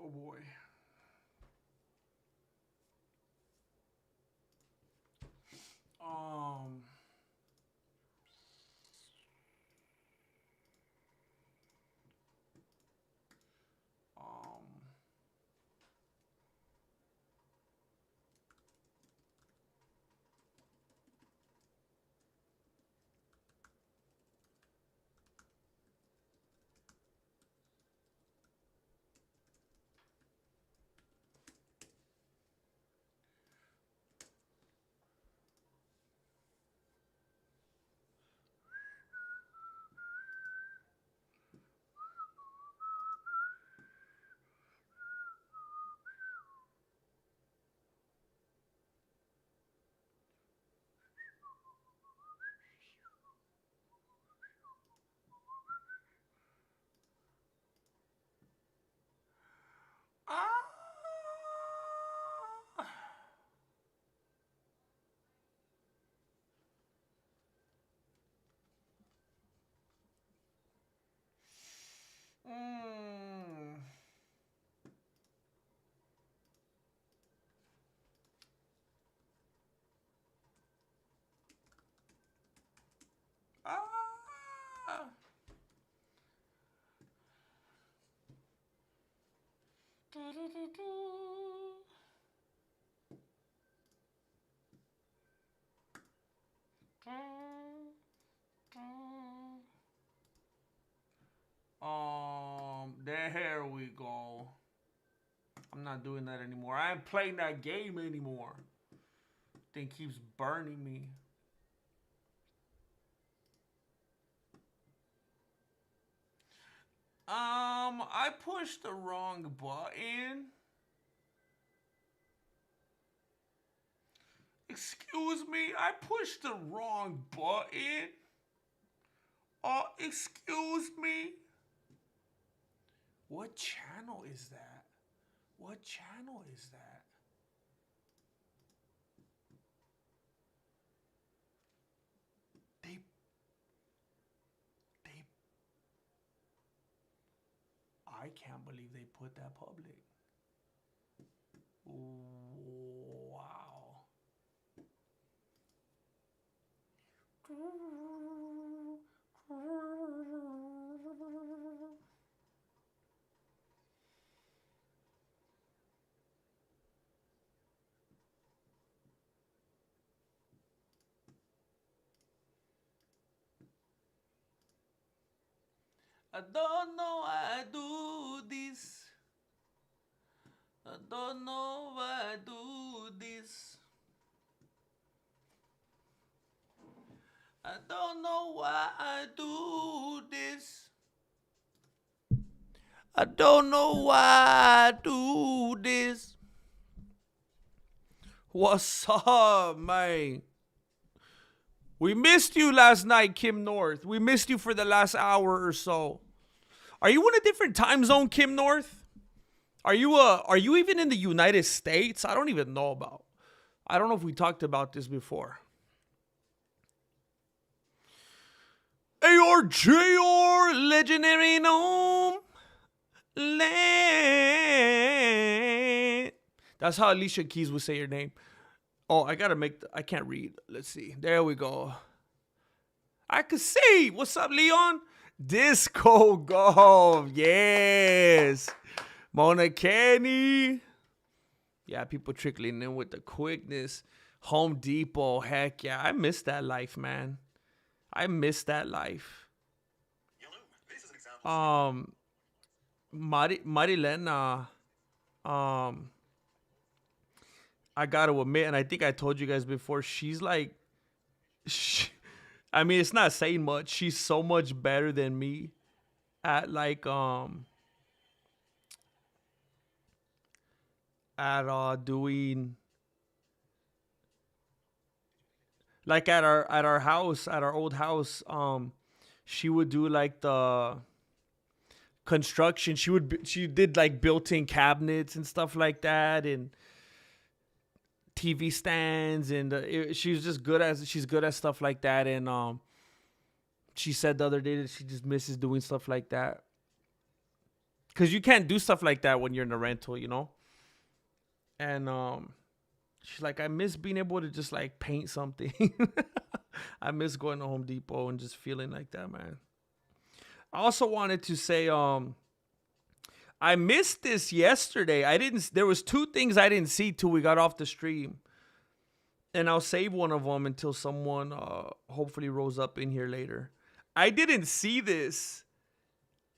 Oh boy. Um. Um. Ah. Mm. Ah. Do-do-do-do. There we go. I'm not doing that anymore. I ain't playing that game anymore. Thing keeps burning me. I pushed the wrong button. Excuse me, I pushed the wrong button. Excuse me. What channel is that? What channel is that? They, they, I can't believe they put that public. Wow. I don't know why I do this. I don't know why I do this. I don't know why I do this. I don't know why I do this. What's up, man? We missed you last night, Kim North. We missed you for the last hour or so. Are you in a different time zone, Kim North? Are you even in the United States? I don't even know about. I don't know if we talked about this before. ARJR Legendary Gnome Land. That's how Alicia Keys would say your name. Oh, I can't read. Let's see. There we go. I can see. What's up, Leon? Disco Golf. Yes. Mona Kenny. Yeah, people trickling in with the quickness. Home Depot. Heck yeah. I miss that life, man. I miss that life. Marilena. Um, I gotta admit, and I think I told you guys before, she's like, I mean, it's not saying much. She's so much better than me at doing like at our house, at our old house. She would do like the construction. She did like built-in cabinets and stuff like that, and TV stands, and she's good at stuff like that. And she said the other day that she just misses doing stuff like that because you can't do stuff like that when you're in a rental, you know. And she's like, I miss being able to just like paint something. I miss going to Home Depot and just feeling like that, man. I also wanted to say, I missed this yesterday. There was two things I didn't see till we got off the stream. And I'll save one of them until someone hopefully rolls up in here later. I didn't see this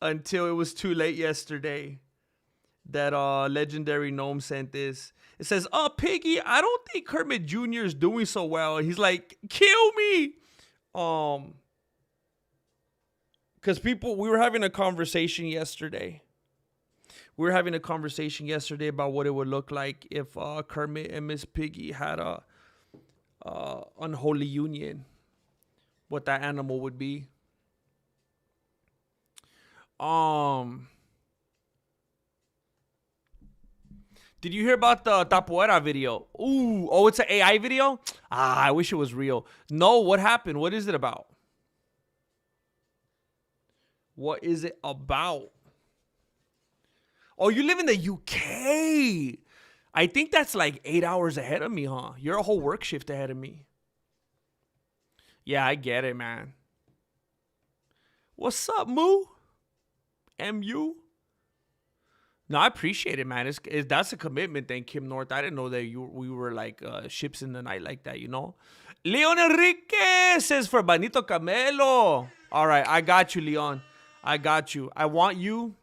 until it was too late yesterday. That legendary gnome sent this. It says, "Oh, Piggy, I don't think Kermit Jr. is doing so well." And he's like, "Kill me." Because we were having a conversation yesterday. We were having a conversation yesterday about what it would look like if Kermit and Miss Piggy had a unholy union. What that animal would be. Did you hear about the Tapoera video? Oh, it's an AI video? I wish it was real. No, what happened? What is it about? What is it about? Oh, you live in the UK. I think that's like 8 hours ahead of me, huh? You're a whole work shift ahead of me. Yeah, I get it, man. What's up, Moo? MU? No, I appreciate it, man. That's a commitment thing, Kim North. I didn't know that we were like ships in the night like that, you know? Leon Enrique says for Benito Camelo. All right, I got you, Leon. I got you. I want you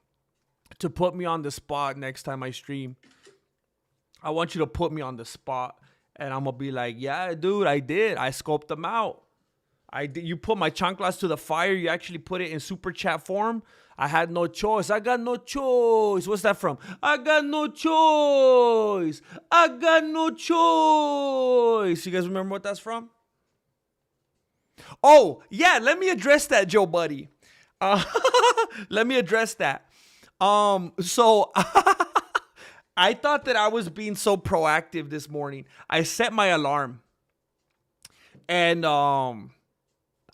to put me on the spot next time I stream. I want you to put me on the spot. And I'm going to be like, yeah, dude, I did. I scoped them out. I did. You put my chanclas to the fire. You actually put it in super chat form. I had no choice. I got no choice. What's that from? I got no choice. I got no choice. You guys remember what that's from? Oh, yeah. Let me address that, Joe Buddy. Let me address that. So I thought that I was being so proactive this morning. I set my alarm. And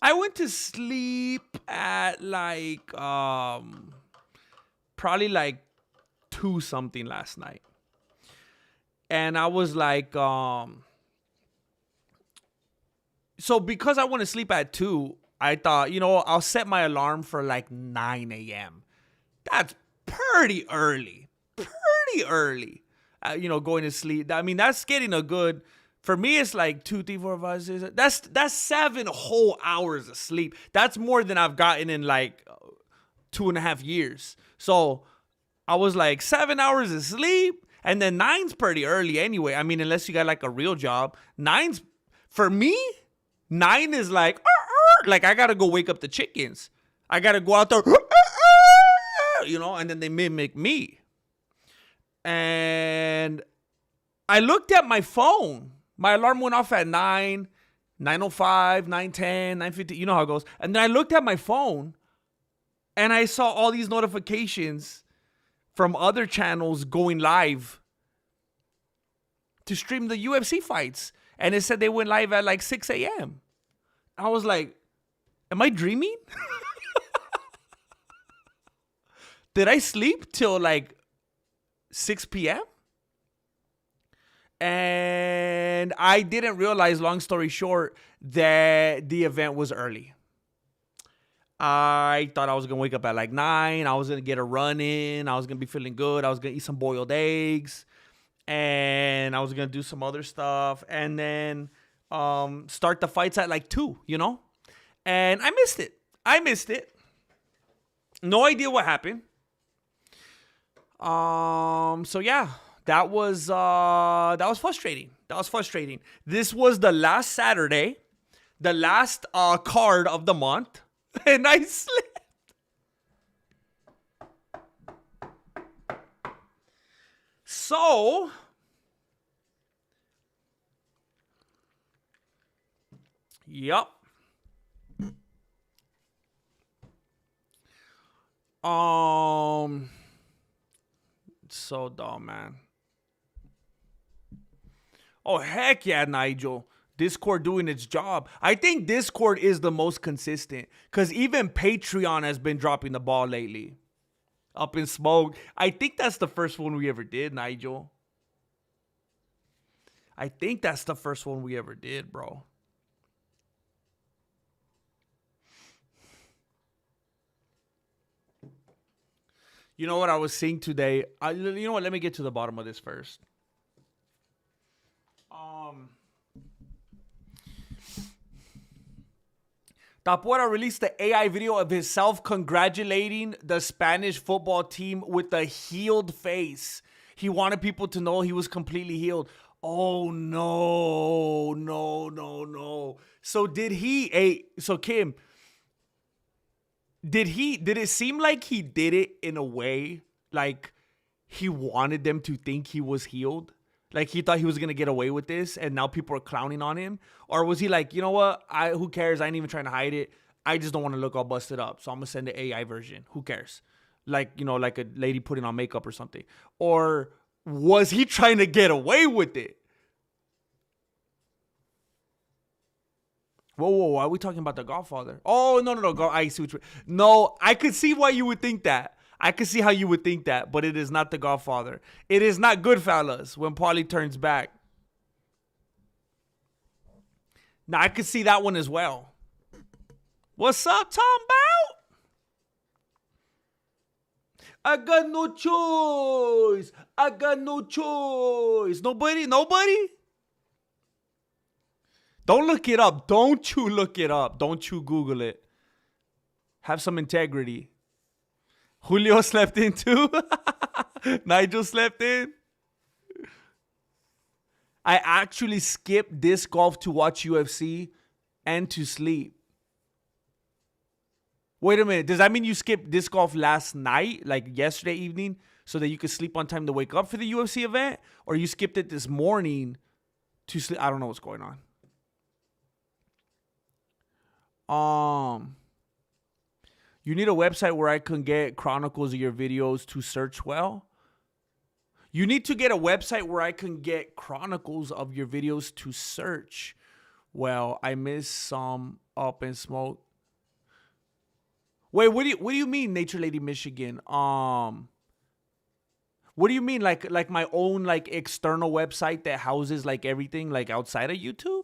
I went to sleep at like probably like 2 something last night. And I was like so because I want to sleep at 2, I thought, I'll set my alarm for like 9 a.m. That's pretty early. Pretty early. Going to sleep. I mean, that's getting a good... For me, it's like 2, 3, 4, 5, 6. That's 7 whole hours of sleep. That's more than I've gotten in like 2.5 years. So I was like 7 hours of sleep, and then 9's pretty early anyway. I mean, unless you got like a real job. 9's for me. 9 is like I gotta go wake up the chickens. I gotta go out there, and then they mimic me. And I looked at my phone. My alarm went off at 9, 9:05, 9:10, 9:50. You know how it goes. And then I looked at my phone, and I saw all these notifications from other channels going live to stream the UFC fights. And it said they went live at like 6 a.m. I was like, am I dreaming? Did I sleep till like 6 p.m.? And I didn't realize, long story short, that the event was early. I thought I was going to wake up at like 9. I was going to get a run in. I was going to be feeling good. I was going to eat some boiled eggs. And I was going to do some other stuff. And then start the fights at like 2, And I missed it. No idea what happened. So yeah, that was frustrating. This was the last Saturday, the last card of the month, and I slept. So yep. So dumb, man. Oh, heck yeah, Nigel. Discord doing its job. I think Discord is the most consistent because even Patreon has been dropping the ball lately. Up in Smoke. I think that's the first one we ever did, Nigel. I think that's the first one we ever did, bro. You know what I was seeing today? You know what? Let me get to the bottom of this first. Tapuera released the AI video of himself congratulating the Spanish football team with a healed face. He wanted people to know he was completely healed. Oh, no, no, no, no. So did he, so Kim, did it seem like he did it in a way like he wanted them to think he was healed? Like he thought he was gonna get away with this, and now people are clowning on him? Or was he like, you know what? Who cares? I ain't even trying to hide it. I just don't want to look all busted up, so I'm gonna send the AI version. Who cares? Like, you know, like a lady putting on makeup or something. Or was he trying to get away with it? Whoa, are we talking about The Godfather? Oh, no. I see what No, I could see why you would think that. I could see how you would think that, but it is not The Godfather. It is not Goodfellas when Paulie turns back. Now, I could see that one as well. What's up, Tom Bout? I got no choice. Nobody? Don't look it up. Don't you look it up. Don't you Google it. Have some integrity. Julio slept in too. Nigel slept in. I actually skipped disc golf to watch UFC and to sleep. Wait a minute. Does that mean you skipped disc golf last night, like yesterday evening, so that you could sleep on time to wake up for the UFC event? Or you skipped it this morning to sleep? I don't know what's going on. You need a website where I can get chronicles of your videos to search well. You need to get a website where I can get chronicles of your videos to search well. I missed some Up in Smoke. Wait, what do you mean, Nature Lady Michigan? What do you mean, like my own like external website that houses like everything like outside of YouTube?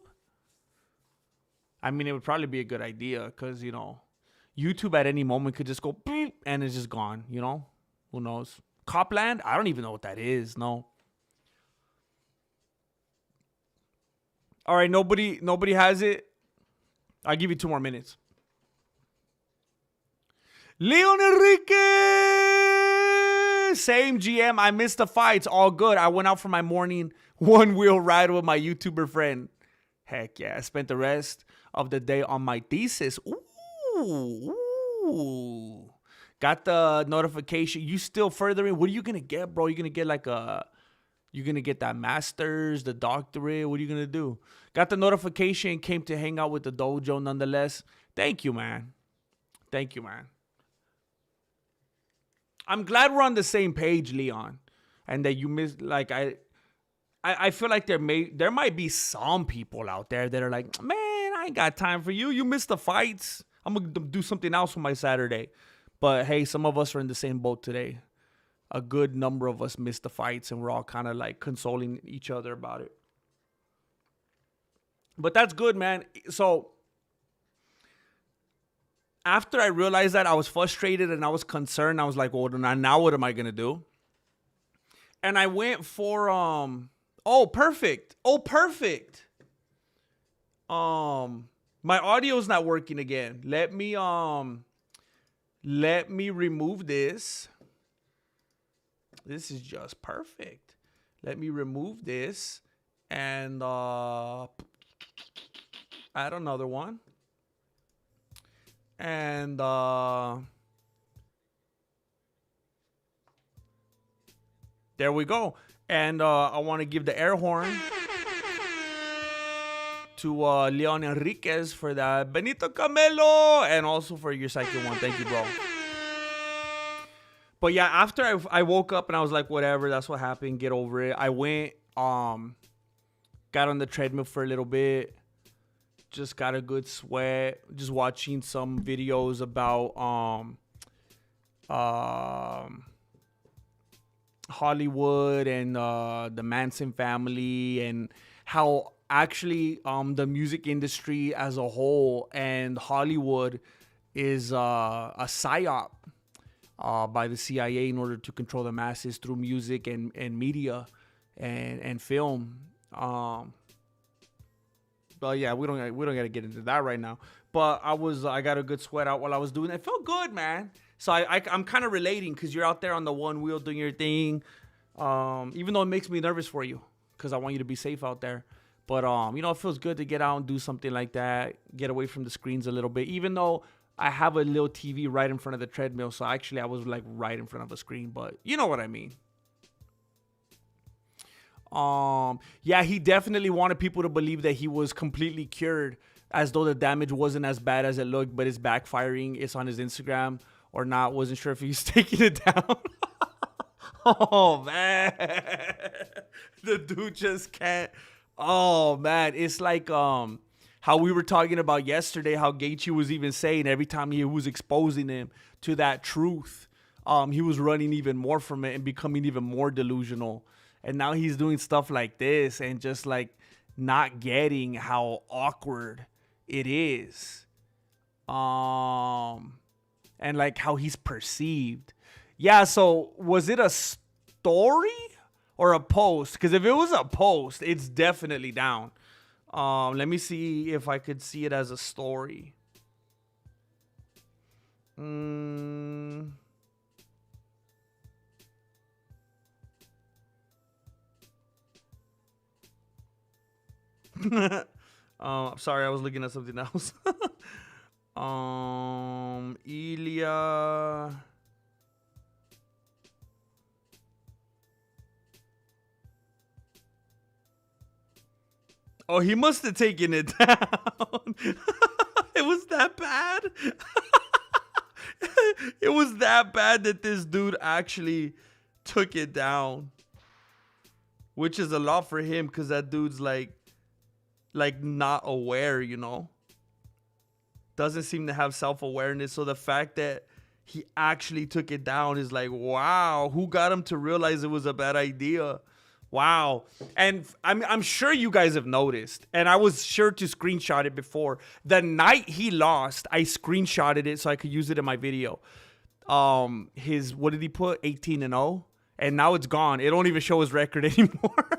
I mean, it would probably be a good idea because, you know, YouTube at any moment could just go beep and it's just gone, you know? Who knows? Copland? I don't even know what that is. No. All right, nobody has it. I'll give you 2 more minutes. Leon Enriquez! Same GM. I missed the fights. All good. I went out for my morning one-wheel ride with my YouTuber friend. Heck yeah. I spent the rest of the day on my thesis. Ooh. Got the notification. You still furthering? What are you going to get, bro? You're going to get like you're going to get that master's, the doctorate. What are you going to do? Got the notification. Came to hang out with the dojo nonetheless. Thank you, man. I'm glad we're on the same page, Leon. And that you missed, like, I feel like there might be some people out there that are like, man, I ain't got time for you. You missed the fights. I'm going to do something else for my Saturday. But, hey, some of us are in the same boat today. A good number of us missed the fights, and we're all kind of, like, consoling each other about it. But that's good, man. So, after I realized that, I was frustrated and I was concerned. I was like, well, now what am I going to do? And I went for, oh, perfect. My audio's not working again. Let me remove this. This is just perfect. Let me remove this and add another one. And there we go. And I want to give the air horn to Leon Enriquez for that. Benito Camelo. And also for your second one. Thank you, bro. But yeah, after I woke up and I was like, whatever, that's what happened. Get over it. I went, got on the treadmill for a little bit. Just got a good sweat. Just watching some videos about Hollywood and the Manson family, and how actually the music industry as a whole and Hollywood is a psyop by the CIA in order to control the masses through music and media and film. But yeah, we don't gotta get into that right now. But I got a good sweat out while I was doing it. It felt good, man. So I'm kind of relating because you're out there on the one wheel doing your thing. Even though it makes me nervous for you because I want you to be safe out there. But it feels good to get out and do something like that. Get away from the screens a little bit. Even though I have a little TV right in front of the treadmill, so actually I was like right in front of a screen. But you know what I mean. Yeah, he definitely wanted people to believe that he was completely cured, as though the damage wasn't as bad as it looked, but it's backfiring. It's on his Instagram or not. Wasn't sure if he's taking it down. Oh man, the dude just can't. Oh man, it's like how we were talking about yesterday, how Gaethje was even saying every time he was exposing him to that truth, he was running even more from it and becoming even more delusional. And now he's doing stuff like this and just like not getting how awkward it is. And like how he's perceived. Yeah, so was it a story or a post? Because if it was a post, it's definitely down. Let me see if I could see it as a story. Sorry, I was looking at something else. Ilya. Oh, he must have taken it down. It was that bad. It was that bad that this dude actually took it down. Which is a lot for him because that dude's like not aware, Doesn't seem to have self-awareness. So the fact that he actually took it down is like, wow, who got him to realize it was a bad idea? Wow. And I'm sure you guys have noticed, and I was sure to screenshot it before. The night he lost, I screenshotted it so I could use it in my video. What did he put? 18-0? And now it's gone. It don't even show his record anymore.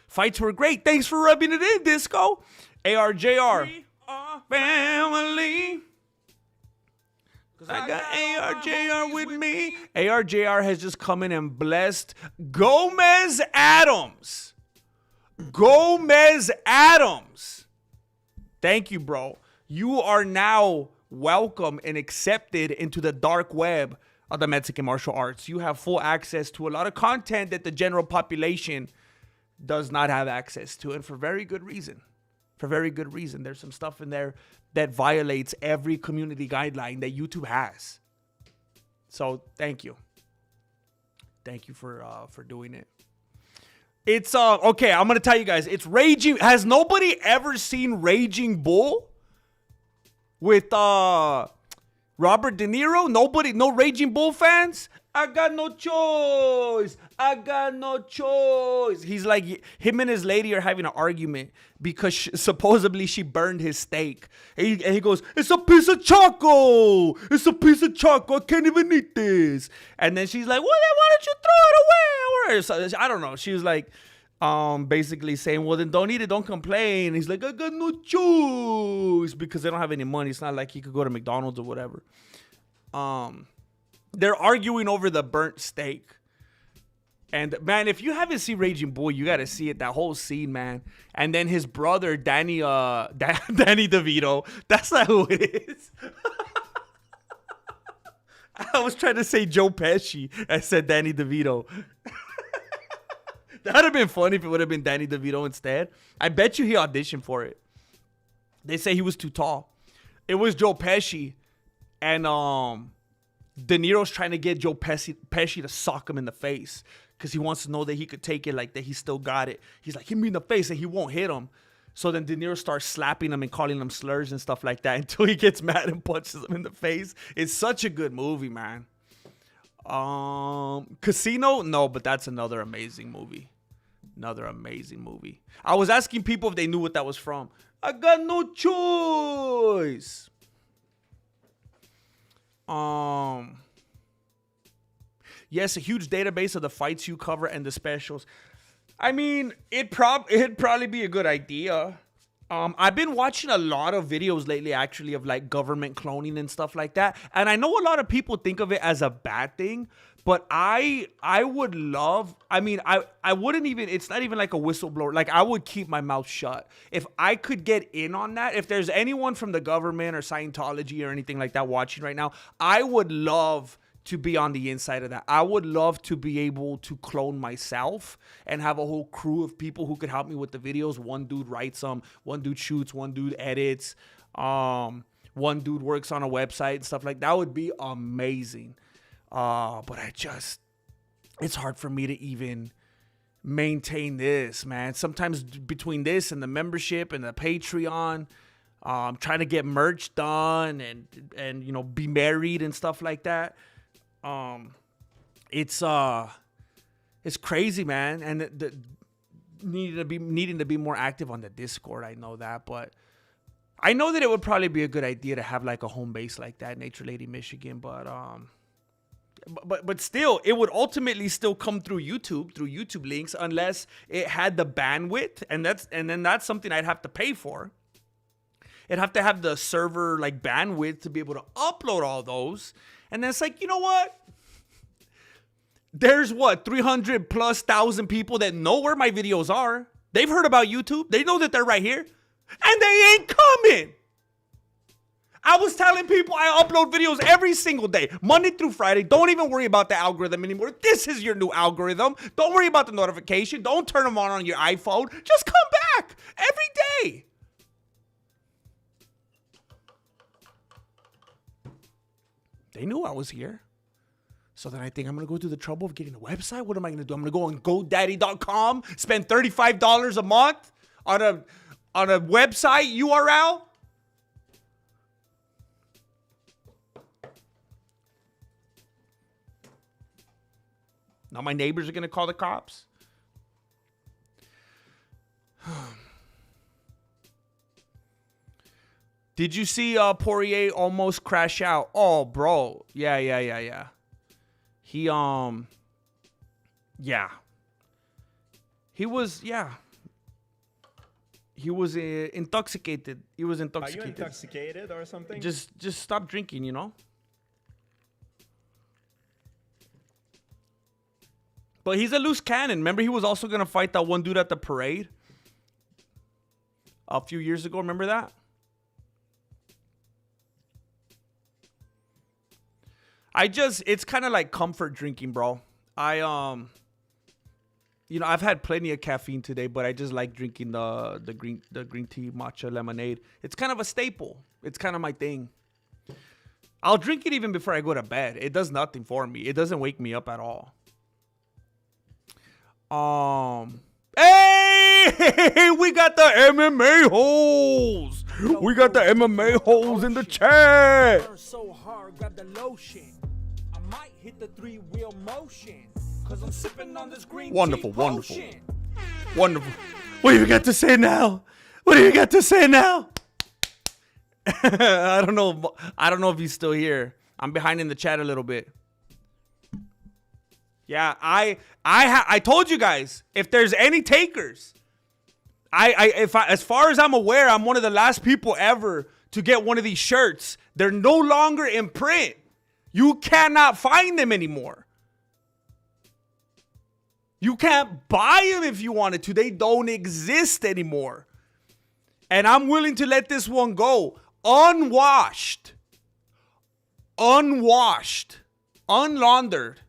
Fights were great. Thanks for rubbing it in, Disco. ARJR. We are family. I got ARJR with me. ARJR has just come in and blessed Gomez Adams. Gomez Adams. Thank you, bro. You are now welcome and accepted into the dark web of the Mexican martial arts. You have full access to a lot of content that the general population does not have access to, and for very good reason. For very good reason. There's some stuff in there that violates every community guideline that YouTube has. So thank you. Thank you for doing it. It's okay, I'm gonna tell you guys, it's Raging. Has nobody ever seen Raging Bull with Robert De Niro? Nobody, no Raging Bull fans? I got no choice. I got no choice. He's like, him and his lady are having an argument because supposedly she burned his steak. And he goes, it's a piece of choco. It's a piece of choco. I can't even eat this. And then she's like, well, then why don't you throw it away? Or I don't know. She was like, basically saying, well, then don't eat it. Don't complain. He's like, I got no choice because they don't have any money. It's not like he could go to McDonald's or whatever. They're arguing over the burnt steak. And man, if you haven't seen Raging Bull, you got to see it. That whole scene, man. And then his brother, Danny DeVito. That's not who it is. I was trying to say Joe Pesci. I said Danny DeVito. That would have been funny if it would have been Danny DeVito instead. I bet you he auditioned for it. They say he was too tall. It was Joe Pesci. And De Niro's trying to get Joe Pesci to sock him in the face because he wants to know that he could take it, like that he still got it. He's like, hit me in the face, and he won't hit him. So then De Niro starts slapping him and calling him slurs and stuff like that until he gets mad and punches him in the face. It's such a good movie, man. Casino? No, but that's another amazing movie. Another amazing movie. I was asking people if they knew what that was from. I got no choice. Yes, a huge database of the fights you cover and the specials. I mean, it'd probably be a good idea. I've been watching a lot of videos lately, actually, of like government cloning and stuff like that. And I know a lot of people think of it as a bad thing, but I would love, I mean, I wouldn't even, it's not even like a whistleblower. Like, I would keep my mouth shut. If I could get in on that, if there's anyone from the government or Scientology or anything like that watching right now, I would love to be on the inside of that. I would love to be able to clone myself and have a whole crew of people who could help me with the videos. One dude writes them, one dude shoots, one dude edits, one dude works on a website and stuff like that. That would be amazing. But it's hard for me to even maintain this, man. Sometimes between this and the membership and the Patreon, trying to get merch done and you know, be married and stuff like that. It's crazy, man. And needing to be more active on the Discord. I know that, but I know that it would probably be a good idea to have like a home base like that, Nature Lady, Michigan. But still, it would ultimately still come through YouTube links, unless it had the bandwidth, and then that's something I'd have to pay for. It'd have to have the server like bandwidth to be able to upload all those. And then it's like, you know what? There's 300,000+ people that know where my videos are. They've heard about YouTube. They know that they're right here. And they ain't coming. I was telling people I upload videos every single day, Monday through Friday. Don't even worry about the algorithm anymore. This is your new algorithm. Don't worry about the notification. Don't turn them on your iPhone. Just come back every day. They knew I was here. So then I think I'm going to go through the trouble of getting a website. What am I going to do? I'm going to go on GoDaddy.com, spend $35 a month on a website URL. Now my neighbors are going to call the cops. Did you see Poirier almost crash out? Oh, bro. Yeah. He, yeah. He was, yeah. He was intoxicated. He was intoxicated. Are you intoxicated or something? Just stop drinking, you know? But he's a loose cannon. Remember, he was also going to fight that one dude at the parade a few years ago. Remember that? It's kind of like comfort drinking, bro. I've had plenty of caffeine today, but I just like drinking the green tea matcha lemonade. It's kind of a staple. It's kind of my thing. I'll drink it even before I go to bed. It does nothing for me. It doesn't wake me up at all. Hey, we got the MMA holes. We got the MMA holes in the chat. So hard, grab the lotion. I might hit the 3-wheel motion. Cause I'm sipping on this green wonderful. What What do you got to say now? What do you got to say now? I don't know if he's still here. I'm behind in the chat a little bit. Yeah, I told you guys, if there's any takers, as far as I'm aware, I'm one of the last people ever to get one of these shirts. They're no longer in print. You cannot find them anymore. You can't buy them if you wanted to. They don't exist anymore. And I'm willing to let this one go unwashed, unlaundered.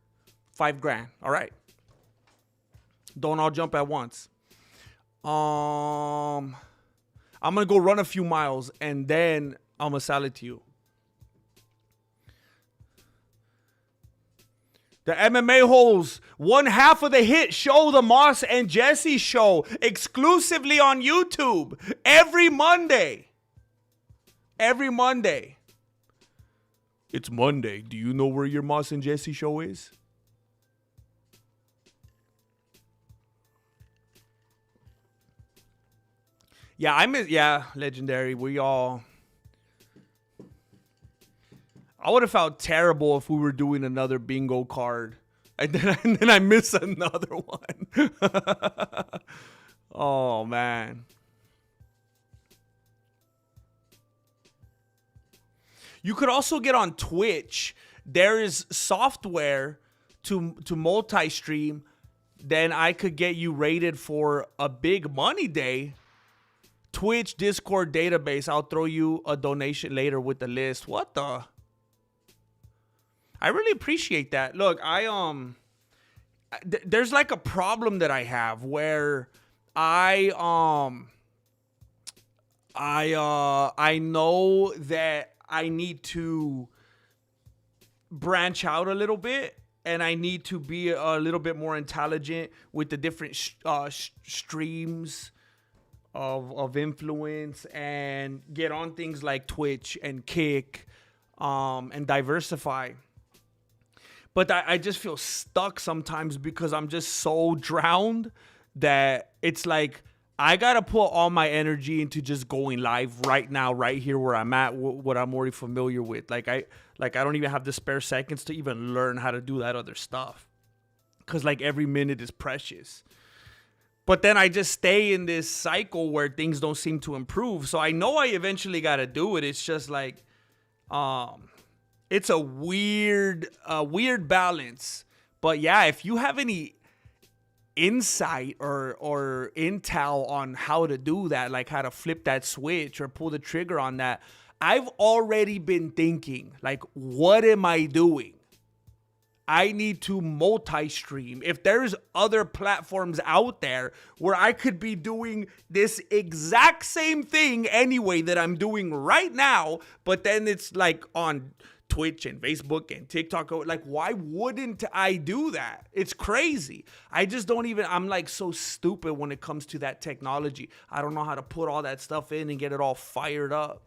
$5,000. All right. Don't all jump at once. I'm gonna go run a few miles and then I'm gonna sell it to you. The MMA holes one half of the hit show, The Moss and Jesse Show, exclusively on YouTube every Monday. Every Monday. It's Monday. Do you know where your Moss and Jesse Show is? Yeah, Legendary. I would have felt terrible if we were doing another bingo card. And then I miss another one. Oh, man. You could also get on Twitch. There is software to multi-stream. Then I could get you rated for a big money day. Twitch Discord database. I'll throw you a donation later with the list. What the? I really appreciate that. Look, there's like a problem that I have where I know that I need to branch out a little bit, and I need to be a little bit more intelligent with the different streams of influence, and get on things like Twitch and Kick, and diversify. But I just feel stuck sometimes because I'm just so drowned that it's like I got to put all my energy into just going live right now, right here where I'm at, what I'm already familiar with. Like I don't even have the spare seconds to even learn how to do that other stuff, because like every minute is precious. But then I just stay in this cycle where things don't seem to improve. So I know I eventually got to do it. It's just like, it's a weird balance. But yeah, if you have any insight or intel on how to do that, like how to flip that switch or pull the trigger on that, I've already been thinking, like, what am I doing? I need to multi-stream. If there's other platforms out there where I could be doing this exact same thing anyway that I'm doing right now, but then it's like on Twitch and Facebook and TikTok, like, why wouldn't I do that? It's crazy. I just don't even, I'm like so stupid when it comes to that technology. I don't know how to put all that stuff in and get it all fired up.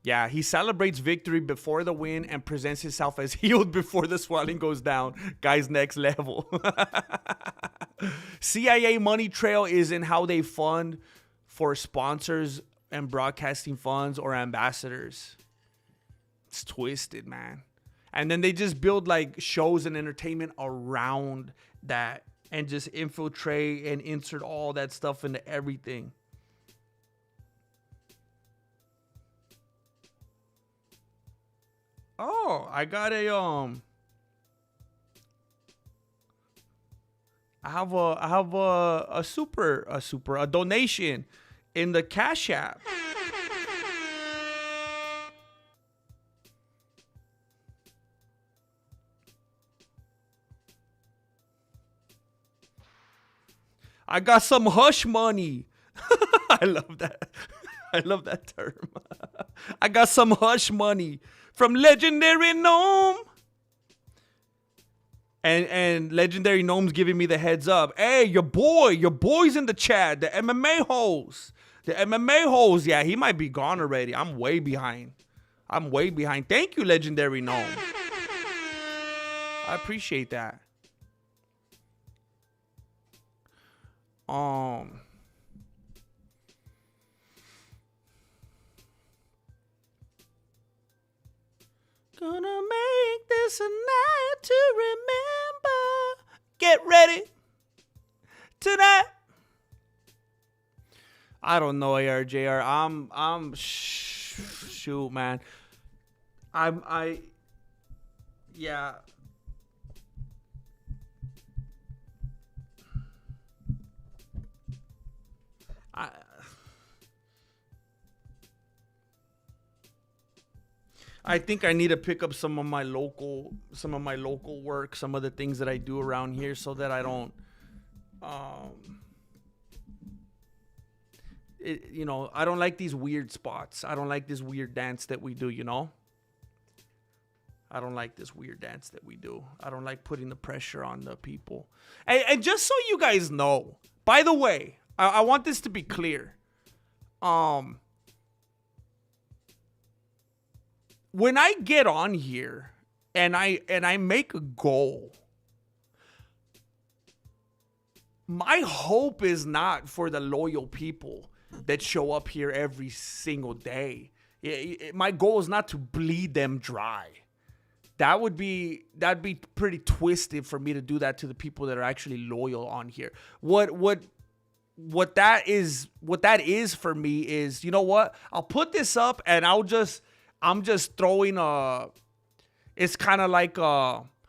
Yeah, he celebrates victory before the win and presents himself as healed before the swelling goes down. Guy's next level. CIA money trail is in how they fund for sponsors and broadcasting funds or ambassadors. It's twisted, man. And then they just build like shows and entertainment around that and just infiltrate and insert all that stuff into everything. Oh, I got a I have a donation in the Cash App. I got some hush money. I love that. I love that term. I got some hush money from Legendary Gnome. And Legendary Gnome's giving me the heads up. Hey, your boy's in the chat. The MMA hoes. Yeah, he might be gone already. I'm way behind. Thank you, Legendary Gnome. I appreciate that. Gonna make this a night to remember. Get ready tonight. I don't know, ARJR. Shoot, man. Yeah. I think I need to pick up some of my local work, some of the things that I do around here, so that I don't, I don't like these weird spots. I don't like this weird dance that we do, you know? I don't like this weird dance that we do. I don't like putting the pressure on the people. And just so you guys know, by the way, I want this to be clear. When I get on here and I make a goal, my hope is not for the loyal people that show up here every single day. My goal is not to bleed them dry. That'd be pretty twisted for me to do that to the people that are actually loyal on here. What that is for me is, you know what? I'll put this up and I'm just throwing it's kind of like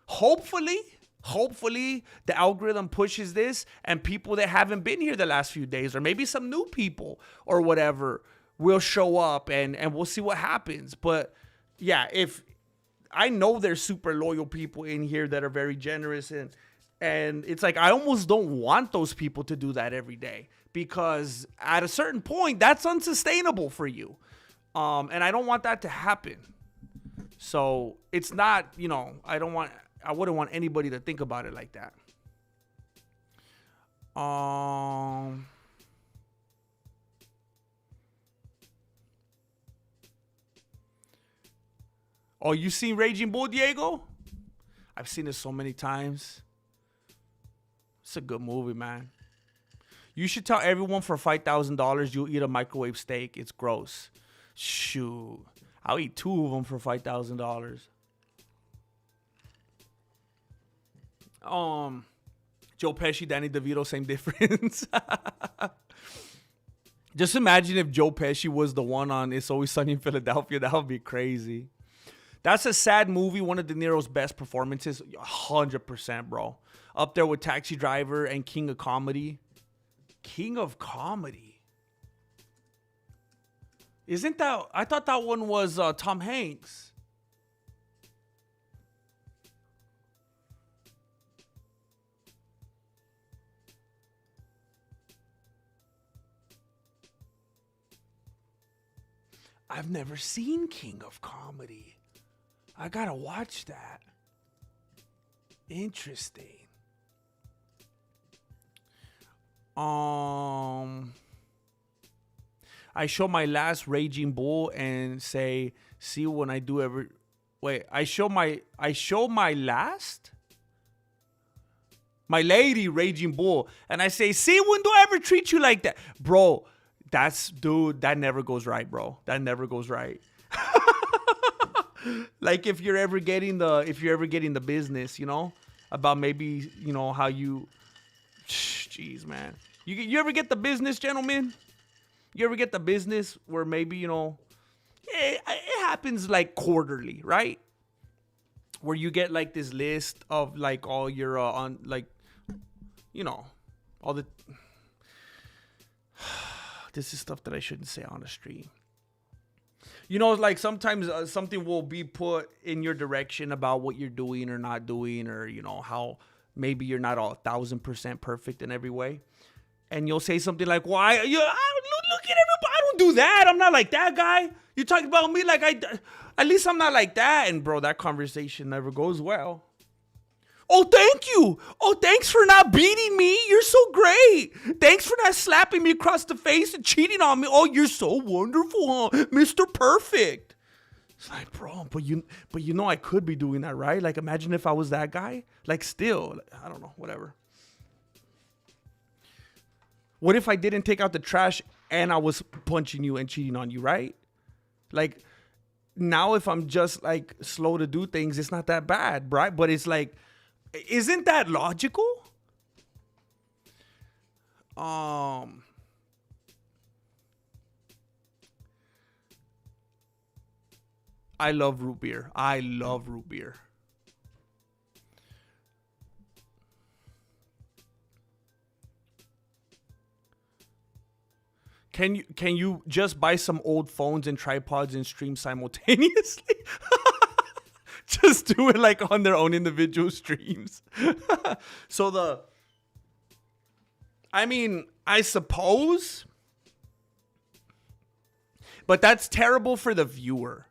hopefully the algorithm pushes this and people that haven't been here the last few days, or maybe some new people or whatever, will show up and we'll see what happens. But yeah, if I know there's super loyal people in here that are very generous, and it's like I almost don't want those people to do that every day, because at a certain point that's unsustainable for you, and I don't want that to happen. So it's not, I wouldn't want anybody to think about it like that. Oh, you seen Raging Bull, Diego? I've seen it so many times. It's a good movie, man. You should tell everyone for $5,000 you'll eat a microwave steak. It's gross. Shoot. I'll eat 2 of them for $5,000. Joe Pesci, Danny DeVito, same difference. Just imagine if Joe Pesci was the one on It's Always Sunny in Philadelphia. That would be crazy. That's a sad movie. One of De Niro's best performances. 100%, bro. Up there with Taxi Driver and King of Comedy. King of Comedy. Isn't that... I thought that one was Tom Hanks. I've never seen King of Comedy. I gotta watch that. Interesting. I show my last Raging Bull and say, see when I do ever. Wait, I show my last. My lady Raging Bull, and I say, see when do I ever treat you like that, bro? That never goes right, bro. That never goes right. Like if you're ever getting the business, about maybe, how you, jeez, man. You ever get the business, gentlemen? You ever get the business where maybe, it happens like quarterly, right? Where you get like this list of like all your, all the, this is stuff that I shouldn't say on the stream. Like sometimes something will be put in your direction about what you're doing or not doing, or, how maybe you're not all 1,000% perfect in every way. And you'll say something like, well, look at everybody. I don't do that. I'm not like that guy. You talk about me like at least I'm not like that. And bro, that conversation never goes well. Oh, thank you. Oh, thanks for not beating me. You're so great. Thanks for not slapping me across the face and cheating on me. Oh, you're so wonderful, huh? Mr. Perfect. It's like, bro, but I could be doing that, right? Like, imagine if I was that guy. Like, still, I don't know, whatever. What if I didn't take out the trash and I was punching you and cheating on you, right? Like, now if I'm just, like, slow to do things, it's not that bad, right? But it's like, isn't that logical? I love root beer. I love root beer. Can you just buy some old phones and tripods and stream simultaneously? Just do it like on their own individual streams. I suppose, but that's terrible for the viewer.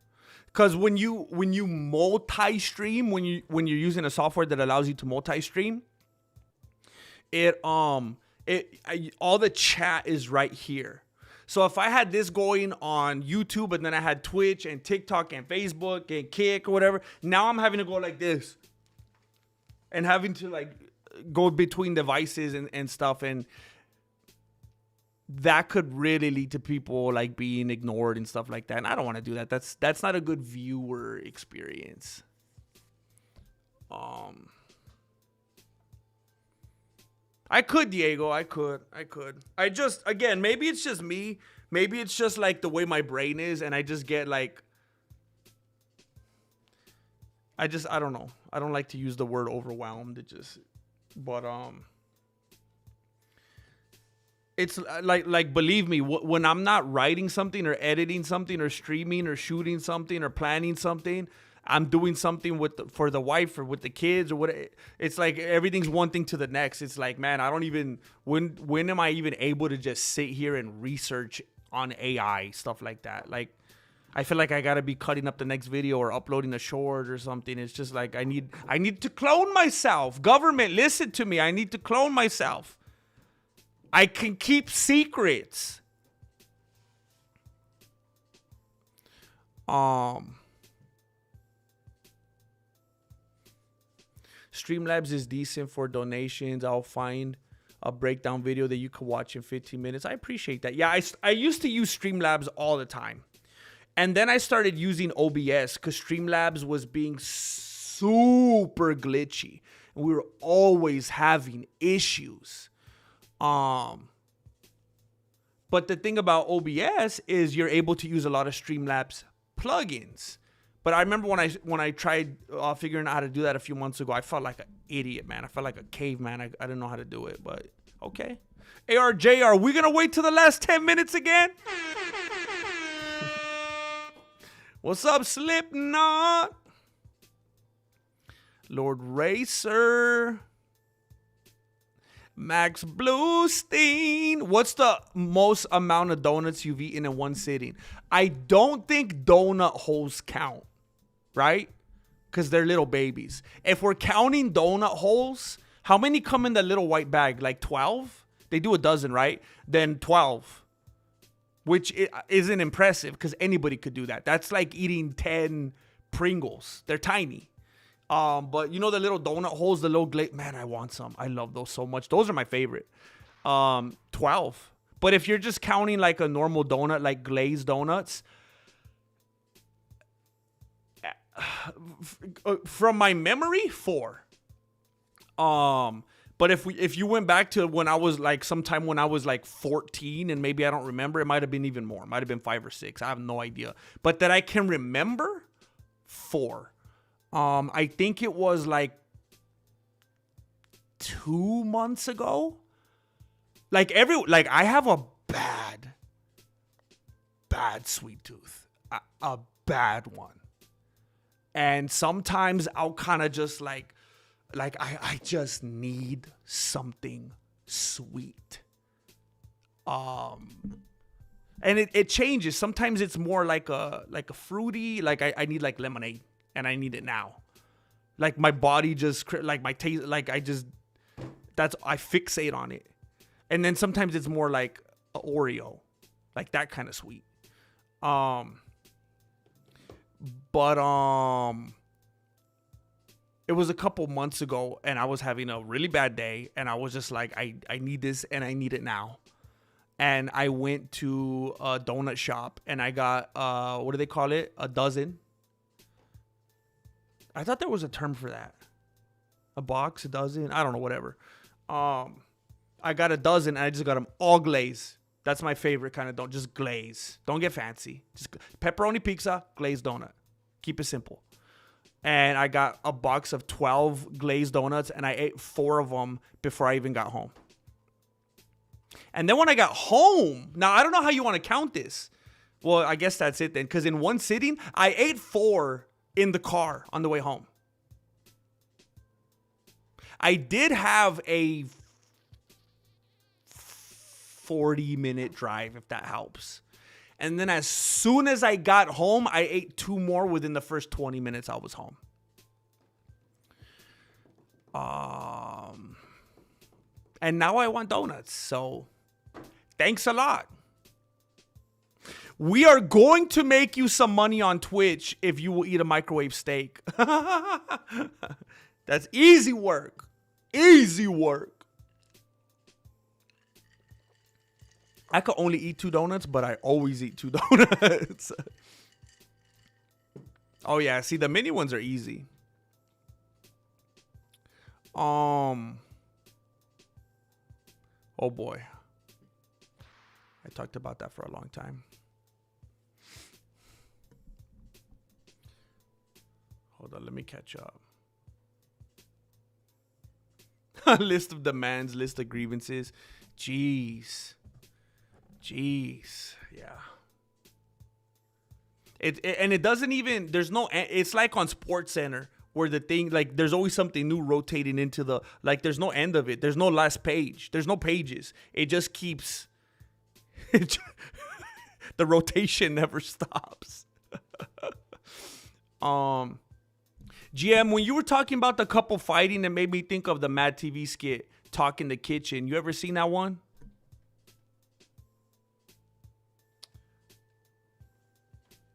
Because when you multi-stream, when you're using a software that allows you to multi-stream, all the chat is right here. So if I had this going on YouTube and then I had Twitch and TikTok and Facebook and Kick or whatever, now I'm having to go like this and having to like go between devices and stuff, and that could really lead to people like being ignored and stuff like that. And I don't want to do that. That's not a good viewer experience. I could, Diego. I could. I just, again, maybe it's just me. Maybe it's just like the way my brain is, and I just get like, I don't know. I don't like to use the word overwhelmed. It's like believe me, when I'm not writing something or editing something or streaming or shooting something or planning something, I'm doing something for the wife or with the kids or what. It's like everything's one thing to the next. It's like, man, I don't even, when am I even able to just sit here and research on AI, stuff like that? Like, I feel like I gotta be cutting up the next video or uploading a short or something. It's just like I need to clone myself. Government, listen to me. I need to clone myself. I can keep secrets. Streamlabs is decent for donations. I'll find a breakdown video that you can watch in 15 minutes. I appreciate that. Yeah, I used to use Streamlabs all the time. And then I started using OBS because Streamlabs was being super glitchy. And we were always having issues. But the thing about OBS is you're able to use a lot of Streamlabs plugins. But I remember when I tried figuring out how to do that a few months ago, I felt like an idiot, man. I felt like a caveman. I didn't know how to do it, but okay. ARJ, are we going to wait till the last 10 minutes again? What's up, Slipknot? Lord Racer. Max Bluestein. What's the most amount of donuts you've eaten in one sitting? I don't think donut holes count, right? Because they're little babies. If we're counting donut holes, how many come in the little white bag? Like 12? They do a dozen, right? Then 12. Which isn't impressive because anybody could do that. That's like eating 10 Pringles. They're tiny. But you know the little donut holes, the little glaze. Man, I want some. I love those so much. Those are my favorite. 12. But if you're just counting like a normal donut, like glazed donuts, from my memory, 4. But if you went back to when I was like sometime when I was like 14 and maybe I don't remember, it might have been even more. It might have been 5 or 6. I have no idea. But that I can remember, 4. I think it was like 2 months ago. Like I have a bad sweet tooth, a bad one. And sometimes I'll kind of just like I just need something sweet. And it changes. Sometimes it's more like a fruity, like I need like lemonade. And I need it now. Like my body just, like my taste, like I fixate on it. And then sometimes it's more like a Oreo. Like that kind of sweet. It was a couple months ago and I was having a really bad day. And I was just like, I need this and I need it now. And I went to a donut shop and I got, what do they call it? A dozen. I thought there was a term for that. A box, a dozen, I don't know, whatever. I got a dozen and I just got them all glazed. That's my favorite kind of donut, just glaze. Don't get fancy. Just pepperoni pizza, glazed donut. Keep it simple. And I got a box of 12 glazed donuts and I ate 4 of them before I even got home. And then when I got home, now I don't know how you want to count this. Well, I guess that's it then. Because in one sitting, I ate 4 in the car on the way home. I did have a 40-minute drive, if that helps. And then as soon as I got home, I ate 2 more within the first 20 minutes I was home. And now I want donuts. So thanks a lot. We are going to make you some money on Twitch if you will eat a microwave steak. That's easy work. Easy work. I could only eat 2 donuts, but I always eat 2 donuts. Oh yeah, see, the mini ones are easy. Oh boy. I talked about that for a long time. Hold on, let me catch up. List of demands, list of grievances. Jeez. Yeah. It doesn't even, there's no, it's like on Sports Center where the thing, like, there's always something new rotating into the, like, there's no end of it. There's no last page. There's no pages. It just keeps, the rotation never stops. GM, when you were talking about the couple fighting, it made me think of the Mad TV skit, Talk in the Kitchen. You ever seen that one?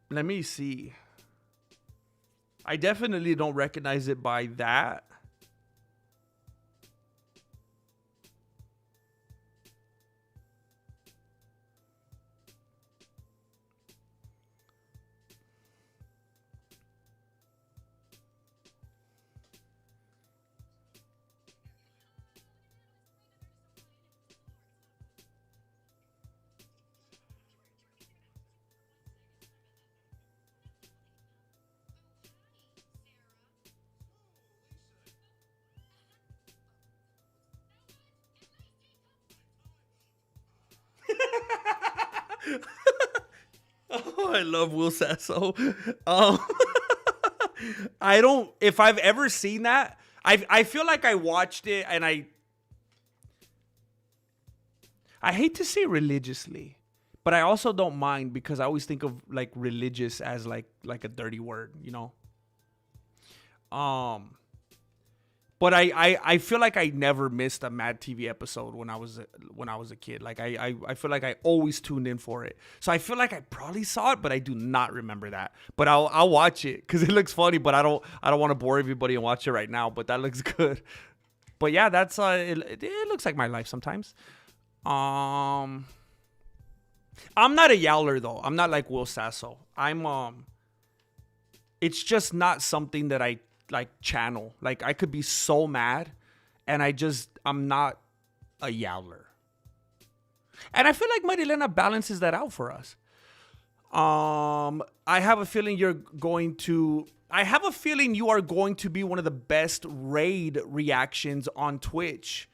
Let me see. I definitely don't recognize it by that. Oh, I love Will Sasso. I don't, if I've ever seen that, I feel like I watched it and I hate to say religiously, but I also don't mind because I always think of like religious as like a dirty word, you know? But I feel like I never missed a Mad TV episode when I was a kid. Like I feel like I always tuned in for it. So I feel like I probably saw it, but I do not remember that. But I'll watch it because it looks funny. But I don't want to bore everybody and watch it right now. But that looks good. But yeah, that's it looks like my life sometimes. I'm not a yowler though. I'm not like Will Sasso. It's just not something that I like channel. Like I could be so mad and I'm not a yowler. And I feel like Marilena balances that out for us. I have a feeling you are going to be one of the best raid reactions on Twitch.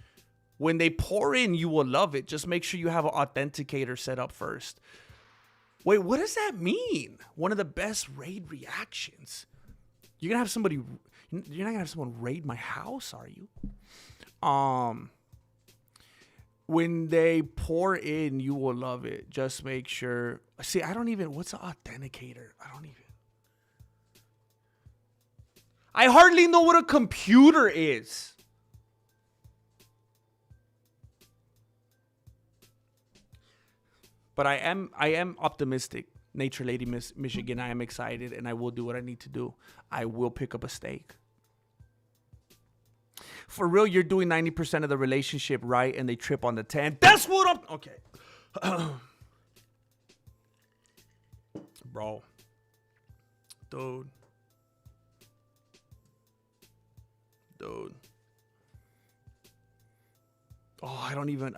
When they pour in, you will love it. Just make sure you have an authenticator set up first. Wait, what does that mean? One of the best raid reactions. You're not gonna have someone raid my house, are you? When they pour in, you will love it. Just make sure. See, what's an authenticator? I hardly know what a computer is. But I am optimistic. Nature Lady Michigan, I am excited and I will do what I need to do. I will pick up a steak. For real, you're doing 90% of the relationship right and they trip on the 10. That's what I'm... Okay. Bro. Dude. Oh, I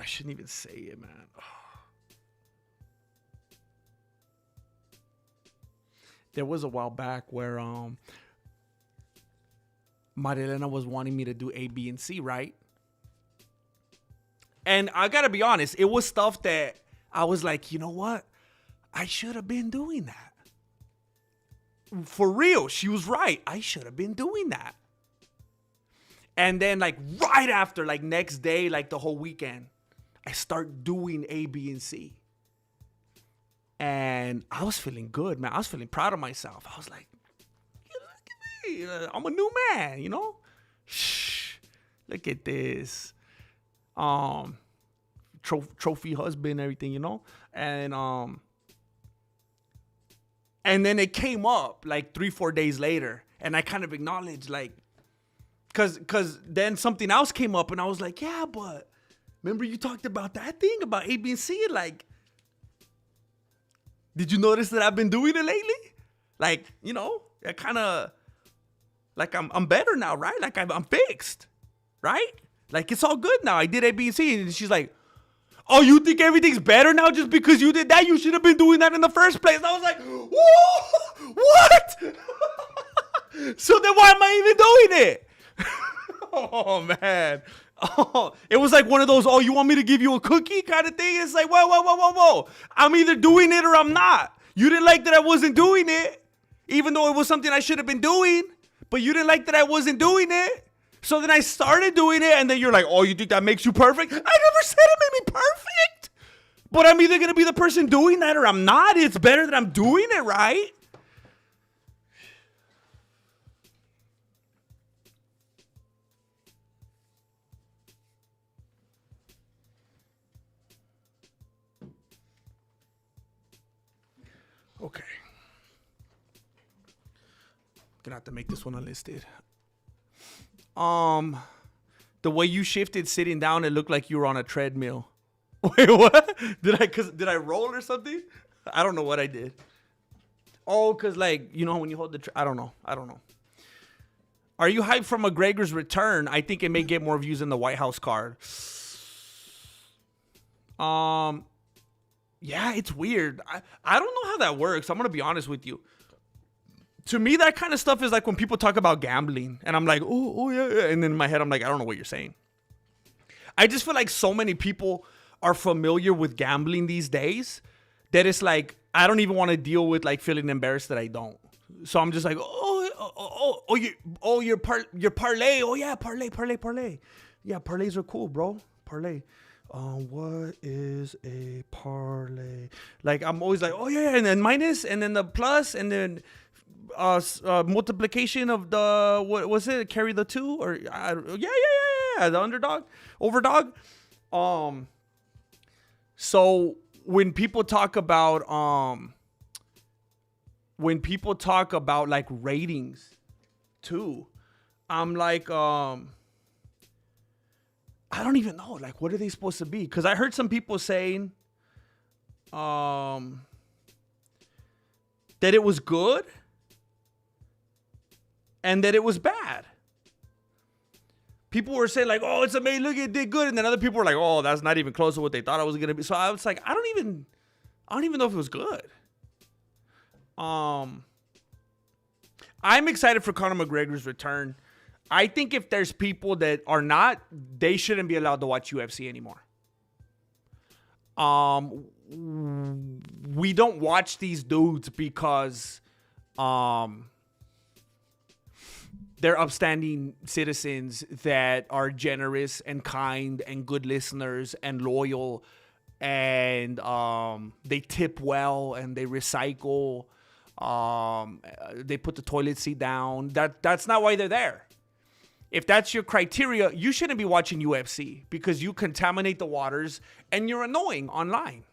shouldn't even say it, man. Oh. There was a while back where Marilena was wanting me to do A, B, and C, right? And I gotta be honest, it was stuff that I was like, you know what? I should have been doing that. For real, she was right. I should have been doing that. And then like right after, like next day, like the whole weekend, I start doing A, B, and C. And I was feeling good, man. I was feeling proud of myself. I was like, look at me. I'm a new man, you know? Shh. Look at this. Trophy husband, everything, you know? And then it came up like 3-4 days later. And I kind of acknowledged, like, cause then something else came up and I was like, yeah, but remember you talked about that thing about A, B, and C? Like, did you notice that I've been doing it lately? Like, you know, I kind of, like I'm better now, right? Like I'm fixed, right? Like it's all good now. I did A, B, and C. And she's like, oh, you think everything's better now just because you did that? You should have been doing that in the first place. And I was like, whoa, what? So then why am I even doing it? Oh, man. Oh, it was like one of those, oh, you want me to give you a cookie kind of thing? It's like, whoa. I'm either doing it or I'm not. You didn't like that I wasn't doing it, even though it was something I should have been doing, but you didn't like that I wasn't doing it. So then I started doing it, and then you're like, oh, you think that makes you perfect? I never said it made me perfect. But I'm either going to be the person doing that or I'm not. It's better that I'm doing it, right? Okay. Gonna have to make this one unlisted. The way you shifted sitting down, it looked like you were on a treadmill. Wait, what? Did I roll or something? I don't know what I did. Oh, cause like, you know, when you hold the, I don't know. Are you hyped for McGregor's return? I think it may get more views than the White House card. Yeah, it's weird. I don't know how that works. I'm going to be honest with you. To me, that kind of stuff is like when people talk about gambling. And I'm like, oh, yeah. And then in my head, I'm like, I don't know what you're saying. I just feel like so many people are familiar with gambling these days that it's like, I don't even want to deal with like feeling embarrassed that I don't. So I'm just like, your parlay. Oh, yeah, parlay. Yeah, parlays are cool, bro. Parlay. What is a parlay? Like, I'm always like, oh, yeah, and then minus, and then the plus, and then multiplication of the, what was it? Carry the two? Or, yeah, the underdog, overdog. So when people talk about, like ratings too, I'm like, I don't even know. Like, what are they supposed to be? Because I heard some people saying that it was good and that it was bad. People were saying like, oh, it's amazing. Look, it did good. And then other people were like, oh, that's not even close to what they thought it was going to be. So I was like, I don't even know if it was good. I'm excited for Conor McGregor's return. I think if there's people that are not, they shouldn't be allowed to watch UFC anymore. We don't watch these dudes because they're upstanding citizens that are generous and kind and good listeners and loyal, and they tip well and they recycle. They put the toilet seat down. That's not why they're there. If that's your criteria, you shouldn't be watching UFC because you contaminate the waters and you're annoying online.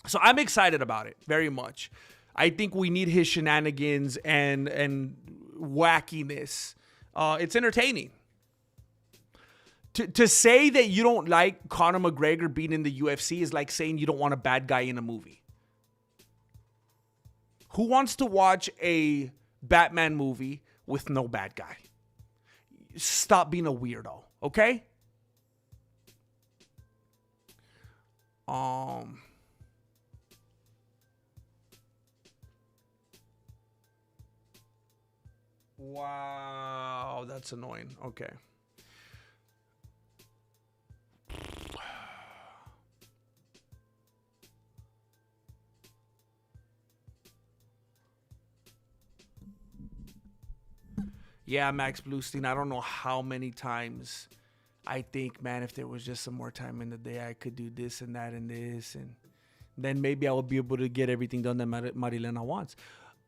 So I'm excited about it very much. I think we need his shenanigans and wackiness. It's entertaining. To say that you don't like Conor McGregor being in the UFC is like saying you don't want a bad guy in a movie. Who wants to watch a Batman movie with no bad guy? Stop being a weirdo, okay? Wow, that's annoying. Okay. Yeah, Max Bluestein, I don't know how many times I think, man, if there was just some more time in the day, I could do this and that and this. And then maybe I will be able to get everything done that Marilena wants.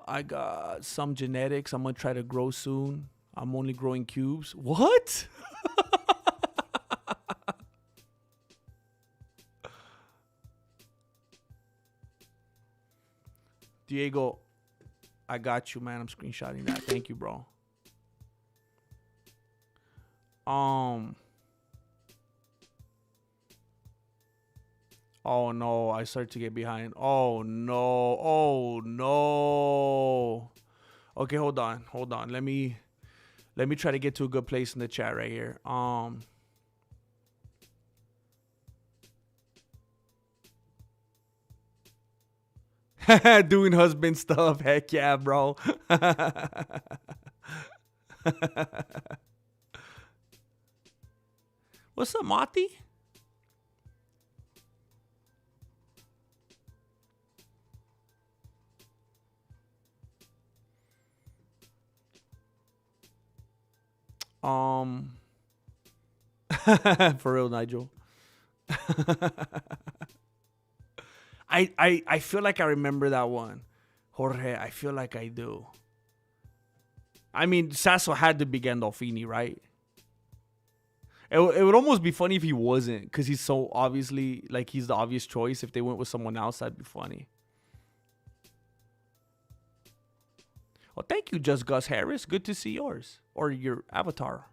I got some genetics. I'm gonna try to grow soon. I'm only growing cubes. What? Diego, I got you, man. I'm screenshotting that. Thank you, bro. Oh no, I start to get behind. Oh no. Oh no. Okay, hold on. Hold on. Let me try to get to a good place in the chat right here. Doing husband stuff. Heck yeah, bro. What's up, Mati? For real, Nigel. I feel like I remember that one. Jorge, I feel like I do. I mean, Sasso had to be Gandolfini, right? It would almost be funny if he wasn't, because he's so obviously, like, he's the obvious choice. If they went with someone else, that'd be funny. Well, thank you, Just Gus Harris. Good to see yours. Or your avatar.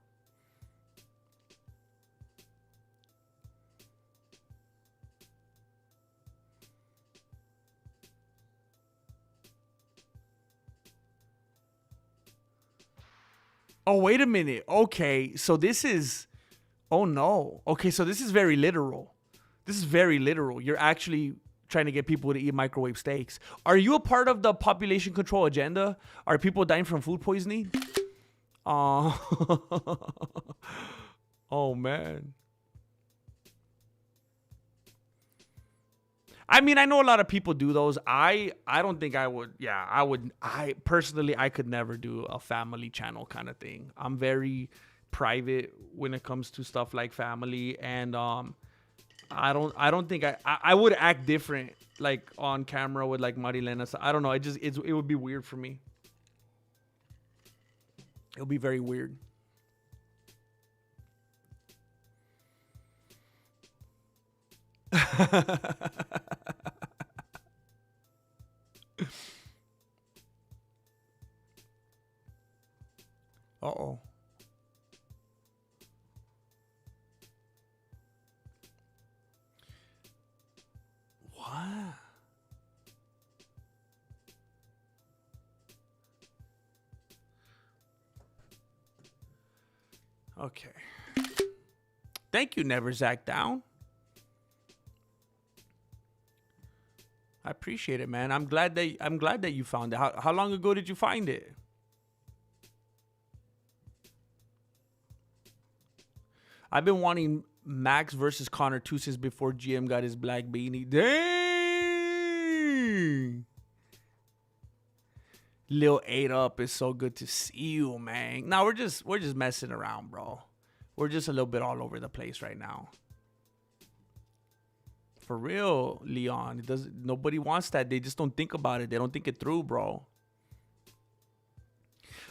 Oh, wait a minute. Okay, so this is... Oh, no. Okay, so this is very literal. This is very literal. You're actually trying to get people to eat microwave steaks. Are you a part of the population control agenda? Are people dying from food poisoning? Oh, man. I mean, I know a lot of people do those. I don't think I would. Yeah, I would. I personally, I could never do a family channel kind of thing. I'm very private when it comes to stuff like family, and I don't think I would act different like on camera with like Marilena. So I don't know. It would be weird for me. It would be very weird. Uh-oh. What? Okay. Thank you, Never Zach Down. I appreciate it, man. I'm glad that you found it. How long ago did you find it? I've been wanting Max versus Connor 2 since before GM got his black beanie. Dang! Lil 8 Up is so good to see you, man. Now we're just messing around, bro. We're just a little bit all over the place right now. For real, Leon. Nobody wants that. They just don't think about it. They don't think it through, bro.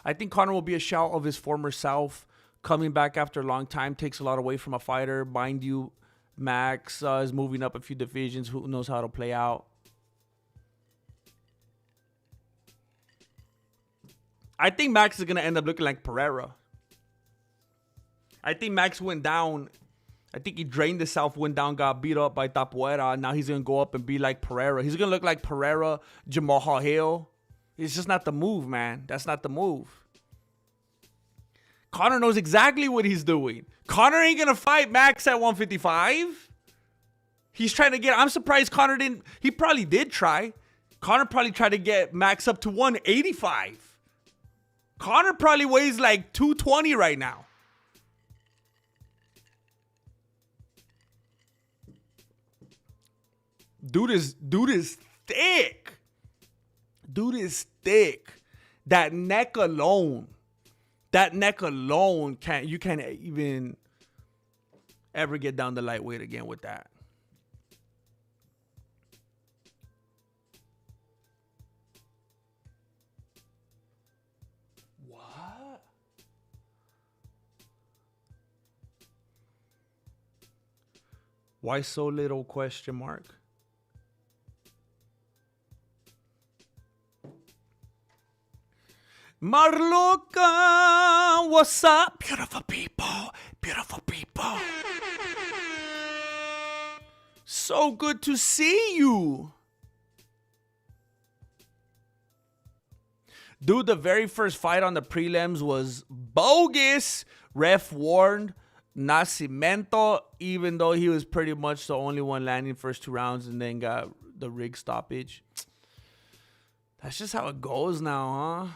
I think Connor will be a shout of his former self. Coming back after a long time takes a lot away from a fighter. Mind you, Max is moving up a few divisions. Who knows how it'll play out? I think Max is going to end up looking like Pereira. I think Max went down. I think he drained himself, went down, got beat up by Tapuera. Now he's going to go up and be like Pereira. He's going to look like Pereira, Jamal Hill. It's just not the move, man. That's not the move. Connor knows exactly what he's doing. Connor ain't going to fight Max at 155. He's trying to get... I'm surprised Connor didn't... He probably did try. Connor probably tried to get Max up to 185. Connor probably weighs like 220 right now. Dude is thick. Dude is thick. That neck alone. You can't even ever get down to lightweight again with that. Why so little question mark? Marloca, what's up? Beautiful people. Beautiful people. So good to see you. Dude, the very first fight on the prelims was bogus. Ref warned Nascimento, even though he was pretty much the only one landing first 2 rounds and then got the rig stoppage. That's just how it goes now, huh?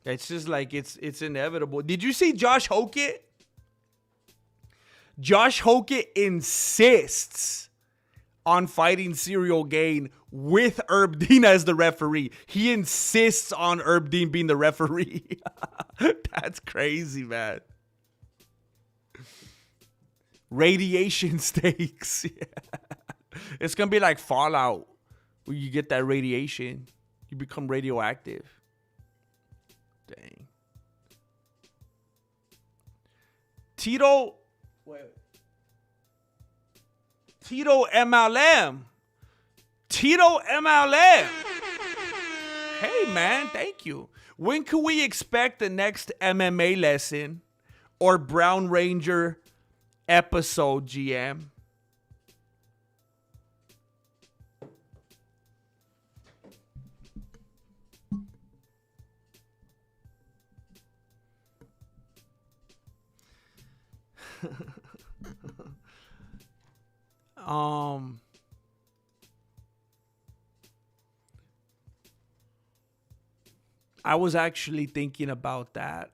It's just like it's inevitable. Did you see Josh Hokett? Josh Hokett insists on fighting Cyril Gane with Herb Dean as the referee. He insists on Herb Dean being the referee. That's crazy, man. Radiation stakes. Yeah. It's going to be like Fallout, where you get that radiation. You become radioactive. Dang. Tito MLM. Tito MLM. Hey, man, thank you. When can we expect the next MMA lesson or Brown Ranger episode, GM? I was actually thinking about that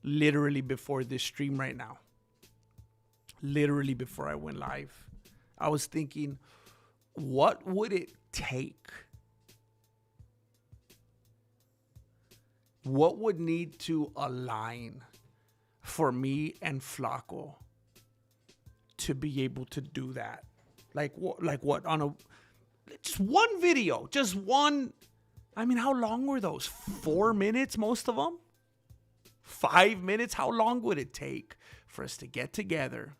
literally before this stream right now. Literally before I went live. I was thinking, what would it take? What would need to align for me and Flaco to be able to do that? Like what on a just one video, just one. I mean, how long were those? 4 minutes, most of them? 5 minutes? How long would it take for us to get together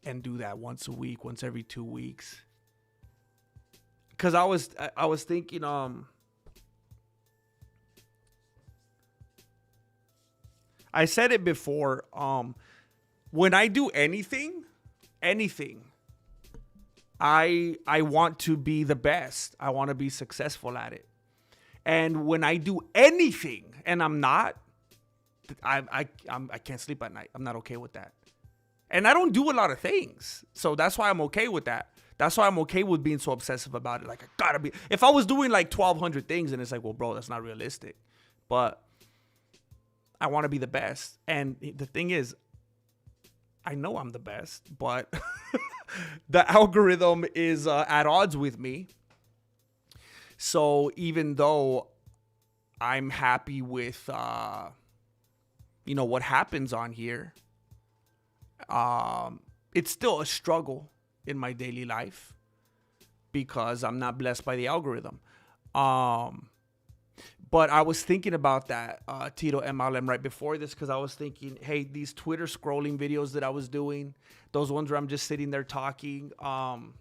and do that once a week, once every 2 weeks? Because I was thinking, I said it before, when I do anything, I want to be the best. I want to be successful at it. And when I do anything and I'm not, I can't sleep at night. I'm not okay with that. And I don't do a lot of things. So that's why I'm okay with that. That's why I'm okay with being so obsessive about it. Like, I gotta be. If I was doing like 1,200 things, and it's like, well, bro, that's not realistic. But I want to be the best. And the thing is, I know I'm the best, but the algorithm is at odds with me. So even though I'm happy with, what happens on here, it's still a struggle in my daily life because I'm not blessed by the algorithm. But I was thinking about that, Tito MLM, right before this, because I was thinking, hey, these Twitter scrolling videos that I was doing, those ones where I'm just sitting there talking, I'm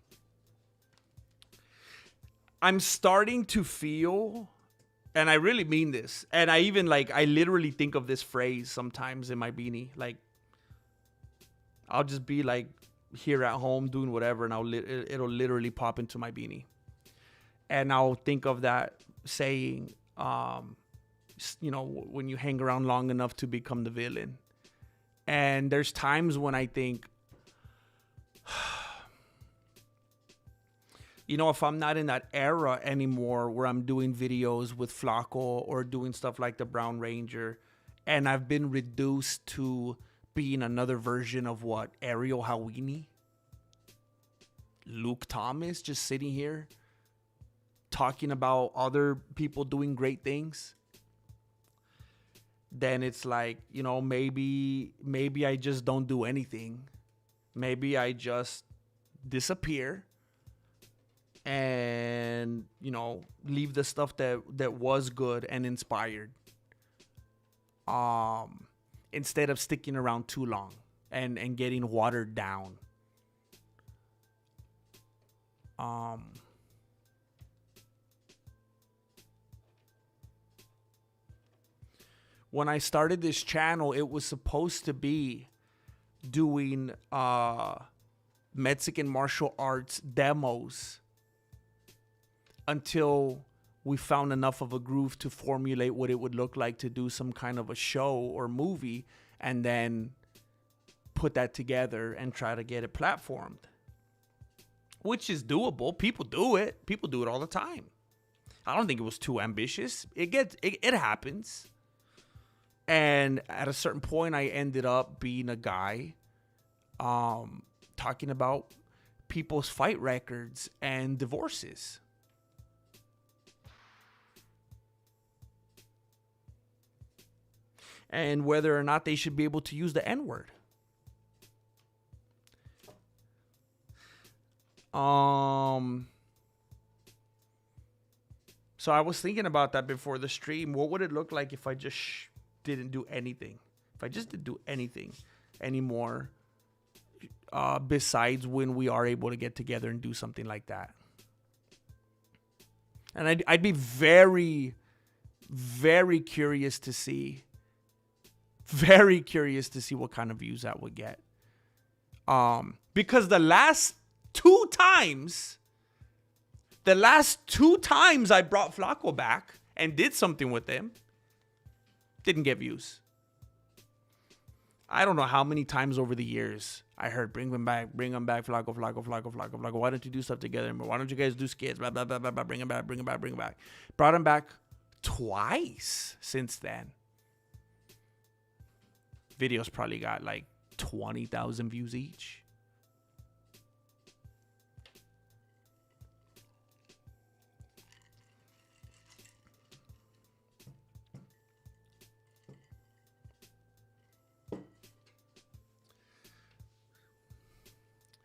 starting to feel, and I really mean this, and I even, I literally think of this phrase sometimes in my beanie. Like, I'll just be, here at home doing whatever, and it'll literally pop into my beanie. And I'll think of that saying, when you hang around long enough to become the villain. And there's times when I think, if I'm not in that era anymore where I'm doing videos with Flaco or doing stuff like the Brown Ranger, and I've been reduced to being another version of what? Ariel Hawini? Luke Thomas just sitting here talking about other people doing great things, then it's like, maybe I just don't do anything. Maybe I just disappear and, leave the stuff that was good and inspired. instead of sticking around too long and getting watered down. When I started this channel, it was supposed to be doing Mexican martial arts demos until we found enough of a groove to formulate what it would look like to do some kind of a show or movie, and then put that together and try to get it platformed, which is doable. People do it. People do it all the time. I don't think it was too ambitious. It happens. And at a certain point, I ended up being a guy talking about people's fight records and divorces. And whether or not they should be able to use the N-word. So I was thinking about that before the stream. What would it look like if I just didn't do anything? If I just didn't do anything anymore, besides when we are able to get together and do something like that. And I'd be very, very curious to see. Very curious to see what kind of views that would get. Because the last two times I brought Flaco back and did something with him, didn't get views. I don't know how many times over the years I heard, bring him back, Flaco. Why don't you do stuff together? Why don't you guys do skits? Blah, blah, blah, blah, blah. Bring him back. Brought him back twice since then. Videos probably got like 20,000 views each.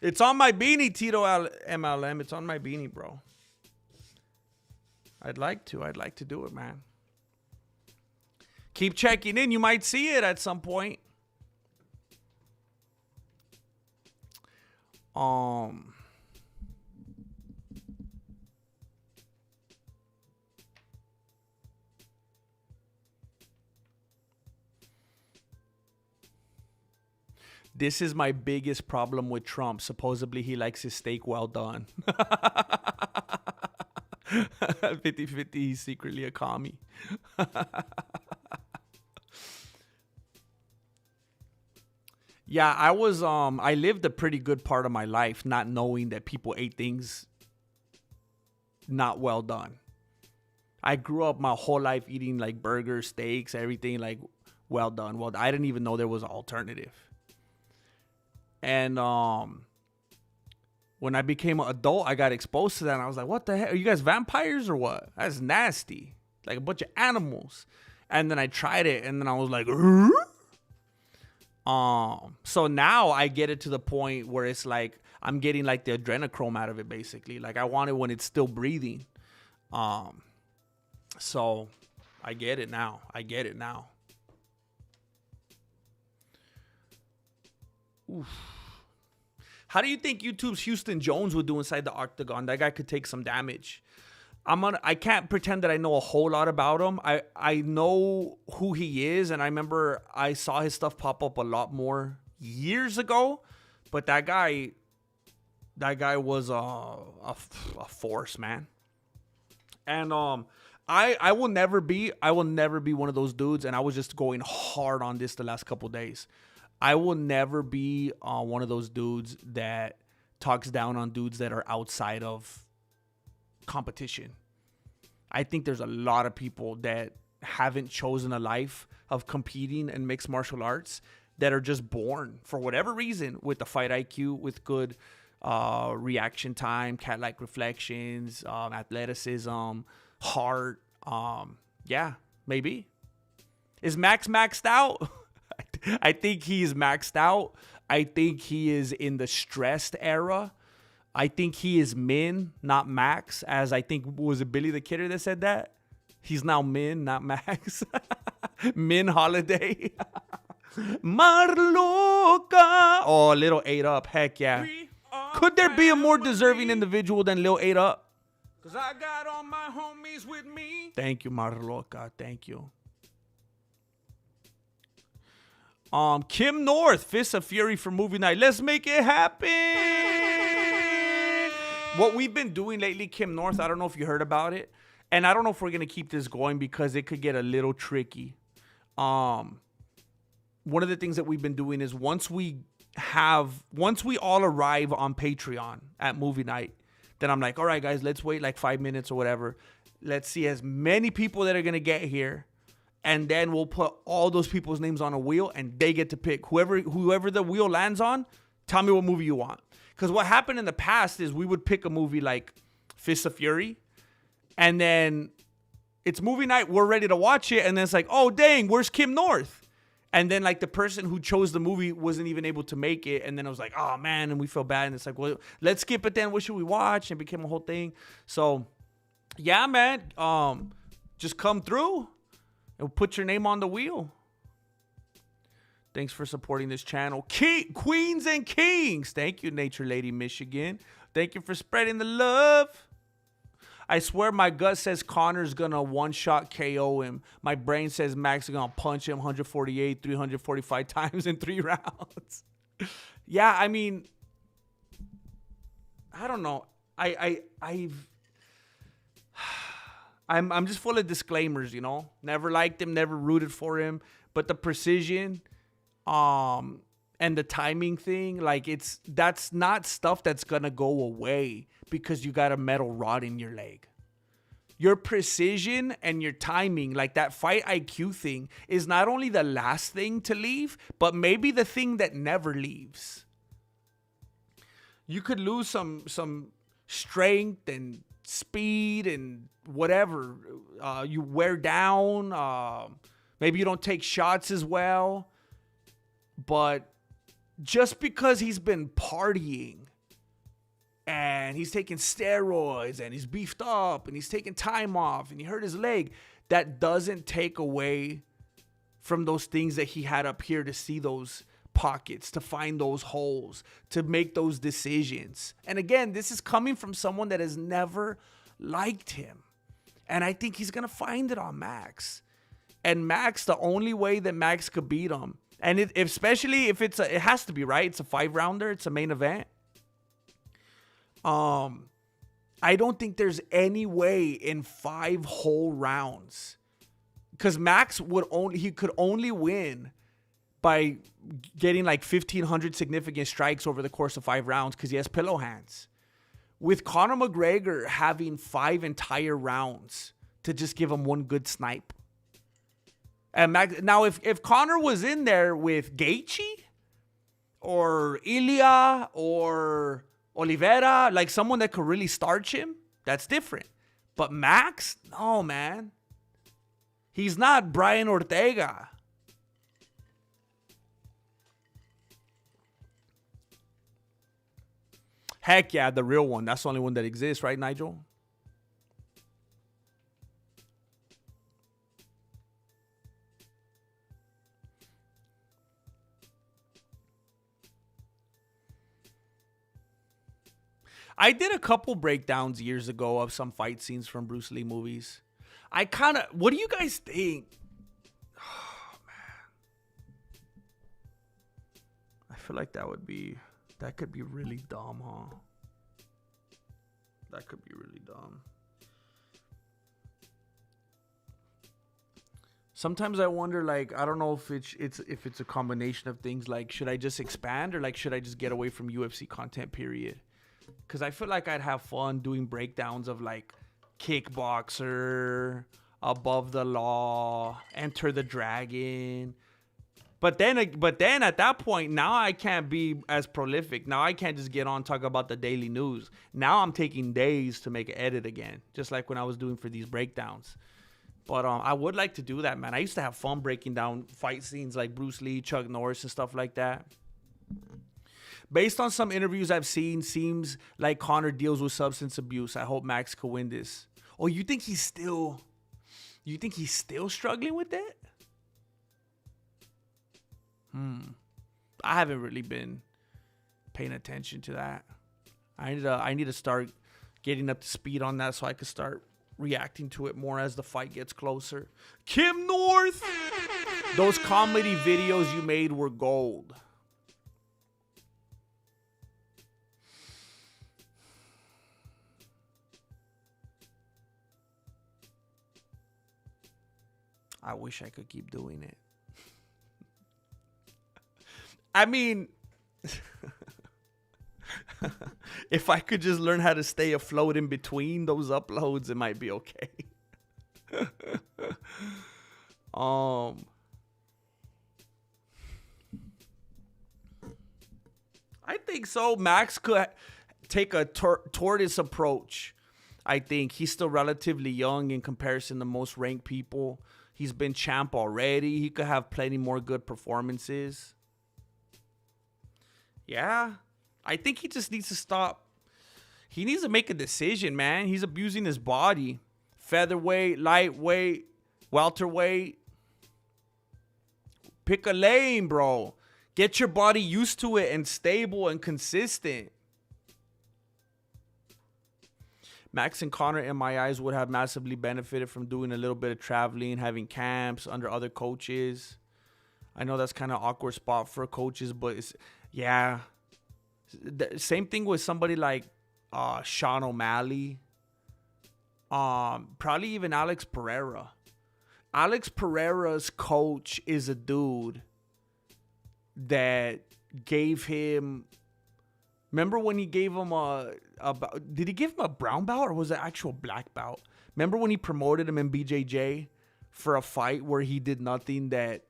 It's on my beanie, Tito MLM. It's on my beanie, bro. I'd like to do it, man. Keep checking in. You might see it at some point. This is my biggest problem with Trump. Supposedly he likes his steak well done. 50-50, he's secretly a commie. Yeah, I lived a pretty good part of my life not knowing that people ate things not well done. I grew up my whole life eating like burgers, steaks, everything like well done. Well, I didn't even know there was an alternative. And when I became an adult, I got exposed to that. And I was like, what the heck? Are you guys vampires or what? That's nasty. Like a bunch of animals. And then I tried it. And then I was like, so now I get it to the point where it's like I'm getting like the adrenochrome out of it, basically. Like I want it when it's still breathing. So I get it now. Oof. How do you think YouTube's Houston Jones would do inside the octagon? That guy could take some damage. I can't pretend that I know a whole lot about him. I know who he is, and I remember I saw his stuff pop up a lot more years ago. But that guy was a force, man. And I will never be one of those dudes. And I was just going hard on this the last couple days. I will never be one of those dudes that talks down on dudes that are outside of competition. I think there's a lot of people that haven't chosen a life of competing in mixed martial arts that are just born for whatever reason with the fight IQ, with good reaction time, cat-like reflections, athleticism, heart. Yeah, maybe. Is Max maxed out? I think he is maxed out. I think he is in the stressed era. I think he is Min, not Max, as I think, was it Billy the Kidder that said that? He's now Min, not Max. Min Holiday. Marloca. Oh, Little 8 Up. Heck yeah. We are Could there be a more family. deserving individual than Lil 8 Up? Cause I got all my homies with me. Thank you, Marloca. Thank you. Kim North, Fist of Fury for movie night. Let's make it happen. What we've been doing lately, Kim North, I don't know if you heard about it. And I don't know if we're going to keep this going because it could get a little tricky. One of the things that we've been doing is once we all arrive on Patreon at movie night, then I'm like, all right, guys, let's wait like 5 minutes or whatever. Let's see as many people that are going to get here. And then we'll put all those people's names on a wheel and they get to pick whoever the wheel lands on. Tell me what movie you want. Because what happened in the past is we would pick a movie like Fist of Fury. And then it's movie night. We're ready to watch it. And then it's like, oh, dang, where's Kim North? And then like the person who chose the movie wasn't even able to make it. And then I was like, oh, man. And we feel bad. And it's like, well, let's skip it then. What should we watch? And it became a whole thing. So, yeah, man. Just come through. And put your name on the wheel. Thanks for supporting this channel. Queens and Kings. Thank you, Nature Lady Michigan. Thank you for spreading the love. I swear my gut says Connor's going to one-shot KO him. My brain says Max is going to punch him 148, 345 times in 3 rounds. Yeah, I mean, I don't know. I'm just full of disclaimers, you know. Never liked him, never rooted for him. But the precision, and the timing thing, like that's not stuff that's gonna go away because you got a metal rod in your leg. Your precision and your timing, like that fight IQ thing, is not only the last thing to leave, but maybe the thing that never leaves. You could lose some strength and speed and whatever, you wear down, maybe you don't take shots as well, but just because he's been partying and he's taking steroids and he's beefed up and he's taking time off and he hurt his leg, that doesn't take away from those things that he had up here to see those pockets, to find those holes, to make those decisions. And again, this is coming from someone that has never liked him. And I think he's going to find it on Max. And Max, the only way that Max could beat him, and especially if it has to be, right? It's a 5-rounder. It's a main event. I don't think there's any way in 5 whole rounds. Because Max could only win by getting like 1,500 significant strikes over the course of 5 rounds because he has pillow hands. With Conor McGregor having 5 entire rounds to just give him one good snipe. And Max, now, if Conor was in there with Gaethje or Ilya or Oliveira, like someone that could really starch him, that's different. But Max, no, man. He's not Brian Ortega. Heck yeah, the real one. That's the only one that exists, right, Nigel? I did a couple breakdowns years ago of some fight scenes from Bruce Lee movies. What do you guys think? Oh, man. I feel like that could be really dumb, huh? That could be really dumb. Sometimes I wonder, like, I don't know if it's a combination of things. Like, should I just expand or like should I just get away from UFC content, period? Because I feel like I'd have fun doing breakdowns of like Kickboxer, Above the Law, Enter the Dragon. But then at that point, now I can't be as prolific. Now I can't just get on talk about the daily news. Now I'm taking days to make an edit again, just like when I was doing for these breakdowns. But I would like to do that, man. I used to have fun breaking down fight scenes like Bruce Lee, Chuck Norris, and stuff like that. Based on some interviews I've seen, seems like Conor deals with substance abuse. I hope Max could win this. Oh, you think he's still struggling with it? I haven't really been paying attention to that. I need to start getting up to speed on that so I can start reacting to it more as the fight gets closer. Kim North, those comedy videos you made were gold. I wish I could keep doing it. I mean, if I could just learn how to stay afloat in between those uploads, it might be okay. I think so. Max could take a tortoise approach. I think he's still relatively young in comparison to most ranked people. He's been champ already. He could have plenty more good performances. Yeah. I think he just needs to stop. He needs to make a decision, man. He's abusing his body. Featherweight, lightweight, welterweight. Pick a lane, bro. Get your body used to it and stable and consistent. Max and Conor, in my eyes, would have massively benefited from doing a little bit of traveling, having camps under other coaches. I know that's kind of awkward spot for coaches, but it's, yeah. Same thing with somebody like Sean O'Malley. Probably even Alex Pereira. Alex Pereira's coach is a dude that gave him... Remember when he gave him did he give him a brown belt or was it actual black belt? Remember when he promoted him in BJJ for a fight where he did nothing that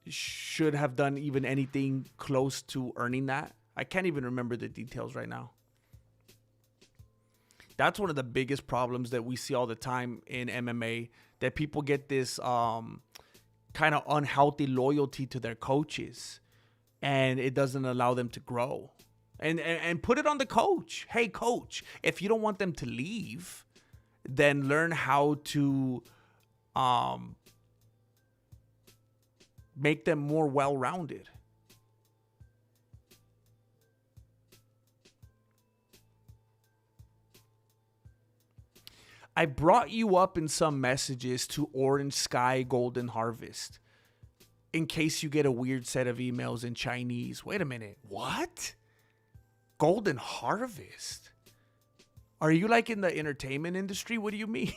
should have done even anything close to earning that? I can't even remember the details right now. That's one of the biggest problems that we see all the time in MMA, that people get this kind of unhealthy loyalty to their coaches. And it doesn't allow them to grow. And put it on the coach. Hey, coach, if you don't want them to leave, then learn how to make them more well-rounded. I brought you up in some messages to Orange Sky Golden Harvest, in case you get a weird set of emails in Chinese. Wait a minute. What? Golden Harvest? Are you like in the entertainment industry? What do you mean?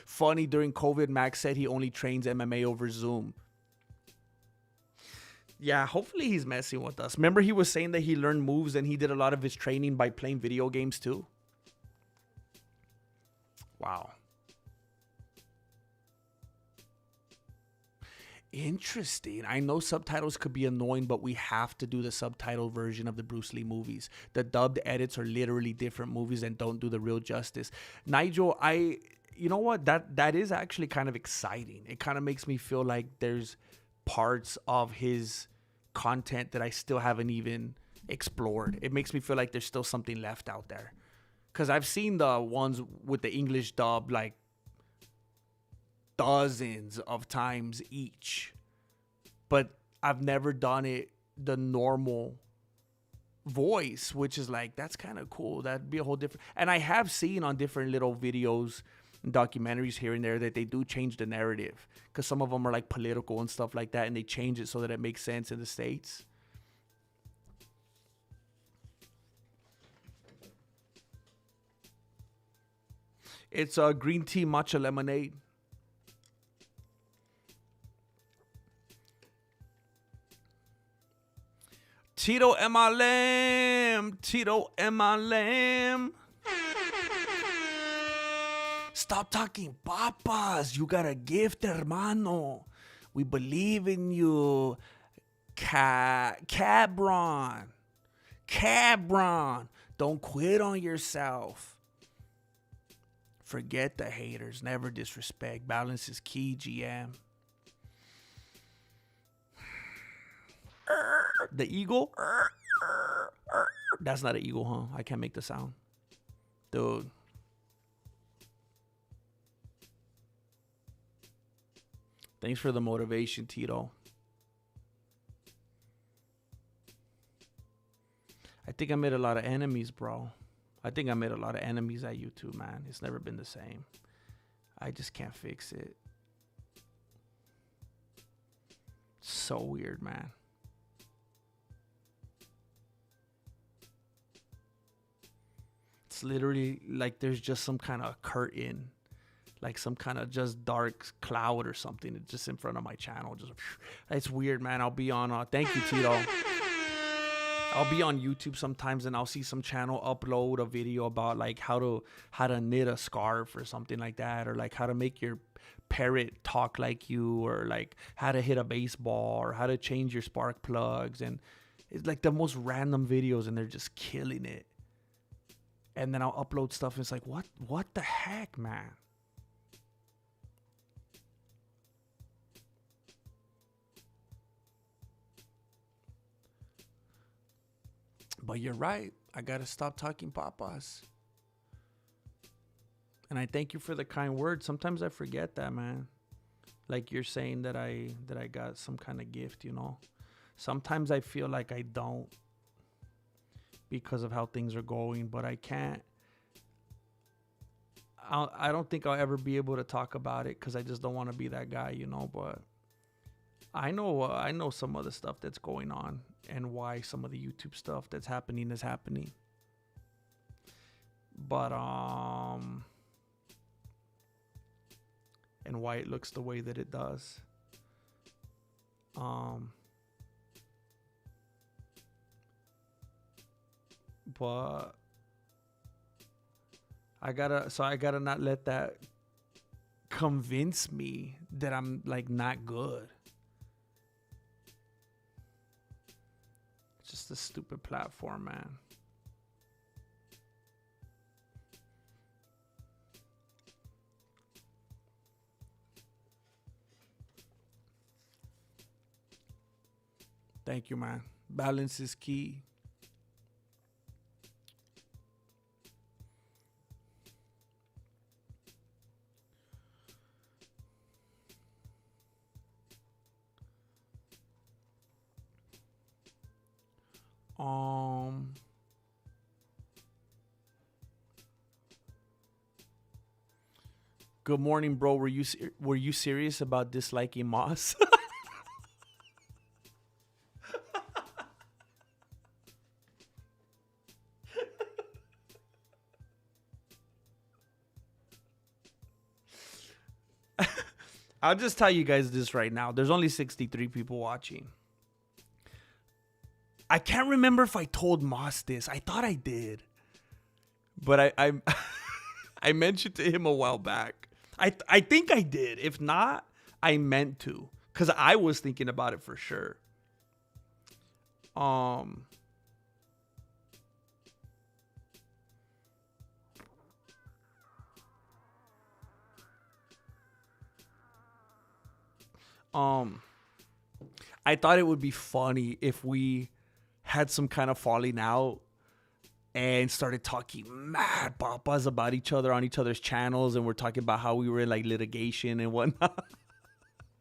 Funny, during COVID, Max said he only trains MMA over Zoom. Yeah, hopefully he's messing with us. Remember he was saying that he learned moves and he did a lot of his training by playing video games too? Wow. Interesting. I know subtitles could be annoying, but we have to do the subtitle version of the Bruce Lee movies. The dubbed edits are literally different movies and don't do the real justice. Nigel, you know what? That is actually kind of exciting. It kind of makes me feel like there's parts of his content that I still haven't even explored. It makes me feel like there's still something left out there. Because I've seen the ones with the English dub like dozens of times each, but I've never done it the normal voice, which is like, that's kind of cool. That'd be a whole different... And I have seen on different little videos and documentaries here and there that they do change the narrative, because some of them are like political and stuff like that, and they change it so that it makes sense in the States. It's a green tea matcha lemonade. Tito MLM. Tito MLM. Stop talking papas. You got a gift, hermano. We believe in you. Cabron. Don't quit on yourself. Forget the haters. Never disrespect. Balance is key, GM. The eagle? That's not an eagle, huh? I can't make the sound. Dude. Thanks for the motivation, Tito. I think I made a lot of enemies, bro. I think I made a lot of enemies at YouTube, man. It's never been the same. I just can't fix it. So weird, man. It's literally like there's just some kind of curtain, like some kind of just dark cloud or something just in front of my channel. Just, it's weird, man. I'll be on, thank you, Tito. I'll be on YouTube sometimes and I'll see some channel upload a video about like how to knit a scarf or something like that, or like how to make your parrot talk like you, or like how to hit a baseball, or how to change your spark plugs. And it's like the most random videos and they're just killing it. And then I'll upload stuff and it's like, what the heck, man? But you're right. I got to stop talking papas. And I thank you for the kind words. Sometimes I forget that, man. Like you're saying that I got some kind of gift, you know. Sometimes I feel like I don't because of how things are going, but I can't. I don't think I'll ever be able to talk about it because I just don't want to be that guy, you know. But I know some of the stuff that's going on and why some of the YouTube stuff that's happening is happening. But and why it looks the way that it does. But I gotta not let that convince me that I'm like not good. It's just a stupid platform, man. Thank you, man. Balance is key. Good morning, bro. Were you serious about disliking Moss? I'll just tell you guys this right now. There's only 63 people watching. I can't remember if I told Moss this. I thought I did. But I I mentioned to him a while back. I think I did. If not, I meant to. Because I was thinking about it for sure. I thought it would be funny if we had some kind of falling out and started talking mad papas about each other on each other's channels, and we're talking about how we were in like litigation and whatnot.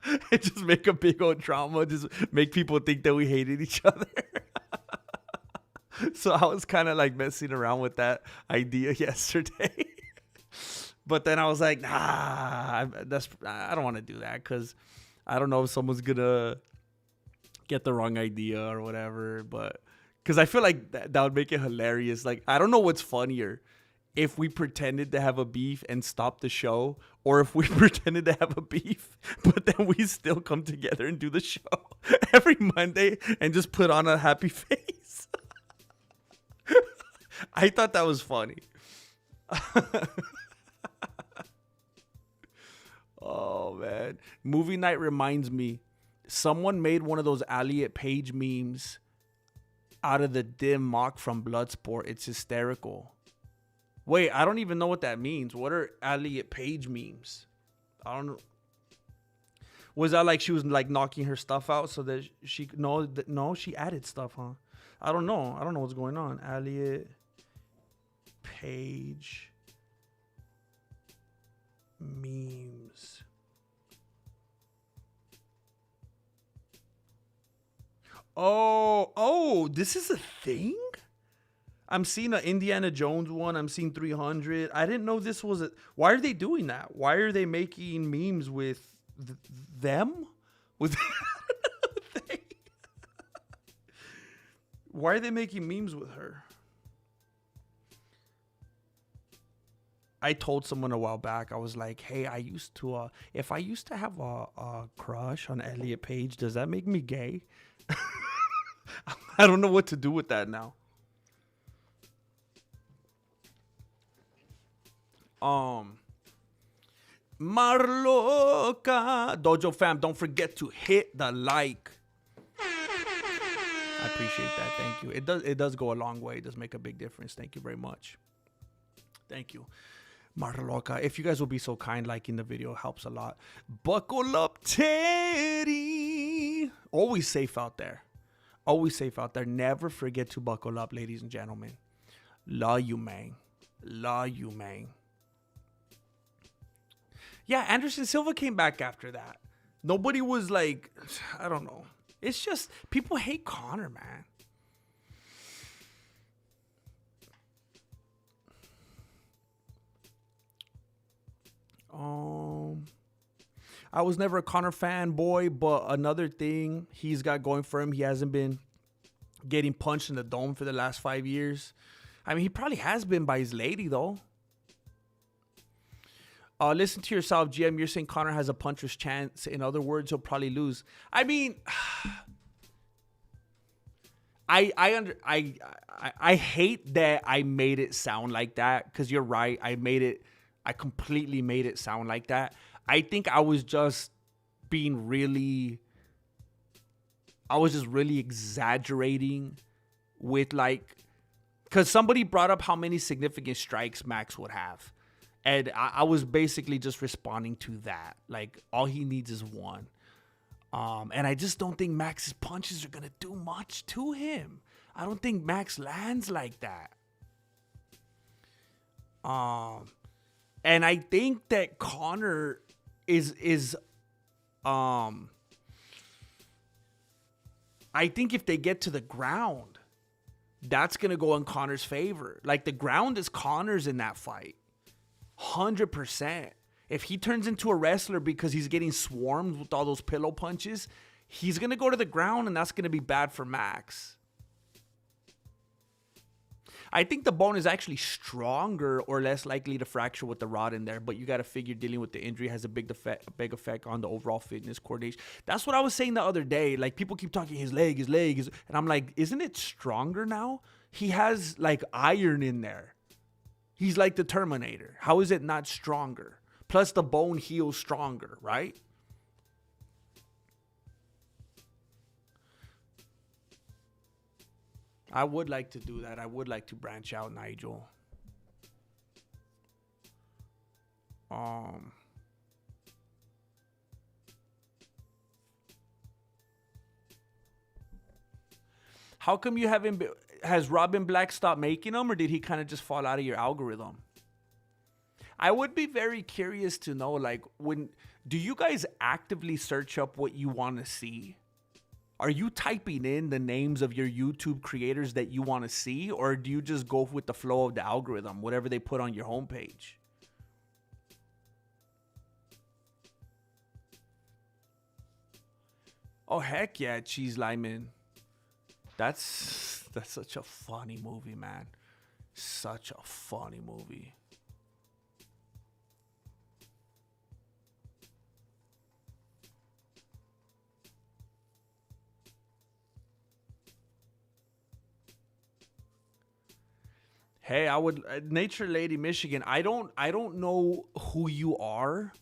And just make a big old drama, just make people think that we hated each other. So I was kind of like messing around with that idea yesterday. But then I was like, nah, I don't want to do that because I don't know if someone's going to get the wrong idea or whatever. But because I feel like that would make it hilarious. Like, I don't know what's funnier. If we pretended to have a beef and stopped the show, or if we pretended to have a beef, but then we still come together and do the show every Monday and just put on a happy face. I thought that was funny. Oh, man. Movie night reminds me. Someone made one of those Elliot Page memes out of the dim mock from Bloodsport. It's hysterical. Wait, I don't even know what that means. What are Elliot Page memes? I don't know. Was that like she was like knocking her stuff out so that she no, she added stuff, huh? I don't know. I don't know what's going on. Elliot Page memes. Oh, this is a thing? I'm seeing an Indiana Jones one. I'm seeing 300. I didn't know this was a... Why are they doing that? Why are they making memes with them? With... Why are they making memes with her? I told someone a while back, I was like, hey, I used to, if I used to have a crush on Elliot Page, does that make me gay? I don't know what to do with that now. Marloca. Dojo fam, don't forget to hit the like. I appreciate that. Thank you. It does go a long way. It does make a big difference. Thank you very much. Thank you. Marloca. If you guys will be so kind, liking the video helps a lot. Buckle up, Teddy. Always safe out there. Always safe out there. Never forget to buckle up, ladies and gentlemen. Love you, man. Love you, man. Yeah, Anderson Silva came back after that. Nobody was like, I don't know. It's just, people hate Conor, man. I was never a Conor fanboy, but another thing he's got going for him, he hasn't been getting punched in the dome for the last 5 years. I mean, he probably has been by his lady, though. Listen to yourself, GM. You're saying Conor has a puncher's chance. In other words, he'll probably lose. I mean, I hate that I made it sound like that, because you're right. I completely made it sound like that. I think I was just really exaggerating with, like, because somebody brought up how many significant strikes Max would have. And I was basically just responding to that. Like, all he needs is one. And I just don't think Max's punches are going to do much to him. I don't think Max lands like that. And I think that Conor is I think if they get to the ground, that's going to go in Conor's favor. Like, the ground is Conor's in that fight. 100%. If he turns into a wrestler because he's getting swarmed with all those pillow punches, he's going to go to the ground, and that's going to be bad for Max. I think the bone is actually stronger or less likely to fracture with the rod in there, but you got to figure dealing with the injury has a big effect on the overall fitness, coordination. That's what I was saying the other day. Like, people keep talking his leg, and I'm like, isn't it stronger now? He has, like, iron in there. He's like the Terminator. How is it not stronger? Plus, the bone heals stronger, right? I would like to do that. I would like to branch out, Nigel. How come you haven't been... Has Robin Black stopped making them, or did he kind of just fall out of your algorithm? I would be very curious to know, like, do you guys actively search up what you want to see? Are you typing in the names of your YouTube creators that you want to see, or do you just go with the flow of the algorithm, whatever they put on your homepage? Oh, heck yeah, Cheese Lyman. That's such a funny movie, man. Such a funny movie. Hey, I would Nature Lady Michigan. I don't know who you are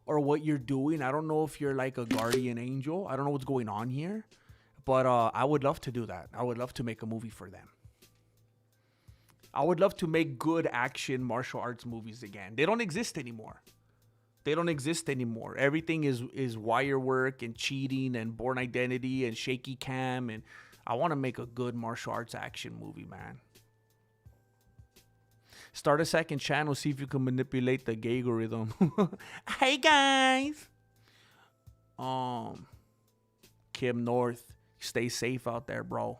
or what you're doing. I don't know if you're like a guardian angel. I don't know what's going on here. But I would love to do that. I would love to make a movie for them. I would love to make good action martial arts movies again. They don't exist anymore. Everything is wire work and cheating and Born Identity and shaky cam. And I want to make a good martial arts action movie, man. Start a second channel, see if you can manipulate the algorithm. Hey, guys. Kim North. Stay safe out there, bro.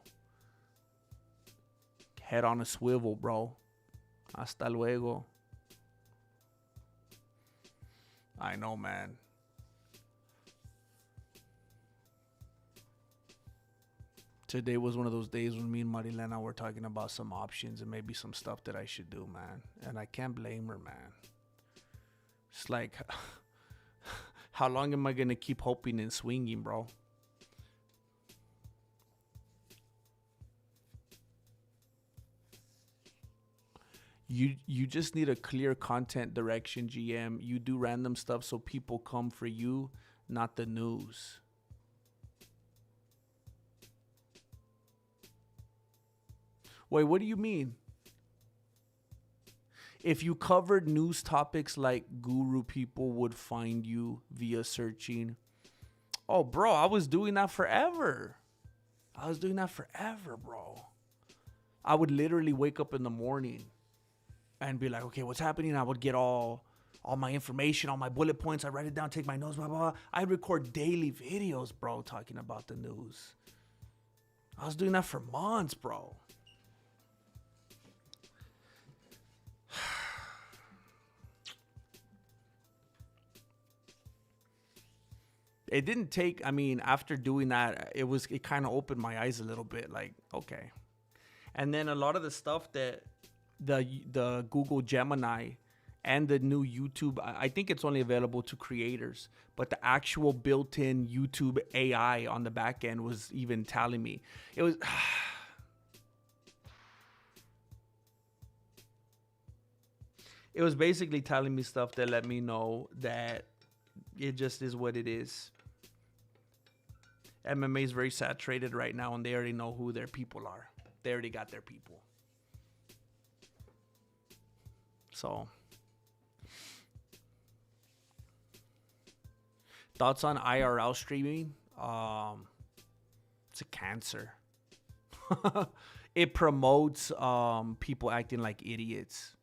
Head on a swivel, bro. Hasta luego. I know, man. Today was one of those days when me and Marilena were talking about some options and maybe some stuff that I should do, man. And I can't blame her, man. It's like, how long am I going to keep hoping and swinging, bro? You just need a clear content direction, GM. You do random stuff so people come for you, not the news. Wait, what do you mean? If you covered news topics like guru people would find you via searching. Oh, bro, I was doing that forever. Bro. I would literally wake up in the morning and be like, okay, what's happening? I would get all my information, all my bullet points. I write it down, take my notes, blah, blah, blah. I record daily videos, bro, talking about the news. I was doing that for months, bro. It didn't take, I mean, after doing that, it kind of opened my eyes a little bit, like, okay. And then a lot of the stuff that the Google Gemini and the new YouTube, I think it's only available to creators, but the actual built-in YouTube AI on the back end was even telling me. It was... It was basically telling me stuff that let me know that it just is what it is. MMA is very saturated right now, and they already know who their people are. They already got their people. So, thoughts on IRL streaming? It's a cancer. It promotes people acting like idiots.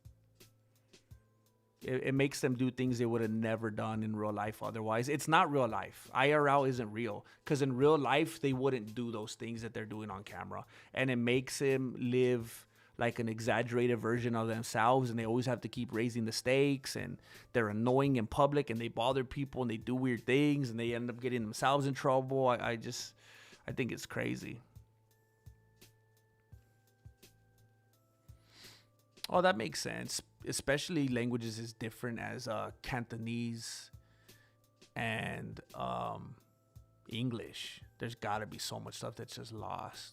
It makes them do things they would have never done in real life otherwise. It's not real life. IRL isn't real. Because in real life, they wouldn't do those things that they're doing on camera. And it makes them live like an exaggerated version of themselves. And they always have to keep raising the stakes. And they're annoying in public. And they bother people. And they do weird things. And they end up getting themselves in trouble. I think it's crazy. Oh, that makes sense. Especially languages as different as Cantonese and English. There's got to be so much stuff that's just lost.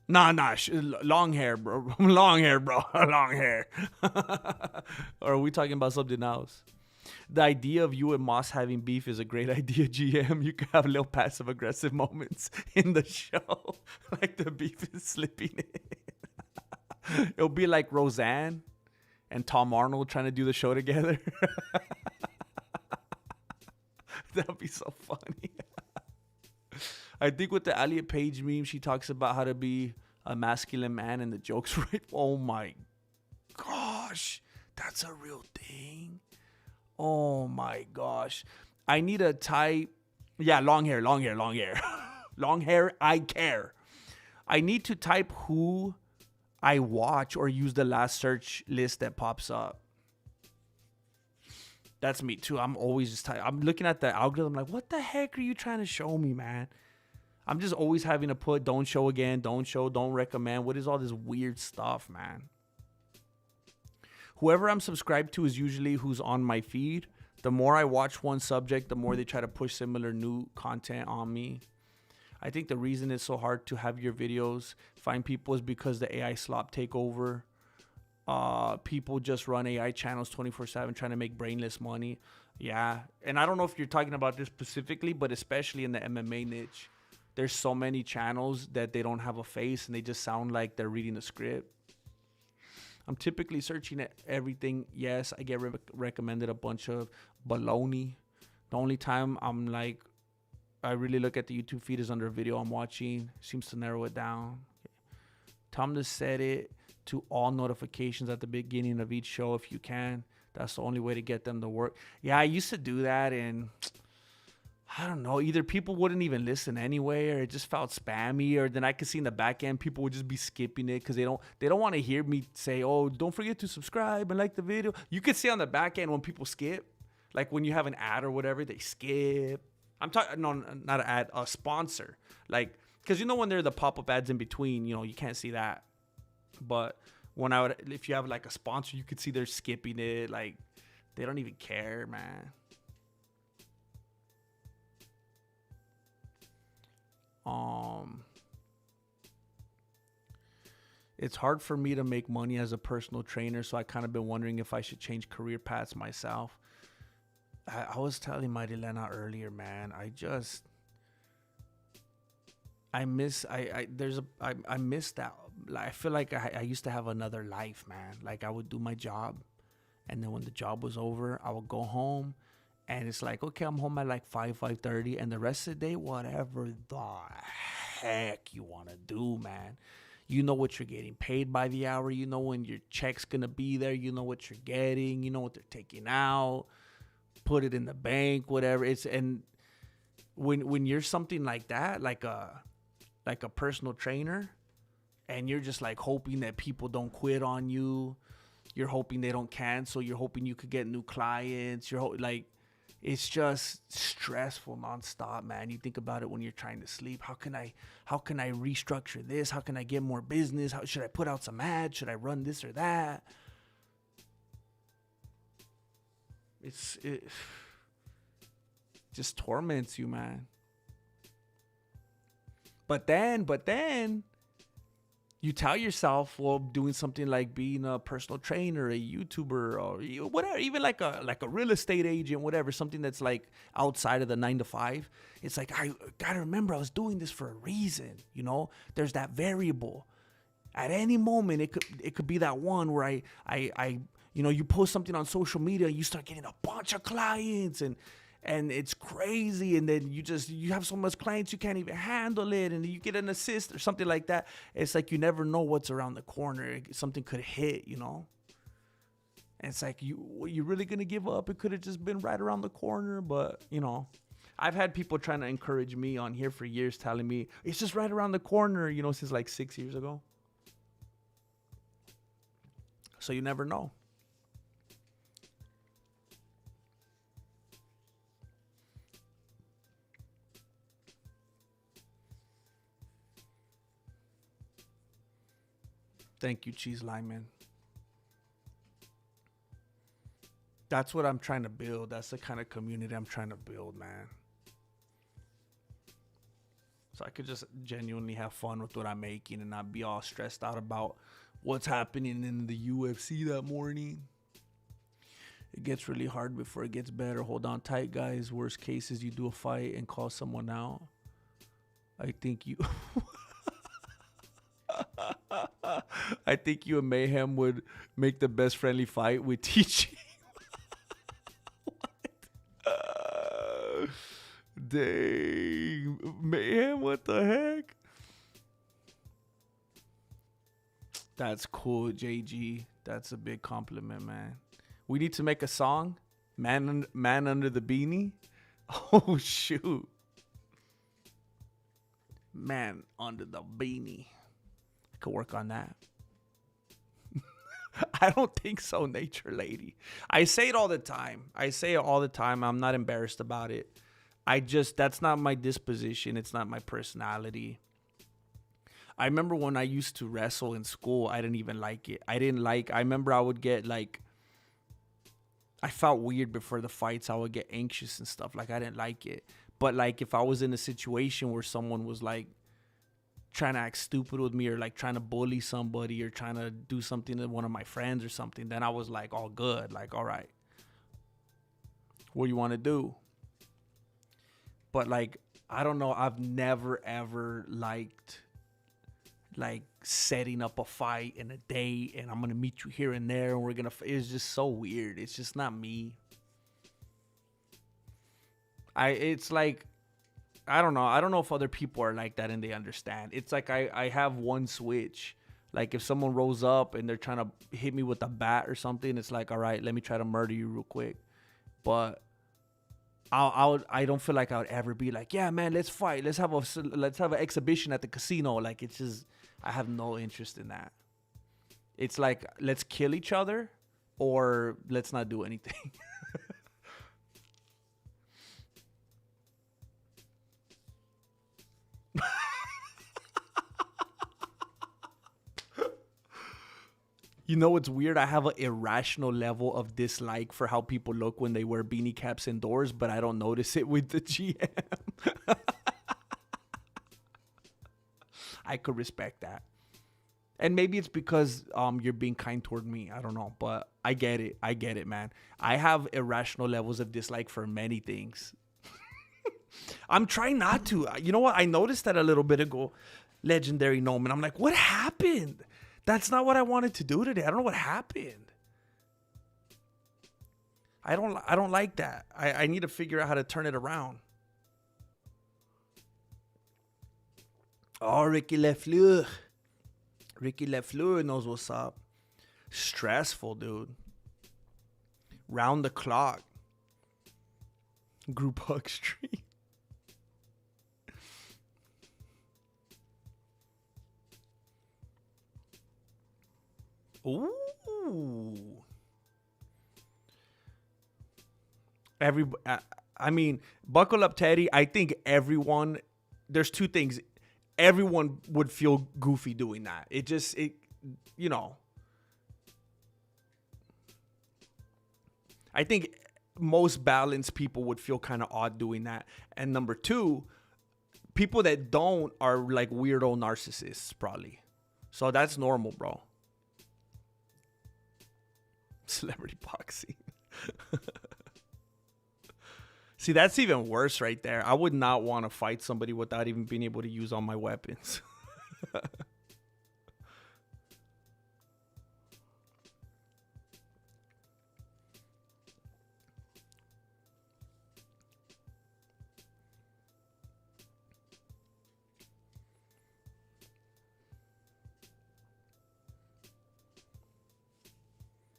Nah, long hair, bro. Long hair, bro. Long hair. Or are we talking about something else? The idea of you and Moss having beef is a great idea, GM. You could have little passive-aggressive moments in the show. Like the beef is slipping in. It'll be like Roseanne and Tom Arnold trying to do the show together. That'd be so funny. I think with the Elliot Page meme, she talks about how to be a masculine man and the joke's right. Oh my gosh. That's a real thing. Oh my gosh. I need to type. Yeah, long hair. Long hair, I care. I need to type who I watch or use the last search list that pops up. That's me too. I'm always just I'm looking at the algorithm like, what the heck are you trying to show me, man? I'm just always having to put don't show again, don't show, don't recommend. What is all this weird stuff, man? Whoever I'm subscribed to is usually who's on my feed. The more I watch one subject, the more they try to push similar new content on me. I think the reason it's so hard to have your videos find people is because the AI slop take over. People just run AI channels 24/7 trying to make brainless money. Yeah. And I don't know if you're talking about this specifically, but especially in the MMA niche, there's so many channels that they don't have a face and they just sound like they're reading a script. I'm typically searching at everything. Yes, I get recommended a bunch of baloney. The only time I'm like, I really look at the YouTube feed is under a video I'm watching. Seems to narrow it down. Tell them to set it to all notifications at the beginning of each show if you can. That's the only way to get them to work. Yeah, I used to do that, and I don't know. Either people wouldn't even listen anyway, or it just felt spammy, or then I could see in the back end people would just be skipping it because they don't want to hear me say, "Oh, don't forget to subscribe and like the video." You could see on the back end when people skip, like when you have an ad or whatever, they skip. I'm talking no, not an ad, a sponsor, like because when there are the pop-up ads in between, you can't see that. But if you have like a sponsor, you could see they're skipping it. Like they don't even care, man. It's hard for me to make money as a personal trainer, so I kind of been wondering if I should change career paths myself. I was telling Marilena earlier, man. I miss that. Like, I feel like I used to have another life, man. Like I would do my job, and then when the job was over, I would go home, and it's like, okay, I'm home at like 5:30, and the rest of the day, whatever the heck you want to do, man. You know what you're getting paid by the hour. You know when your check's gonna be there. You know what you're getting. You know what they're taking out. Put it in the bank, whatever. And when you're something like that, like a personal trainer, and you're just like hoping that people don't quit on you, you're hoping they don't cancel, you're hoping you could get new clients, it's just stressful nonstop, man. You think about it when you're trying to sleep. How can I restructure this? How can I get more business? How should I put out some ads? Should I run this or that? It just torments you, man. But then you tell yourself, well, doing something like being a personal trainer, a YouTuber, or whatever, even like a real estate agent, whatever, something that's like outside of the 9 to 5. It's like, I gotta remember I was doing this for a reason. There's that variable. At any moment, it could be that one where you post something on social media, and you start getting a bunch of clients, and it's crazy, and then you have so much clients you can't even handle it, and you get an assist or something like that. It's like you never know what's around the corner. Something could hit, and it's like, you really gonna give up? It could have just been right around the corner. But I've had people trying to encourage me on here for years, telling me it's just right around the corner, since like 6 years ago. So you never know. Thank you, Cheese Lyman. That's what I'm trying to build. That's the kind of community I'm trying to build, man. So I could just genuinely have fun with what I'm making and not be all stressed out about what's happening in the UFC that morning. It gets really hard before it gets better. Hold on tight, guys. Worst case is you do a fight and call someone out. I think you... I think you and Mayhem would make the best friendly fight with teaching. What? Dang. Mayhem, what the heck? That's cool, JG. That's a big compliment, man. We need to make a song. Man Under the Beanie. Oh, shoot. Man Under the Beanie. I could work on that. I don't think so, Nature Lady. I say it all the time. I'm not embarrassed about it. That's not my disposition. It's not my personality. I remember when I used to wrestle in school, I didn't even like it. I remember I would get I felt weird before the fights. I would get anxious and stuff. I didn't like it. But if I was in a situation where someone was trying to act stupid with me, or trying to bully somebody, or trying to do something to one of my friends or something, then I was all good. All right, what do you want to do? But I don't know. I've never ever liked setting up a fight and a date, and I'm gonna meet you here and there, and we're gonna. It's just so weird. It's just not me. I don't know. I don't know if other people are like that and they understand. It's I have one switch Like if someone rolls up and they're trying to hit me with a bat or something, it's like, all right, let me try to murder you real quick. But I don't feel like I would ever be like, yeah, man, let's fight. Let's have an exhibition at the casino. Like, it's just, I have no interest in that. It's like, let's kill each other or let's not do anything. You know what's weird? I have an irrational level of dislike for how people look when they wear beanie caps indoors, but I don't notice it with the GM. I could respect that. And maybe it's because you're being kind toward me. I don't know, but I get it. I get it, man. I have irrational levels of dislike for many things. I'm trying not to. You know what? I noticed that a little bit ago. Legendary Noman. I'm like, what happened? That's not what I wanted to do today. I don't know what happened. I don't like that. I need to figure out how to turn it around. Oh, Ricky Lefleur. Ricky Lefleur knows what's up. Stressful, dude. Round the clock. Group hug stream. Ooh. I mean, buckle up, Teddy. I think everyone, there's two things. Everyone would feel goofy doing that. You know. I think most balanced people would feel kind of odd doing that. And number two, people that don't are like weirdo narcissists, probably. So that's normal, bro. Celebrity boxing. See, that's even worse right there. I would not want to fight somebody without even being able to use all my weapons.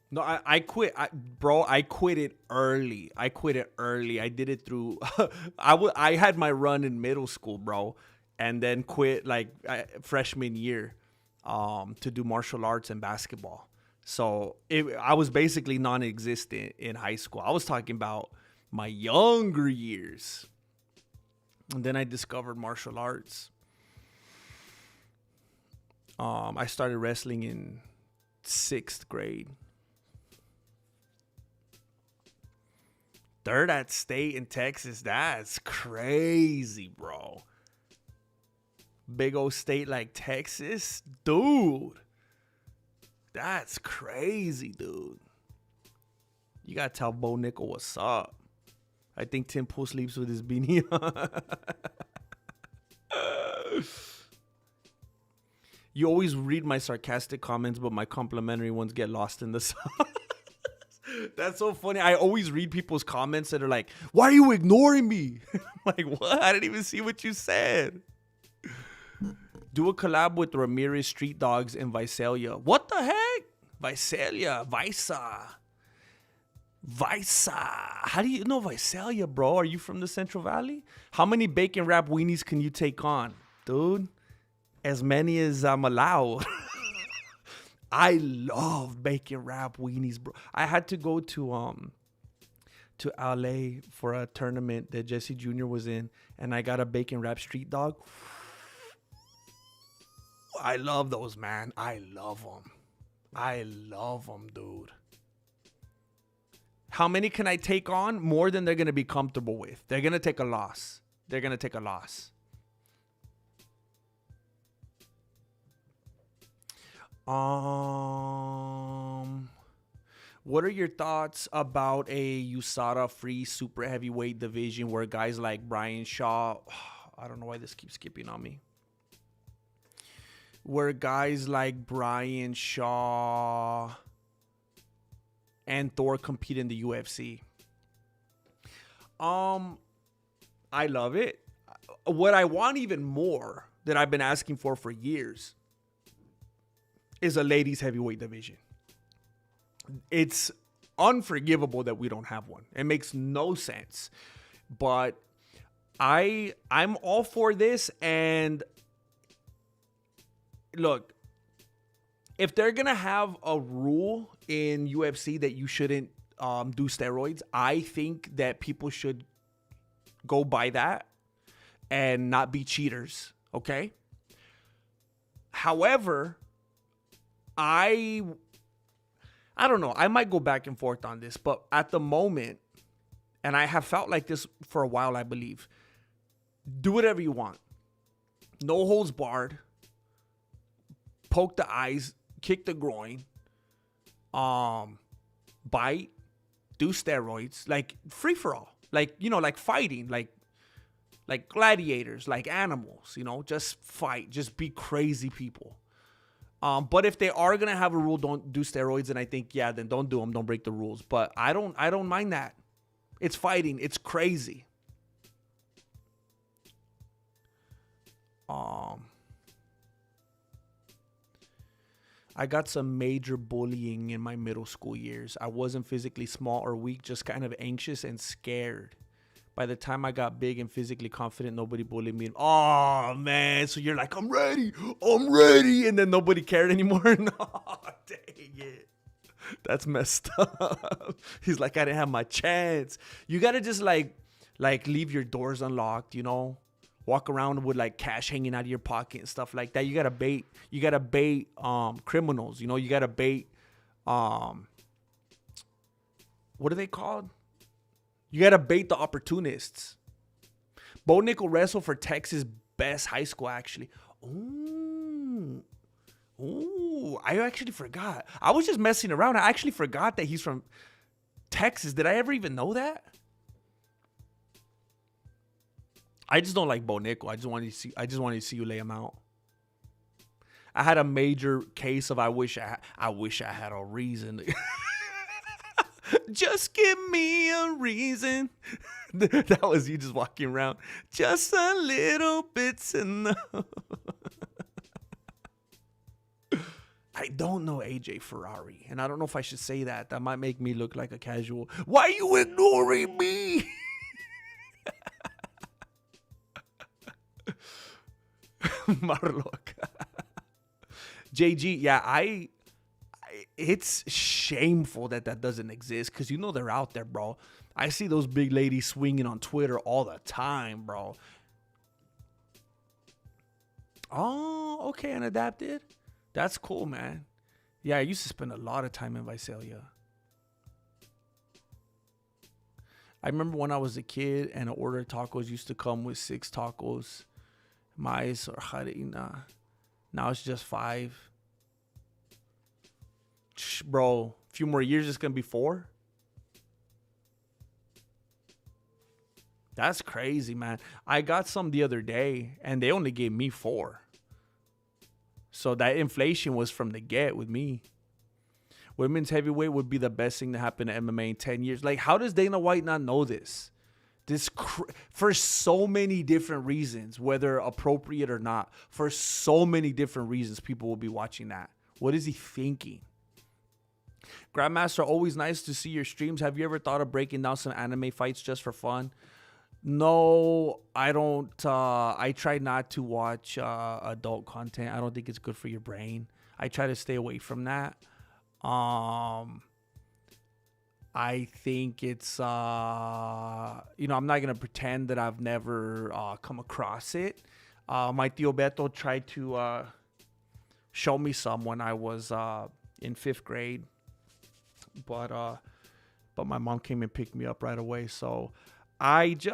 No, I quit. I quit it early. I did it through, I had my run in middle school, bro. And then quit like freshman year to do martial arts and basketball. So I was basically non-existent in high school. I was talking about my younger years. And then I discovered martial arts. I started wrestling in 6th grade. Third at state in Texas. That's crazy, bro. Big old state like Texas. Dude. That's crazy, dude. You gotta tell Bo Nickel what's up. I think Tim Pool sleeps with his beanie on. You always read my sarcastic comments, but my complimentary ones get lost in the sauce. That's so funny. I always read people's comments that are like, why are you ignoring me? I'm like, what? I didn't even see what you said. Do a collab with Ramirez Street Dogs in Visalia. What the heck? Visalia. How do you know Visalia, bro? Are you from the Central Valley? How many bacon wrap weenies can you take on? Dude, as many as I'm allowed. I love bacon wrap weenies, bro. I had to go to LA for a tournament that Jesse Jr. was in, and I got a bacon wrap street dog. I love those, man. I love them, dude. How many can I take on? More than they're going to be comfortable with. They're going to take a loss. What are your thoughts about a USADA free super heavyweight division where guys like Brian Shaw, I don't know why this keeps skipping on me. Where guys like Brian Shaw and Thor compete in the UFC? I love it. What I want even more that I've been asking for years is a ladies heavyweight division. It's unforgivable that we don't have one. It makes no sense. But I'm all for this. And look, if they're gonna have a rule in UFC that you shouldn't do steroids, I think that people should go by that and not be cheaters. Okay. However, I don't know. I might go back and forth on this, but at the moment, and I have felt like this for a while, I believe, do whatever you want. No holds barred. Poke the eyes, kick the groin, bite, do steroids, like free for all. Like, you know, like fighting, like gladiators, like animals, you know, just fight, just be crazy people. But if they are gonna have a rule, don't do steroids, and I think, yeah, then don't do them. Don't break the rules. But I don't mind that. It's fighting. It's crazy. I got some major bullying in my middle school years. I wasn't physically small or weak, just kind of anxious and scared. By the time I got big and physically confident, nobody bullied me. Oh, man. So you're like, I'm ready. And then nobody cared anymore? No, dang it. That's messed up. He's like, I didn't have my chance. You got to just like leave your doors unlocked, you know? Walk around with like cash hanging out of your pocket and stuff like that. You got to bait criminals, you know? You got to bait, what are they called? You got to bait the opportunists. Bo Nickel wrestled for Texas best high school, actually. Ooh, I actually forgot. I was just messing around. I actually forgot that he's from Texas. Did I ever even know that? I just don't like Bo Nickel. I just wanted to see you lay him out. I had a major case of I wish I had a reason. Just give me a reason. That was you just walking around. Just a little bit's enough. I don't know AJ Ferrari, and I don't know if I should say that. That might make me look like a casual. Why are you ignoring me? Marlock. JG, yeah, it's shameful that doesn't exist, because you know they're out there, bro. I see those big ladies swinging on Twitter all the time, bro. Oh, okay, unadapted. That's cool, man. Yeah, I used to spend a lot of time in Visalia. I remember when I was a kid and an order of tacos used to come with 6 tacos, mais or harina. Now it's just 5. Bro, a few more years, it's going to be 4. That's crazy, man. I got some the other day, and they only gave me 4. So that inflation was from the get with me. Women's heavyweight would be the best thing to happen to MMA in 10 years. Like, how does Dana White not know this? For so many different reasons, whether appropriate or not. For so many different reasons, people will be watching that. What is he thinking? Grandmaster, always nice to see your streams. Have you ever thought of breaking down some anime fights just for fun? No, I don't. I try not to watch adult content. I don't think it's good for your brain. I try to stay away from that. I think it's, I'm not going to pretend that I've never come across it. My Tio Beto tried to show me some when I was in 5th grade. But my mom came and picked me up right away. So I've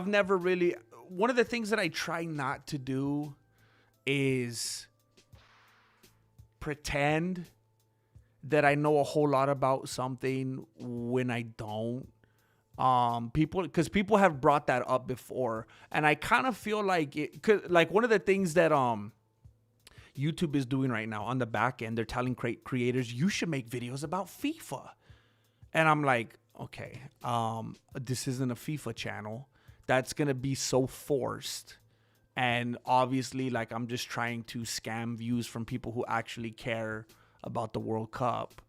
never really, one of the things that I try not to do is pretend that I know a whole lot about something when I don't. Because people have brought that up before, and I kind of feel like like one of the things that YouTube is doing right now on the back end, they're telling creators, you should make videos about FIFA. And I'm like, okay, this isn't a FIFA channel. That's going to be so forced And obviously, like, I'm just trying to scam views from people who actually care about the World Cup.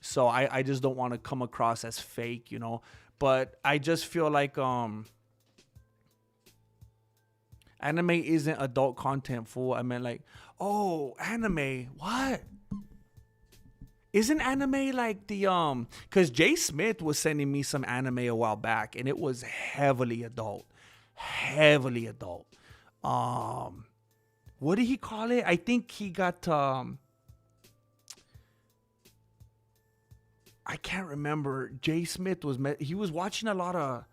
So I just don't want to come across as fake, you know. But I just feel like anime isn't adult content, fool. I meant like, oh, anime. What? Isn't anime like the cuz Jay Smith was sending me some anime a while back and it was heavily adult. Heavily adult. What did he call it? I think he got I can't remember. Jay Smith he was watching a lot of.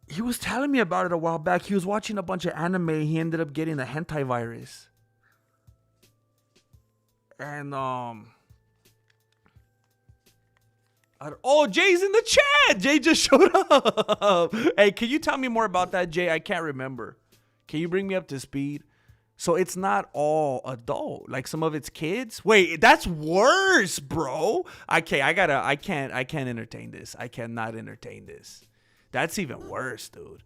He was telling me about it a while back. He was watching a bunch of anime. He ended up getting the hentai virus. And Jay's in the chat. Jay just showed up. Hey, can you tell me more about that, Jay? I can't remember. Can you bring me up to speed? So it's not all adult. Like some of it's kids. Wait, that's worse, bro. I can't entertain this. I cannot entertain this. That's even worse, dude.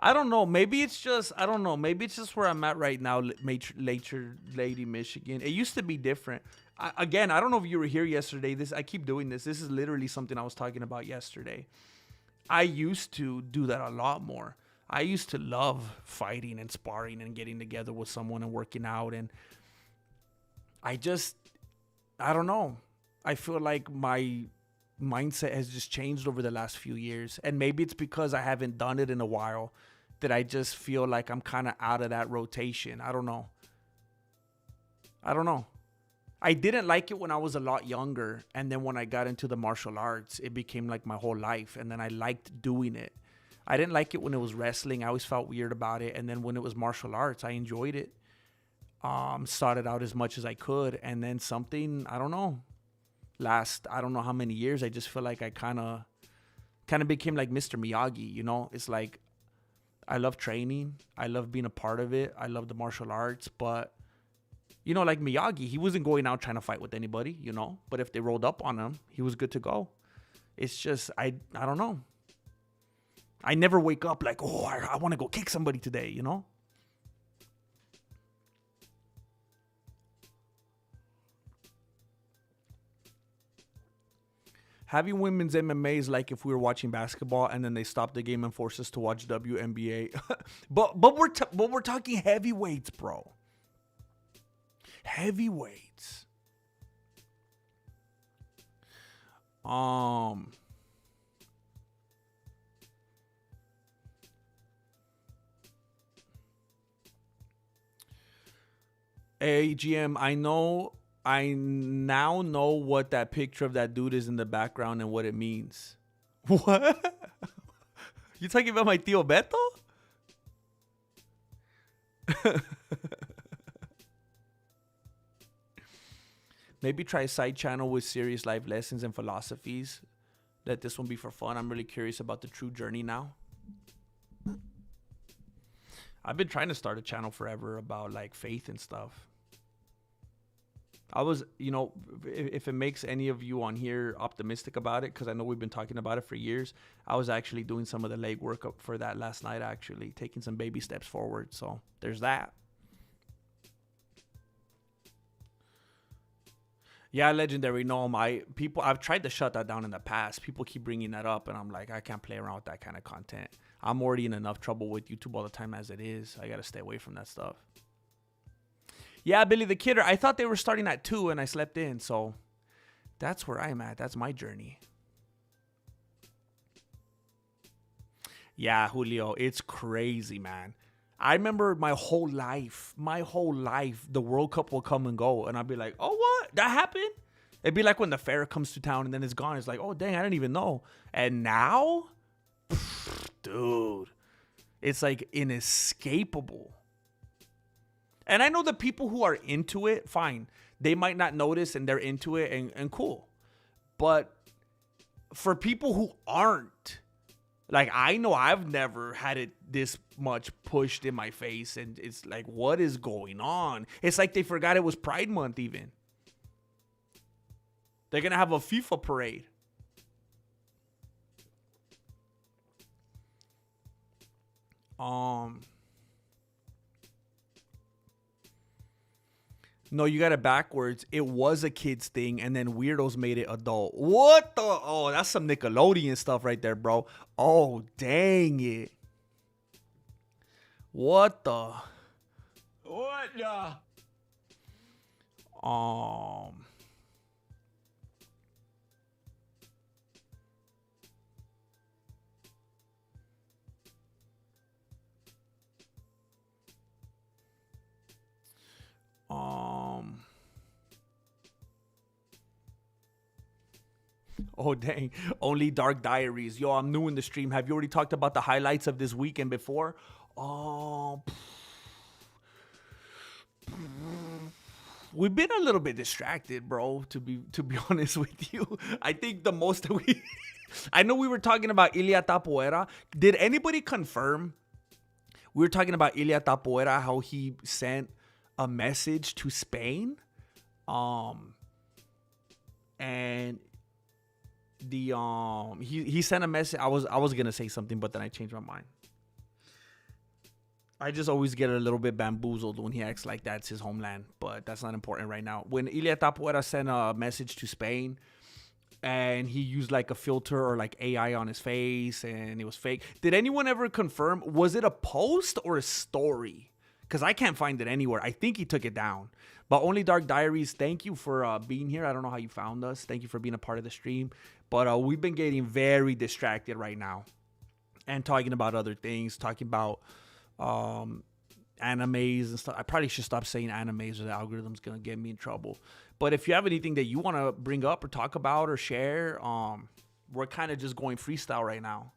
I don't know. Maybe it's just, I don't know. Maybe it's just where I'm at right now, Lady Michigan. It used to be different. Again, I don't know if you were here yesterday. I keep doing this. This is literally something I was talking about yesterday. I used to do that a lot more. I used to love fighting and sparring and getting together with someone and working out. And I don't know. I feel like my mindset has just changed over the last few years. And maybe it's because I haven't done it in a while that I just feel like I'm kind of out of that rotation. I don't know. I didn't like it when I was a lot younger. And then when I got into the martial arts, it became like my whole life. And then I liked doing it. I didn't like it when it was wrestling. I always felt weird about it. And then when it was martial arts, I enjoyed it. Sought it out as much as I could. And then something, I don't know. I don't know how many years, I just feel like I kind of became like Mr. Miyagi, you know? It's like, I love training. I love being a part of it. I love the martial arts. But, you know, like Miyagi, he wasn't going out trying to fight with anybody, you know? But if they rolled up on him, he was good to go. It's just, I don't know. I never wake up like, oh, I want to go kick somebody today, you know? Having women's MMA is like if we were watching basketball and then they stop the game and force us to watch WNBA. but we're talking heavyweights, bro. Heavyweights. Hey, GM, I now know what that picture of that dude is in the background and what it means. What? You talking about my Tío Beto? Maybe try a side channel with serious life lessons and philosophies. Let this one be for fun. I'm really curious about the true journey now. I've been trying to start a channel forever about like faith and stuff. I was, you know, if it makes any of you on here optimistic about it, because I know we've been talking about it for years, I was actually doing some of the legwork up for that last night, actually, taking some baby steps forward. So there's that. Yeah, Legendary. No, I've tried to shut that down in the past. People keep bringing that up, and I'm like, I can't play around with that kind of content. I'm already in enough trouble with YouTube all the time as it is. I got to stay away from that stuff. Yeah, Billy the Kidder. I thought they were starting at 2 and I slept in. So that's where I'm at. That's my journey. Yeah, Julio. It's crazy, man. I remember my whole life, the World Cup will come and go. And I'll be like, oh, what? That happened? It'd be like when the fair comes to town and then it's gone. It's like, oh, dang, I didn't even know. And now, dude, it's like inescapable. And I know the people who are into it, fine. They might not notice and they're into it and cool. But for people who aren't, like, I know I've never had it this much pushed in my face, and it's like, what is going on? It's like they forgot it was Pride Month even. They're going to have a FIFA parade. No, you got it backwards. It was a kid's thing, and then weirdos made it adult. What the? Oh, that's some Nickelodeon stuff right there, bro. Oh, dang it. What the? What the? Oh, dang. Only Dark Diaries. Yo, I'm new in the stream. Have you already talked about the highlights of this weekend before? We've been a little bit distracted, bro, to be honest with you. I think the most that we... I know we were talking about Ilia Tapoera. Did anybody confirm? We were talking about Ilia Tapoera, how he sent a message to Spain. And the he sent a message. I was gonna say something, but then I changed my mind. I just always get a little bit bamboozled when he acts like that's his homeland, but that's not important right now. When Ilia Tapoera sent a message to Spain, and he used like a filter or like AI on his face, and it was fake. Did anyone ever confirm? Was it a post or a story? Because I can't find it anywhere. I think he took it down. But Only Dark Diaries, thank you for being here. I don't know how you found us. Thank you for being a part of the stream. But we've been getting very distracted right now and talking about other things, talking about animes and stuff. I probably should stop saying animes or the algorithm's going to get me in trouble. But if you have anything that you want to bring up or talk about or share, we're kind of just going freestyle right now.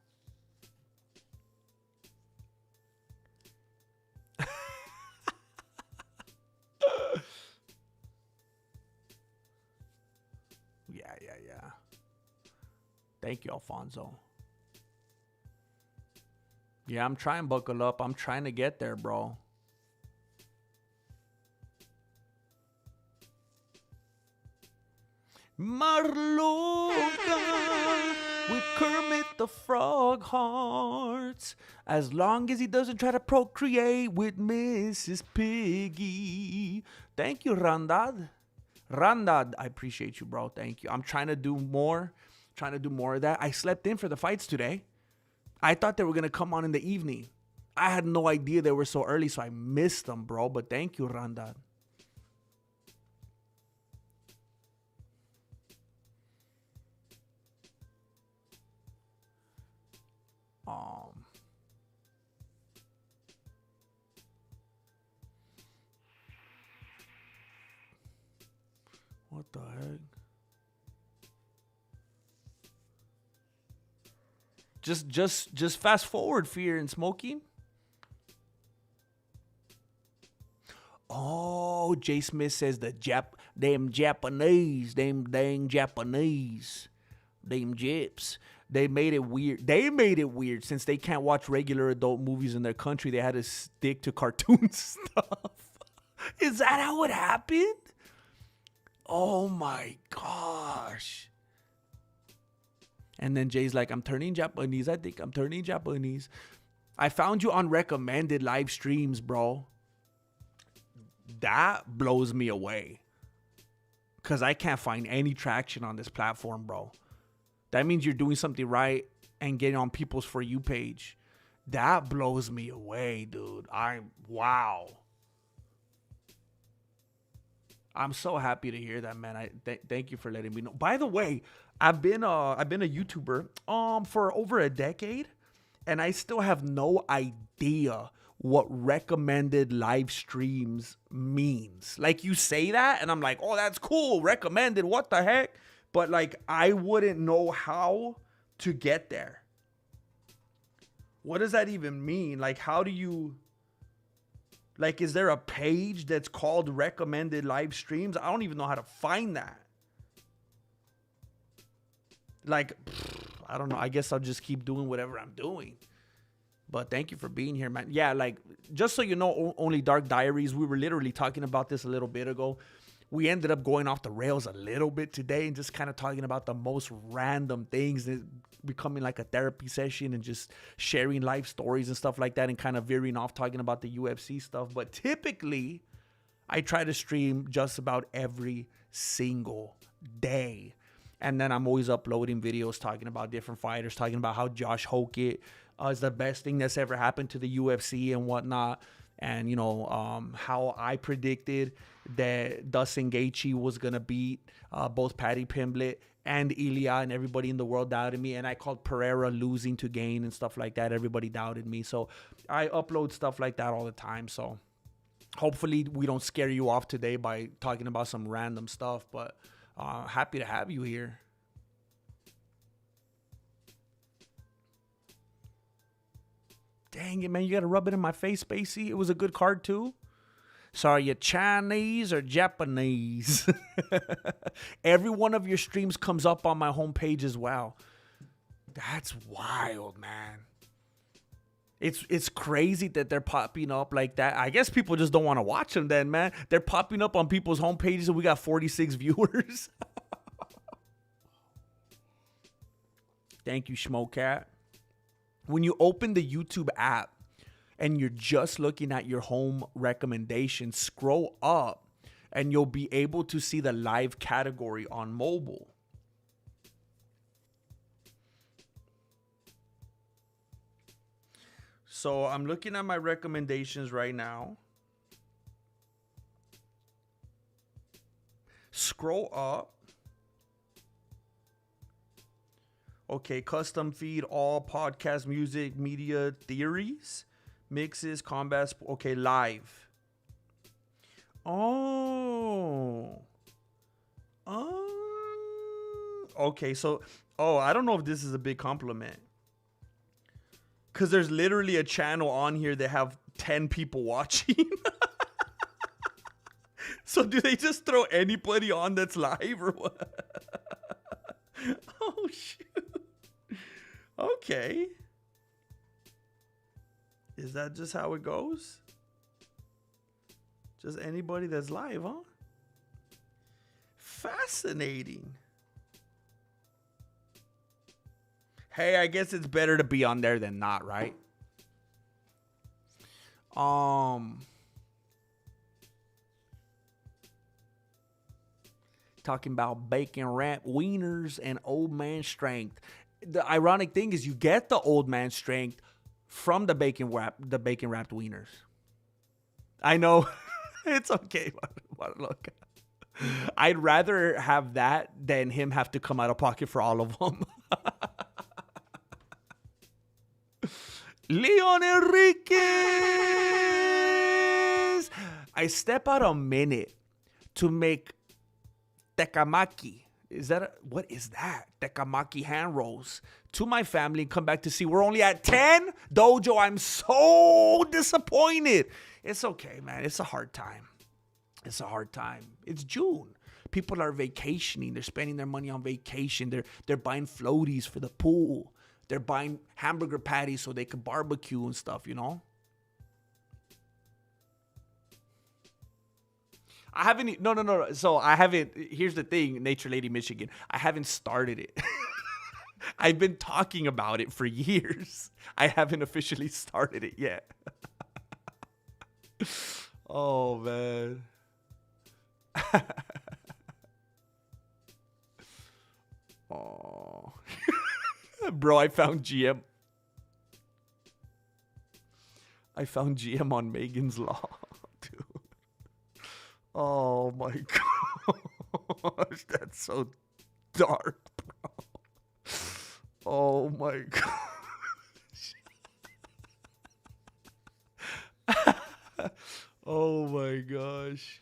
Yeah. Thank you, Alfonso. Yeah, I'm trying to buckle up. I'm trying to get there, bro. Marloca with Kermit the Frog hearts. As long as he doesn't try to procreate with Mrs. Piggy. Thank you, Randad. Randad, I appreciate you, bro. Thank you. I'm trying to do more. Trying to do more of that. I slept in for the fights today. I thought they were going to come on in the evening. I had no idea they were so early, so I missed them, bro. But thank you, Randad. What the heck? Just fast forward, Fear and Smokey. Oh, Jay Smith says them Japanese, them dang Japanese, them Japs. They made it weird. They made it weird since they can't watch regular adult movies in their country. They had to stick to cartoon stuff. Is that how it happened? Oh my gosh. And then Jay's like, I'm turning Japanese. I think I'm turning Japanese. I found you on recommended live streams, bro. That blows me away. Because I can't find any traction on this platform, bro. That means you're doing something right and getting on people's For You page. That blows me away, dude. Wow. I'm so happy to hear that, man. Thank you for letting me know. By the way, I've been a YouTuber for over a decade, and I still have no idea what recommended live streams means. Like, you say that, and I'm like, oh, that's cool. Recommended, what the heck? But like, I wouldn't know how to get there. What does that even mean? Like, how do you... Like, is there a page that's called recommended live streams? I don't even know how to find that. Like, I don't know. I guess I'll just keep doing whatever I'm doing. But thank you for being here, man. Yeah, like, just so you know, Only Dark Diaries, we were literally talking about this a little bit ago. We ended up going off the rails a little bit today and just kind of talking about the most random things, becoming like a therapy session and just sharing life stories and stuff like that, and kind of veering off talking about the UFC stuff. But typically, I try to stream just about every single day. And then I'm always uploading videos talking about different fighters, talking about how Josh Hokett is the best thing that's ever happened to the UFC and whatnot. And, you know, how I predicted that Dustin Gaethje was going to beat both Paddy Pimblett and Ilya, and everybody in the world doubted me. And I called Pereira losing to Gain and stuff like that. Everybody doubted me. So I upload stuff like that all the time. So hopefully we don't scare you off today by talking about some random stuff. But happy to have you here. Dang it, man. You got to rub it in my face, Spacey. It was a good card, too. So are you Chinese or Japanese? Every one of your streams comes up on my homepage as well. That's wild, man. It's crazy that they're popping up like that. I guess people just don't want to watch them then, man. They're popping up on people's homepages and we got 46 viewers. Thank you, Schmocat. When you open the YouTube app and you're just looking at your home recommendations, scroll up and you'll be able to see the live category on mobile. So I'm looking at my recommendations right now. Scroll up. Okay, custom feed, all podcast, music, media, theories, mixes, combat. Okay, live. Oh. Okay, so, I don't know if this is a big compliment. Because there's literally a channel on here that have 10 people watching. So do they just throw anybody on that's live or what? Oh, shoot. Okay. Is that just how it goes? Just anybody that's live, huh? Fascinating. Hey, I guess it's better to be on there than not, right? Talking about bacon wrap wieners and old man strength. The ironic thing is you get the old man strength from the bacon wrapped wieners. I know. It's okay. Look, I'd rather have that than him have to come out of pocket for all of them. Leon Enriquez. I step out a minute to make tekamaki. What is that? Tekamaki hand rolls to my family and come back to see we're only at 10. Dojo, I'm so disappointed. It's okay, man. It's a hard time. It's June. People are vacationing. They're spending their money on vacation. They're buying floaties for the pool. They're buying hamburger patties so they can barbecue and stuff, you know? I haven't. No. So I haven't. Here's the thing, Nature Lady Michigan. I haven't started it. I've been talking about it for years. I haven't officially started it yet. Oh, man. Oh. Bro, I found GM. I found GM on Megan's Law, dude. Oh my gosh, that's so dark, bro. Oh my gosh. Oh my gosh.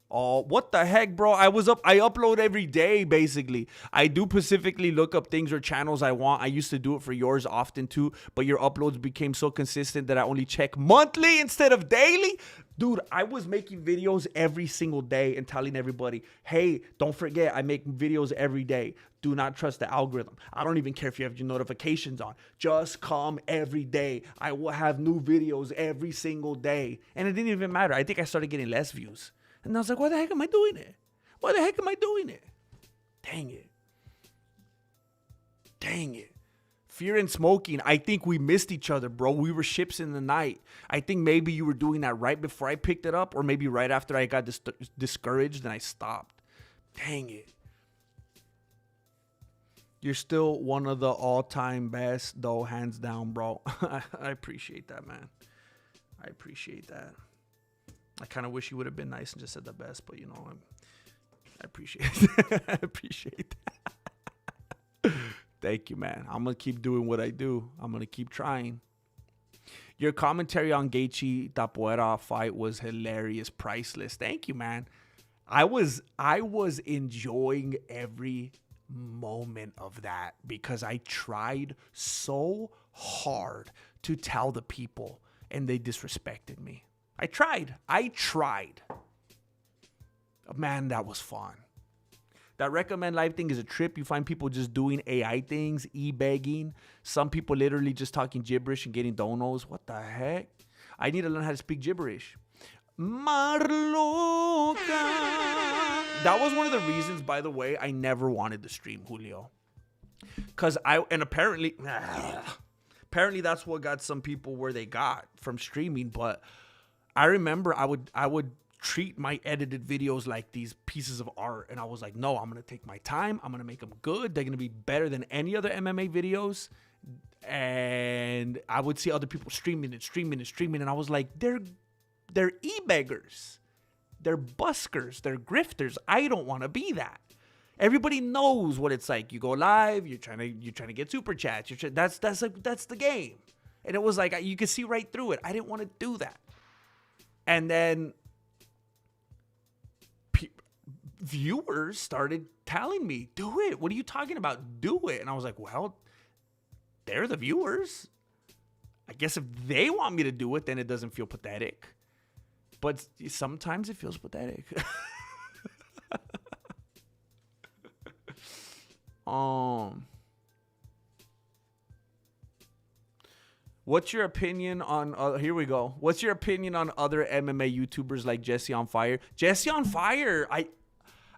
Oh, what the heck, bro? I upload every day, basically. I do specifically look up things or channels I want. I used to do it for yours often too, but your uploads became so consistent that I only check monthly instead of daily. Dude, I was making videos every single day and telling everybody, hey, don't forget, I make videos every day. Do not trust the algorithm. I don't even care if you have your notifications on. Just come every day. I will have new videos every single day. And it didn't even matter. I think I started getting less views. And I was like, why the heck am I doing it? Why the heck am I doing it? Dang it. Dang it. Fear and smoking. I think we missed each other, bro. We were ships in the night. I think maybe you were doing that right before I picked it up, or maybe right after I got discouraged and I stopped. Dang it. You're still one of the all-time best, though, hands down, bro. I appreciate that, man. I appreciate that. I kind of wish you would have been nice and just said the best, but, you know, I appreciate it. I appreciate that. Thank you, man. I'm going to keep doing what I do. I'm going to keep trying. Your commentary on Gaethje Tapoera fight was hilarious, priceless. Thank you, man. I was enjoying every moment of that because I tried so hard to tell the people and they disrespected me. I tried. Man, that was fun. That recommend live thing is a trip. You find people just doing AI things, e-begging. Some people literally just talking gibberish and getting donos. What the heck? I need to learn how to speak gibberish. Marloca. That was one of the reasons, by the way, I never wanted to stream, Julio. Apparently that's what got some people where they got from streaming, but I remember I would treat my edited videos like these pieces of art. And I was like, no, I'm going to take my time. I'm going to make them good. They're going to be better than any other MMA videos. And I would see other people streaming. And I was like, they're e-beggars. They're buskers. They're grifters. I don't want to be that. Everybody knows what it's like. You go live. You're trying to get super chats. That's the game. And it was like, you could see right through it. I didn't want to do that. And then viewers started telling me, do it. What are you talking about? Do it. And I was like, well, they're the viewers. I guess if they want me to do it, then it doesn't feel pathetic. But sometimes it feels pathetic. What's your opinion on, here we go. What's your opinion on other MMA YouTubers like Jesse on Fire? Jesse on Fire,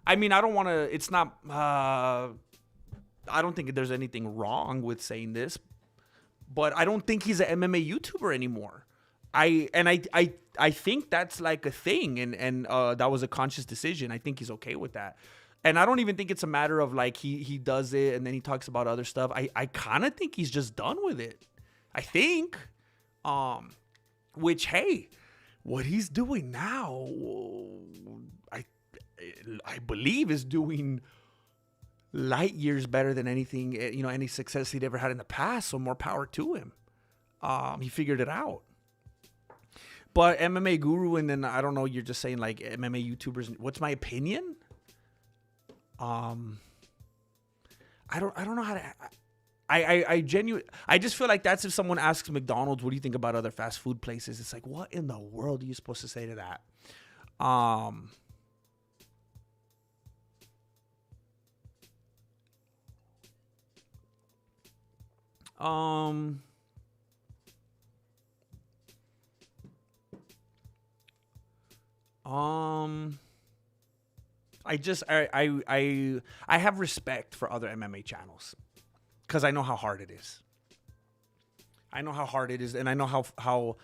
I mean, I don't want to, it's not, I don't think there's anything wrong with saying this, but I don't think he's an MMA YouTuber anymore. I think that's like a thing, and that was a conscious decision. I think he's okay with that. And I don't even think it's a matter of like he does it and then he talks about other stuff. I kind of think he's just done with it. I think, which, hey, what he's doing now, I believe is doing light years better than anything, any success he'd ever had in the past. So more power to him. He figured it out. But MMA Guru, and then I don't know, you're just saying like MMA YouTubers. What's my opinion? I don't know how to. I just feel like that's if someone asks McDonald's, what do you think about other fast food places? It's like, what in the world are you supposed to say to that? I have respect for other MMA channels because I know how hard it is. And I know how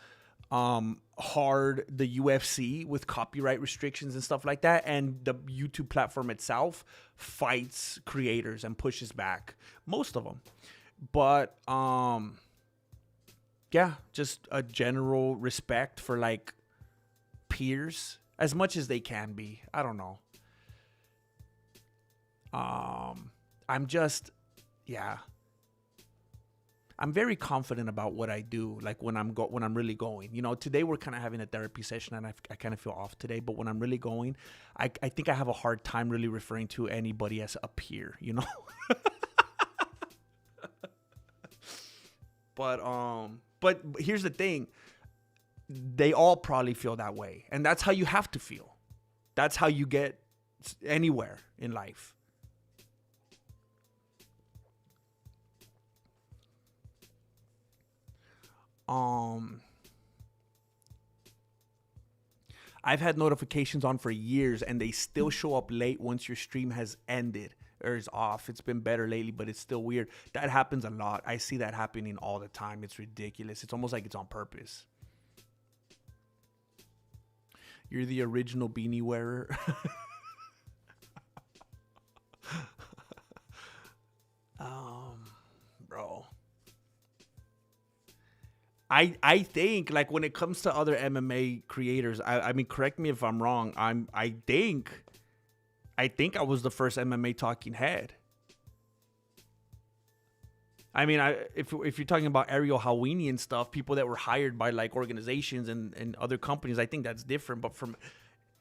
hard the UFC with copyright restrictions and stuff like that, and the YouTube platform itself fights creators and pushes back most of them. But yeah, just a general respect for like peers as much as they can be. I don't know. I'm just, yeah. I'm very confident about what I do. Like when I'm really going, you know, today we're kind of having a therapy session and I kind of feel off today, but when I'm really going, I think I have a hard time really referring to anybody as a peer, you know? But here's the thing. They all probably feel that way. And that's how you have to feel. That's how you get anywhere in life. I've had notifications on for years and they still show up late once your stream has ended or is off. It's been better lately, but it's still weird. That happens a lot. I see that happening all the time. It's ridiculous. It's almost like it's on purpose. You're the original beanie wearer. Bro. I think like when it comes to other MMA creators, I mean, correct me if I'm wrong. I think I was the first MMA talking head. I mean, if you're talking about Ariel Helwani and stuff, people that were hired by like organizations and other companies, I think that's different. But from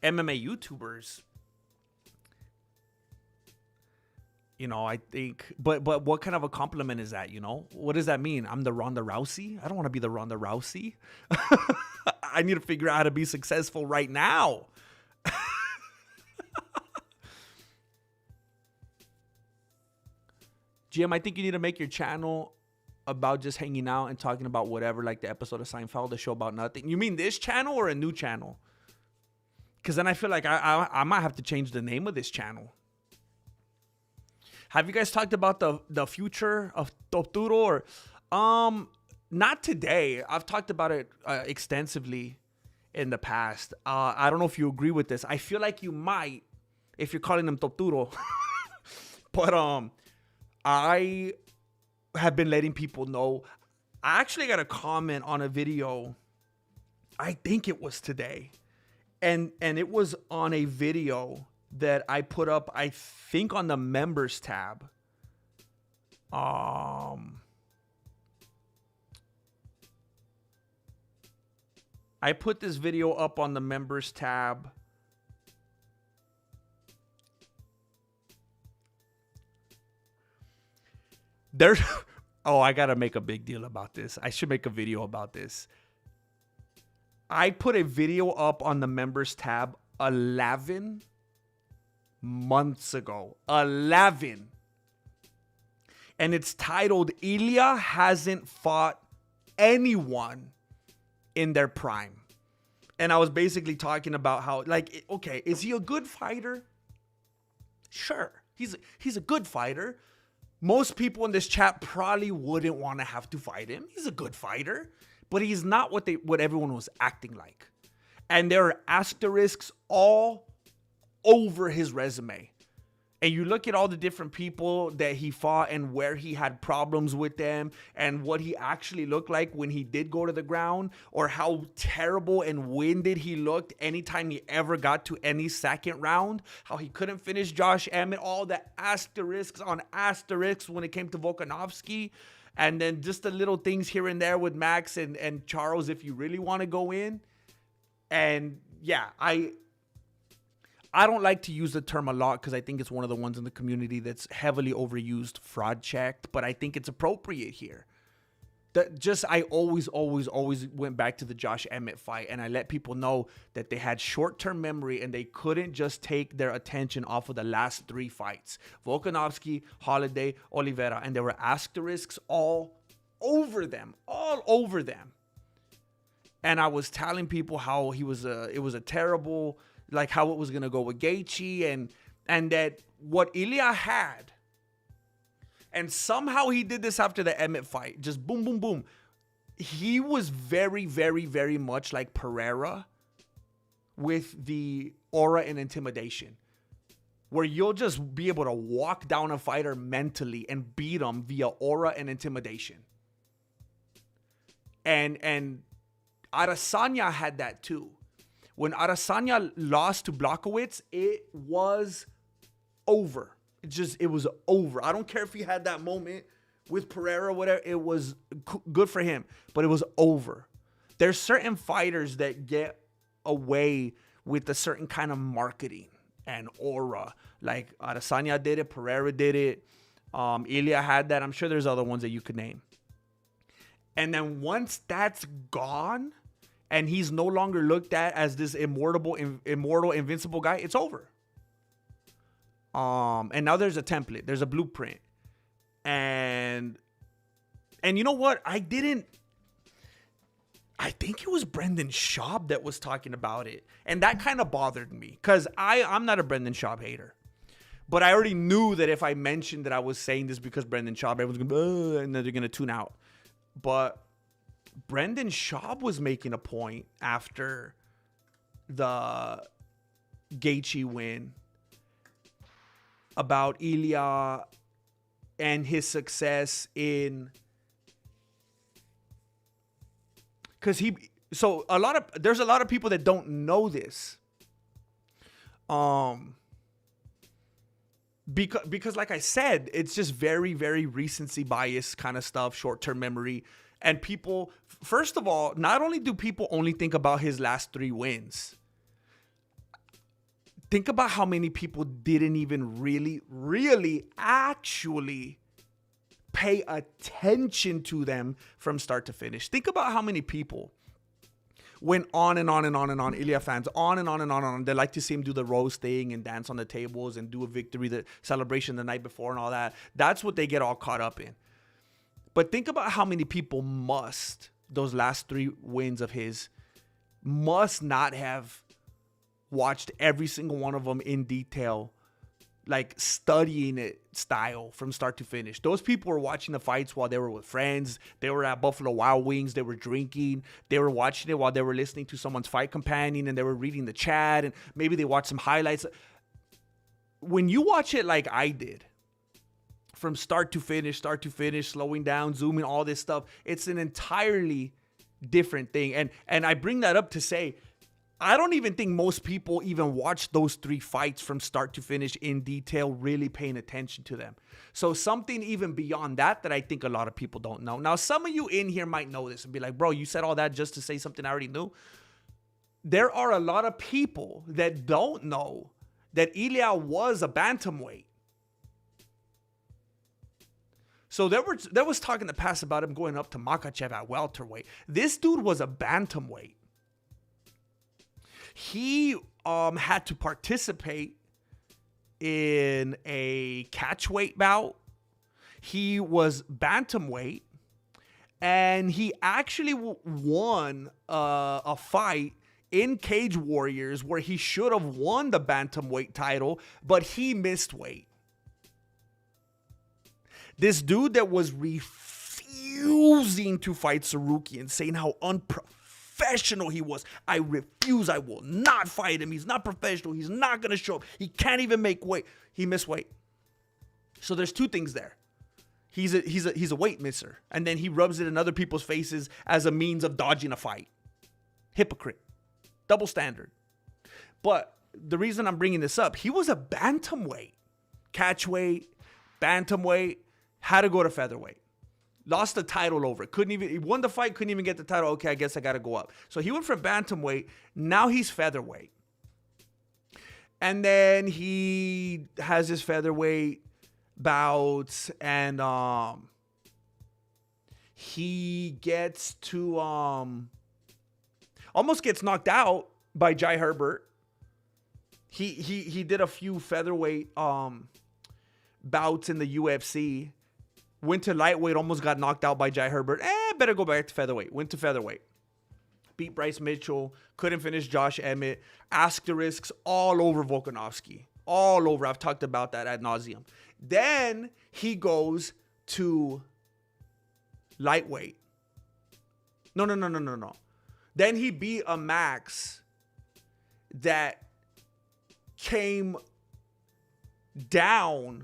MMA YouTubers, you know, I think, but what kind of a compliment is that, you know? What does that mean? I'm the Ronda Rousey? I don't want to be the Ronda Rousey. I need to figure out how to be successful right now. Jim, I think you need to make your channel about just hanging out and talking about whatever, like the episode of Seinfeld, the show about nothing. You mean this channel or a new channel? Because then I feel like I might have to change the name of this channel. Have you guys talked about the future of Torturo? Or, not today. I've talked about it extensively in the past. I don't know if you agree with this. I feel like you might if you're calling them Torturo. But I have been letting people know. I actually got a comment on a video. I think it was today. And it was on a video that I put up, I think on the members tab. I put this video up on the members tab. There's, oh, I gotta make a big deal about this. I should make a video about this. I put a video up on the members tab 11 months ago. 11. And it's titled, Ilya hasn't fought anyone in their prime. And I was basically talking about how, like, okay, is he a good fighter? Sure, he's a good fighter. Most people in this chat probably wouldn't want to have to fight him. He's a good fighter, but he's not what everyone was acting like. And there are asterisks all over his resume. And you look at all the different people that he fought and where he had problems with them and what he actually looked like when he did go to the ground, or how terrible and winded he looked anytime he ever got to any second round, how he couldn't finish Josh Emmett, all the asterisks on asterisks when it came to Volkanovski. And then just the little things here and there with Max and Charles, if you really want to go in. And yeah, I don't like to use the term a lot because I think it's one of the ones in the community that's heavily overused, fraud checked, but I think it's appropriate here. I always went back to the Josh Emmett fight, and I let people know that they had short-term memory and they couldn't just take their attention off of the last three fights. Volkanovski, Holiday, Oliveira, and there were asterisks all over them. And I was telling people how it was a terrible, like how it was going to go with Gaethje, and that what Ilya had, and somehow he did this after the Emmett fight, just boom, boom, boom. He was very, very, very much like Pereira with the aura and intimidation, where you'll just be able to walk down a fighter mentally and beat him via aura and intimidation. And Adesanya had that too. When Adesanya lost to Blachowicz, it was over. It was over. I don't care if he had that moment with Pereira, whatever. It was good for him, but it was over. There's certain fighters that get away with a certain kind of marketing and aura. Like Adesanya did it, Pereira did it, Ilya had that. I'm sure there's other ones that you could name. And then once that's gone, and he's no longer looked at as this immortal, invincible guy, it's over. And now there's a template, there's a blueprint, and you know what? I think it was Brendan Schaub that was talking about it, and that kind of bothered me because I'm not a Brendan Schaub hater, but I already knew that if I mentioned that I was saying this because Brendan Schaub, everyone's gonna and then they're gonna tune out. But Brendan Schaub was making a point after the Gaethje win about Ilya and his success in, because there's a lot of people that don't know this, because like I said, it's just very, very recency bias kind of stuff, short-term memory. And people, first of all, not only do people only think about his last 3 wins, think about how many people didn't even really actually pay attention to them from start to finish. Think about how many people went on and on and on and on. Ilya fans, on and on and on and on. They like to see him do the rose thing and dance on the tables and do a victory, the celebration the night before and all that. That's what they get all caught up in. But think about how many people those last 3 wins of his, must not have watched every single one of them in detail, like studying it style from start to finish. Those people were watching the fights while they were with friends. They were at Buffalo Wild Wings. They were drinking. They were watching it while they were listening to someone's fight companion, and they were reading the chat, and maybe they watched some highlights. When you watch it like I did, from start to finish, slowing down, zooming, all this stuff, it's an entirely different thing. And I bring that up to say, I don't even think most people even watch those 3 fights from start to finish in detail, really paying attention to them. So something even beyond that I think a lot of people don't know. Now, some of you in here might know this and be like, bro, you said all that just to say something I already knew. There are a lot of people that don't know that Ilya was a bantamweight. So there was talk in the past about him going up to Makhachev at welterweight. This dude was a bantamweight. He had to participate in a catchweight bout. He was bantamweight, and he actually won a fight in Cage Warriors where he should have won the bantamweight title, but he missed weight. This dude that was refusing to fight Sarukian, saying how unprofessional he was. I refuse. I will not fight him. He's not professional. He's not going to show up. He can't even make weight. He missed weight. So there's 2 things there. He's a weight misser. And then he rubs it in other people's faces as a means of dodging a fight. Hypocrite. Double standard. But the reason I'm bringing this up, he was a bantamweight. Catchweight, bantamweight. Had to go to featherweight. Lost the title over it. He won the fight, couldn't even get the title. Okay, I guess I got to go up. So he went from bantamweight. Now he's featherweight. And then he has his featherweight bouts, and he gets to almost gets knocked out by Jai Herbert. He did a few featherweight bouts in the UFC. Went to lightweight, almost got knocked out by Jai Herbert. Better go back to featherweight. Went to featherweight. Beat Bryce Mitchell. Couldn't finish Josh Emmett. Asterisks all over Volkanovski. All over. I've talked about that ad nauseum. Then he goes to lightweight. No. Then he beat a Max that came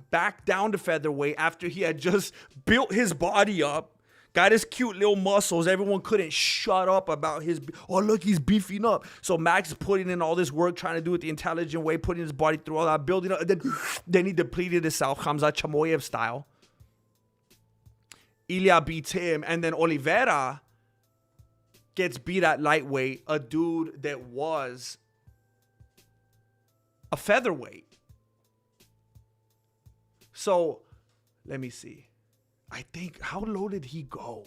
back down to featherweight after he had just built his body up, got his cute little muscles. Everyone couldn't shut up about look, he's beefing up. So Max is putting in all this work, trying to do it the intelligent way, putting his body through all that, building up. And then he depleted himself, Khamzat Chamoyev style. Ilya beats him, and then Oliveira gets beat at lightweight, a dude that was a featherweight. So, let me see. I think, how low did he go?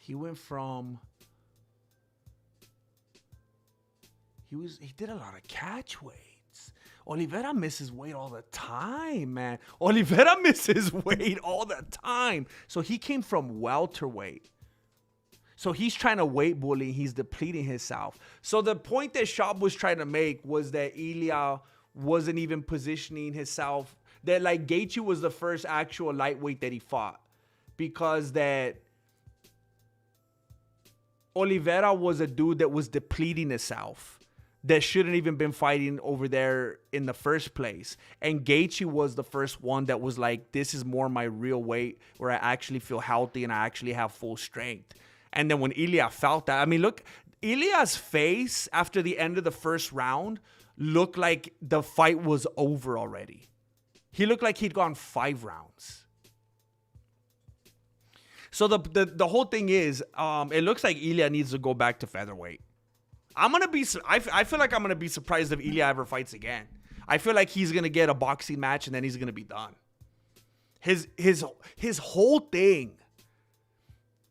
He went from... He did a lot of catch weights. Oliveira misses weight all the time, man. Oliveira misses weight all the time. So he came from welterweight. So he's trying to weight bully. He's depleting himself. So the point that Schaub was trying to make was that Ilya wasn't even positioning himself. That like Gaethje was the first actual lightweight that he fought. Because that Oliveira was a dude that was depleting himself. That shouldn't even been fighting over there in the first place. And Gaethje was the first one that was like, this is more my real weight where I actually feel healthy and I actually have full strength. And then when Ilya felt that, I mean, look, Ilya's face after the end of the first round looked like the fight was over already. He looked like he'd gone 5 rounds. So the whole thing is, it looks like Ilya needs to go back to featherweight. I feel like I'm gonna be surprised if Ilya ever fights again. I feel like he's gonna get a boxing match and then he's gonna be done. His whole thing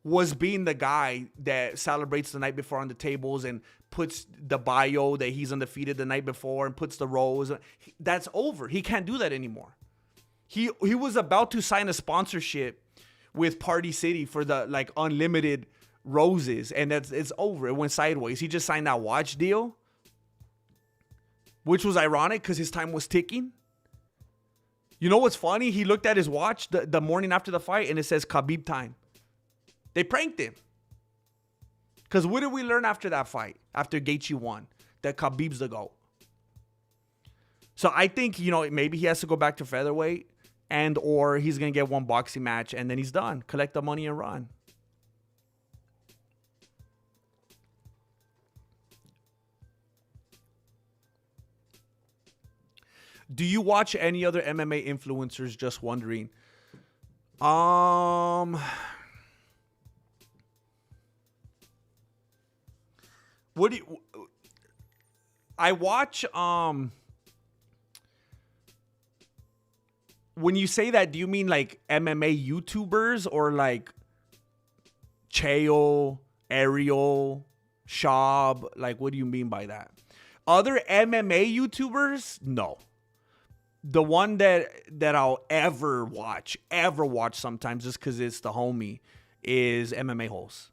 was being the guy that celebrates the night before on the tables and puts the bio that he's undefeated the night before and puts the rose. That's over. He can't do that anymore. He was about to sign a sponsorship with Party City for the like unlimited roses, and it's over. It went sideways. He just signed that watch deal, which was ironic because his time was ticking. You know what's funny? He looked at his watch the morning after the fight and it says Khabib time. They pranked him. Because what did we learn after that fight? After Gaethje won? That Khabib's the GOAT. So I think, you know, maybe he has to go back to featherweight and or he's going to get one boxing match and then he's done. Collect the money and run. Do you watch any other MMA influencers? Just wondering. What do you... I watch... When you say that, do you mean like MMA YouTubers or like Chael, Ariel, Schaub? Like, what do you mean by that? Other MMA YouTubers? No. The one that I'll ever watch sometimes just because it's the homie is MMA Holes.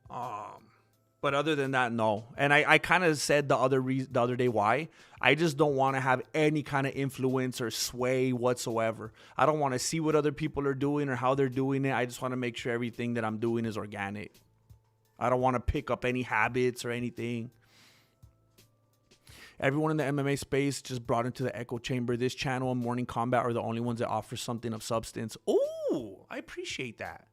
But other than that, no. And I kind of said the other day why. I just don't want to have any kind of influence or sway whatsoever. I don't want to see what other people are doing or how they're doing it. I just want to make sure everything that I'm doing is organic. I don't want to pick up any habits or anything. Everyone in the MMA space just brought into the echo chamber. This channel and Morning Combat are the only ones that offer something of substance. Ooh, I appreciate that.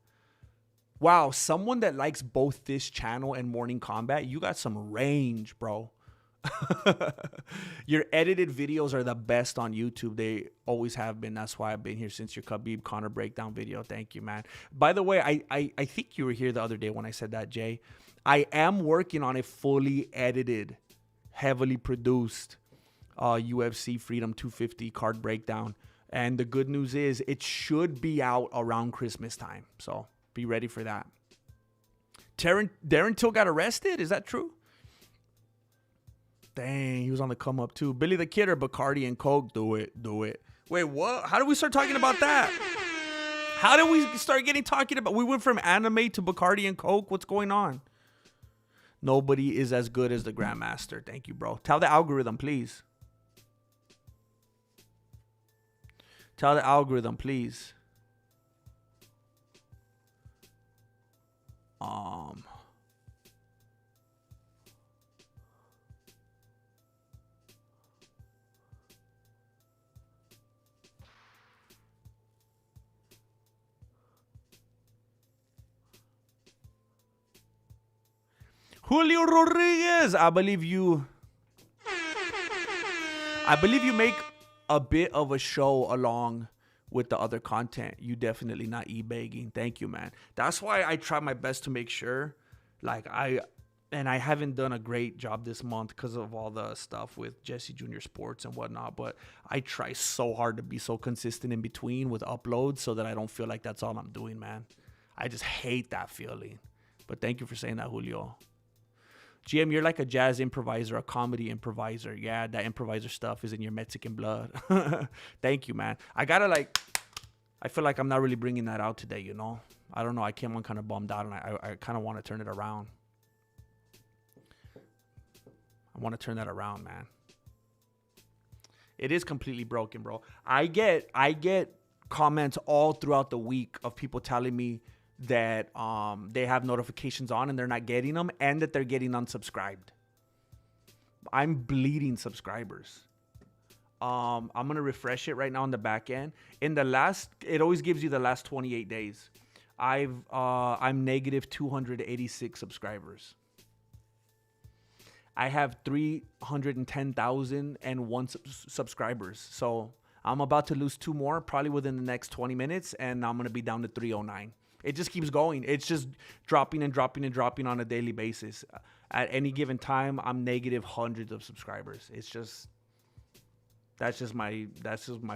Wow, someone that likes both this channel and Morning Combat, you got some range, bro. Your edited videos are the best on YouTube. They always have been. That's why I've been here since your Khabib Conor breakdown video. Thank you, man. By the way, I think you were here the other day when I said that, Jay. I am working on a fully edited, heavily produced UFC Freedom 250 card breakdown. And the good news is it should be out around Christmas time. So be ready for that. Darren Till got arrested? Is that true? Dang, he was on the come up too. Billy the Kid or Bacardi and Coke? Do it. Wait, what? How did we start talking about that? How did we start talking about... We went from anime to Bacardi and Coke. What's going on? Nobody is as good as the Grandmaster. Thank you, bro. Tell the algorithm, please. Tell the algorithm, please. Um, Julio Rodriguez, I believe you make a bit of a show along with the other content. You definitely not e-begging. Thank you, man. That's why I try my best to make sure, like I haven't done a great job this month because of all the stuff with Jesse Jr. Sports and whatnot, but I try so hard to be so consistent in between with uploads so that I don't feel like that's all I'm doing, man. I just hate that feeling. But thank you for saying that, Julio. GM, you're like a jazz improviser, a comedy improviser. Yeah, that improviser stuff is in your Mexican blood. Thank you, man. I feel like I'm not really bringing that out today, you know? I don't know. I came on kind of bummed out, and I kind of want to turn it around. I want to turn that around, man. It is completely broken, bro. I get comments all throughout the week of people telling me that they have notifications on and they're not getting them, and that they're getting unsubscribed. I'm bleeding subscribers. I'm gonna refresh it right now on the back end. It always gives you the last 28 days. I'm negative 286 subscribers. I have 310,001 subscribers. So I'm about to lose 2 more probably within the next 20 minutes, and I'm gonna be down to 309. It just keeps going. It's just dropping and dropping and dropping on a daily basis. At any given time, I'm negative hundreds of subscribers. It's just, that's just my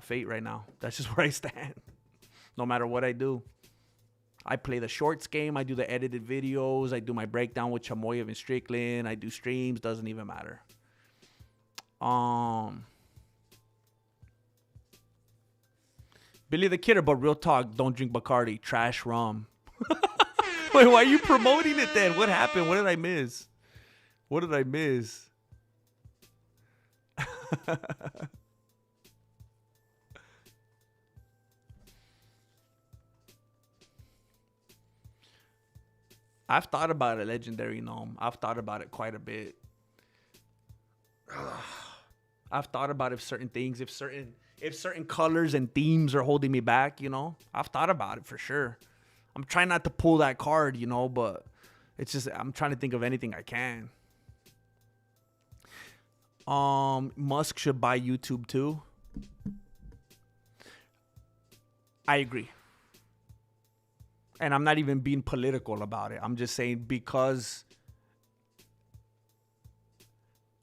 fate right now. That's just where I stand. No matter what I do. I play the shorts game. I do the edited videos. I do my breakdown with Chamoyev and Strickland. I do streams. Doesn't even matter. Billy the Kidder, but real talk, don't drink Bacardi. Trash rum. Wait, why are you promoting it then? What happened? What did I miss? I've thought about it, Legendary Gnome. I've thought about it quite a bit. I've thought about if certain things, if certain colors and themes are holding me back, you know. I've thought about it for sure. I'm trying not to pull that card, you know, but it's just, I'm trying to think of anything I can. Musk should buy YouTube too. I agree. And I'm not even being political about it. I'm just saying because,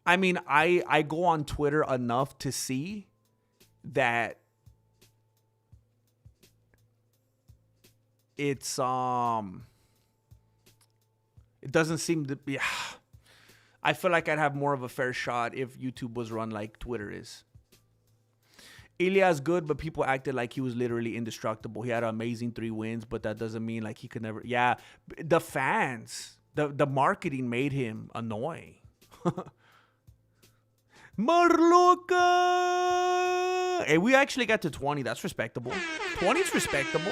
I mean, I go on Twitter enough to see that it's it doesn't seem to be. I feel like I'd have more of a fair shot if YouTube was run like Twitter is. Ilya's good, but people acted like he was literally indestructible. He had an amazing 3 wins, but that doesn't mean like he could never. Yeah, the fans, the marketing made him annoying. Marloca! Hey, we actually got to 20. That's respectable. 20 is respectable.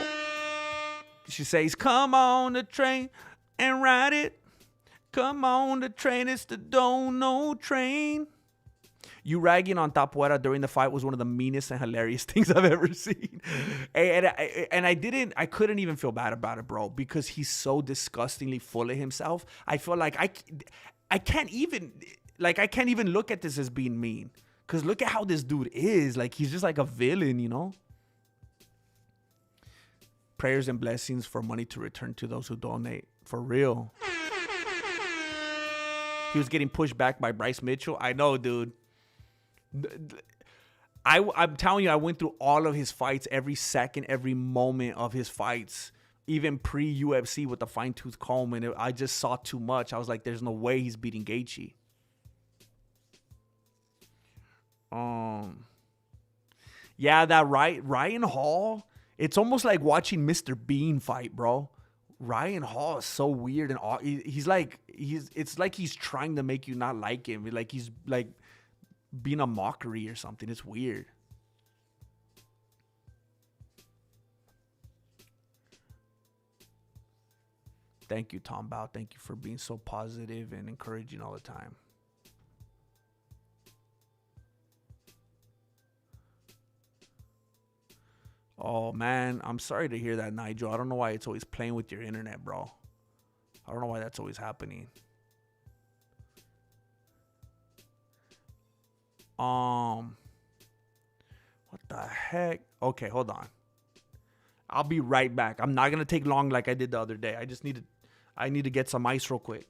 She says, come on the train and ride it. Come on the train, it's the Dono train. You ragging on Tapuera during the fight was one of the meanest and hilarious things I've ever seen. And I couldn't even feel bad about it, bro, because he's so disgustingly full of himself. I feel like I can't even look at this as being mean. Because look at how this dude is. Like, he's just like a villain, you know? Prayers and blessings for money to return to those who donate. For real. He was getting pushed back by Bryce Mitchell. I know, dude. I'm telling you, I went through all of his fights, every second, every moment of his fights, even pre-UFC with the fine-tooth comb, and I just saw too much. I was like, there's no way he's beating Gaethje. Yeah, that Ryan Hall, it's almost like watching Mr. Bean fight, bro. Ryan Hall is so weird, and it's like he's trying to make you not like him. Like he's like being a mockery or something. It's weird. Thank you, Tom Bao. Thank you for being so positive and encouraging all the time. Oh, man. I'm sorry to hear that, Nigel. I don't know why it's always playing with your internet, bro. I don't know why that's always happening. What the heck? Okay, hold on. I'll be right back. I'm not gonna take long like I did the other day. I need to get some ice real quick.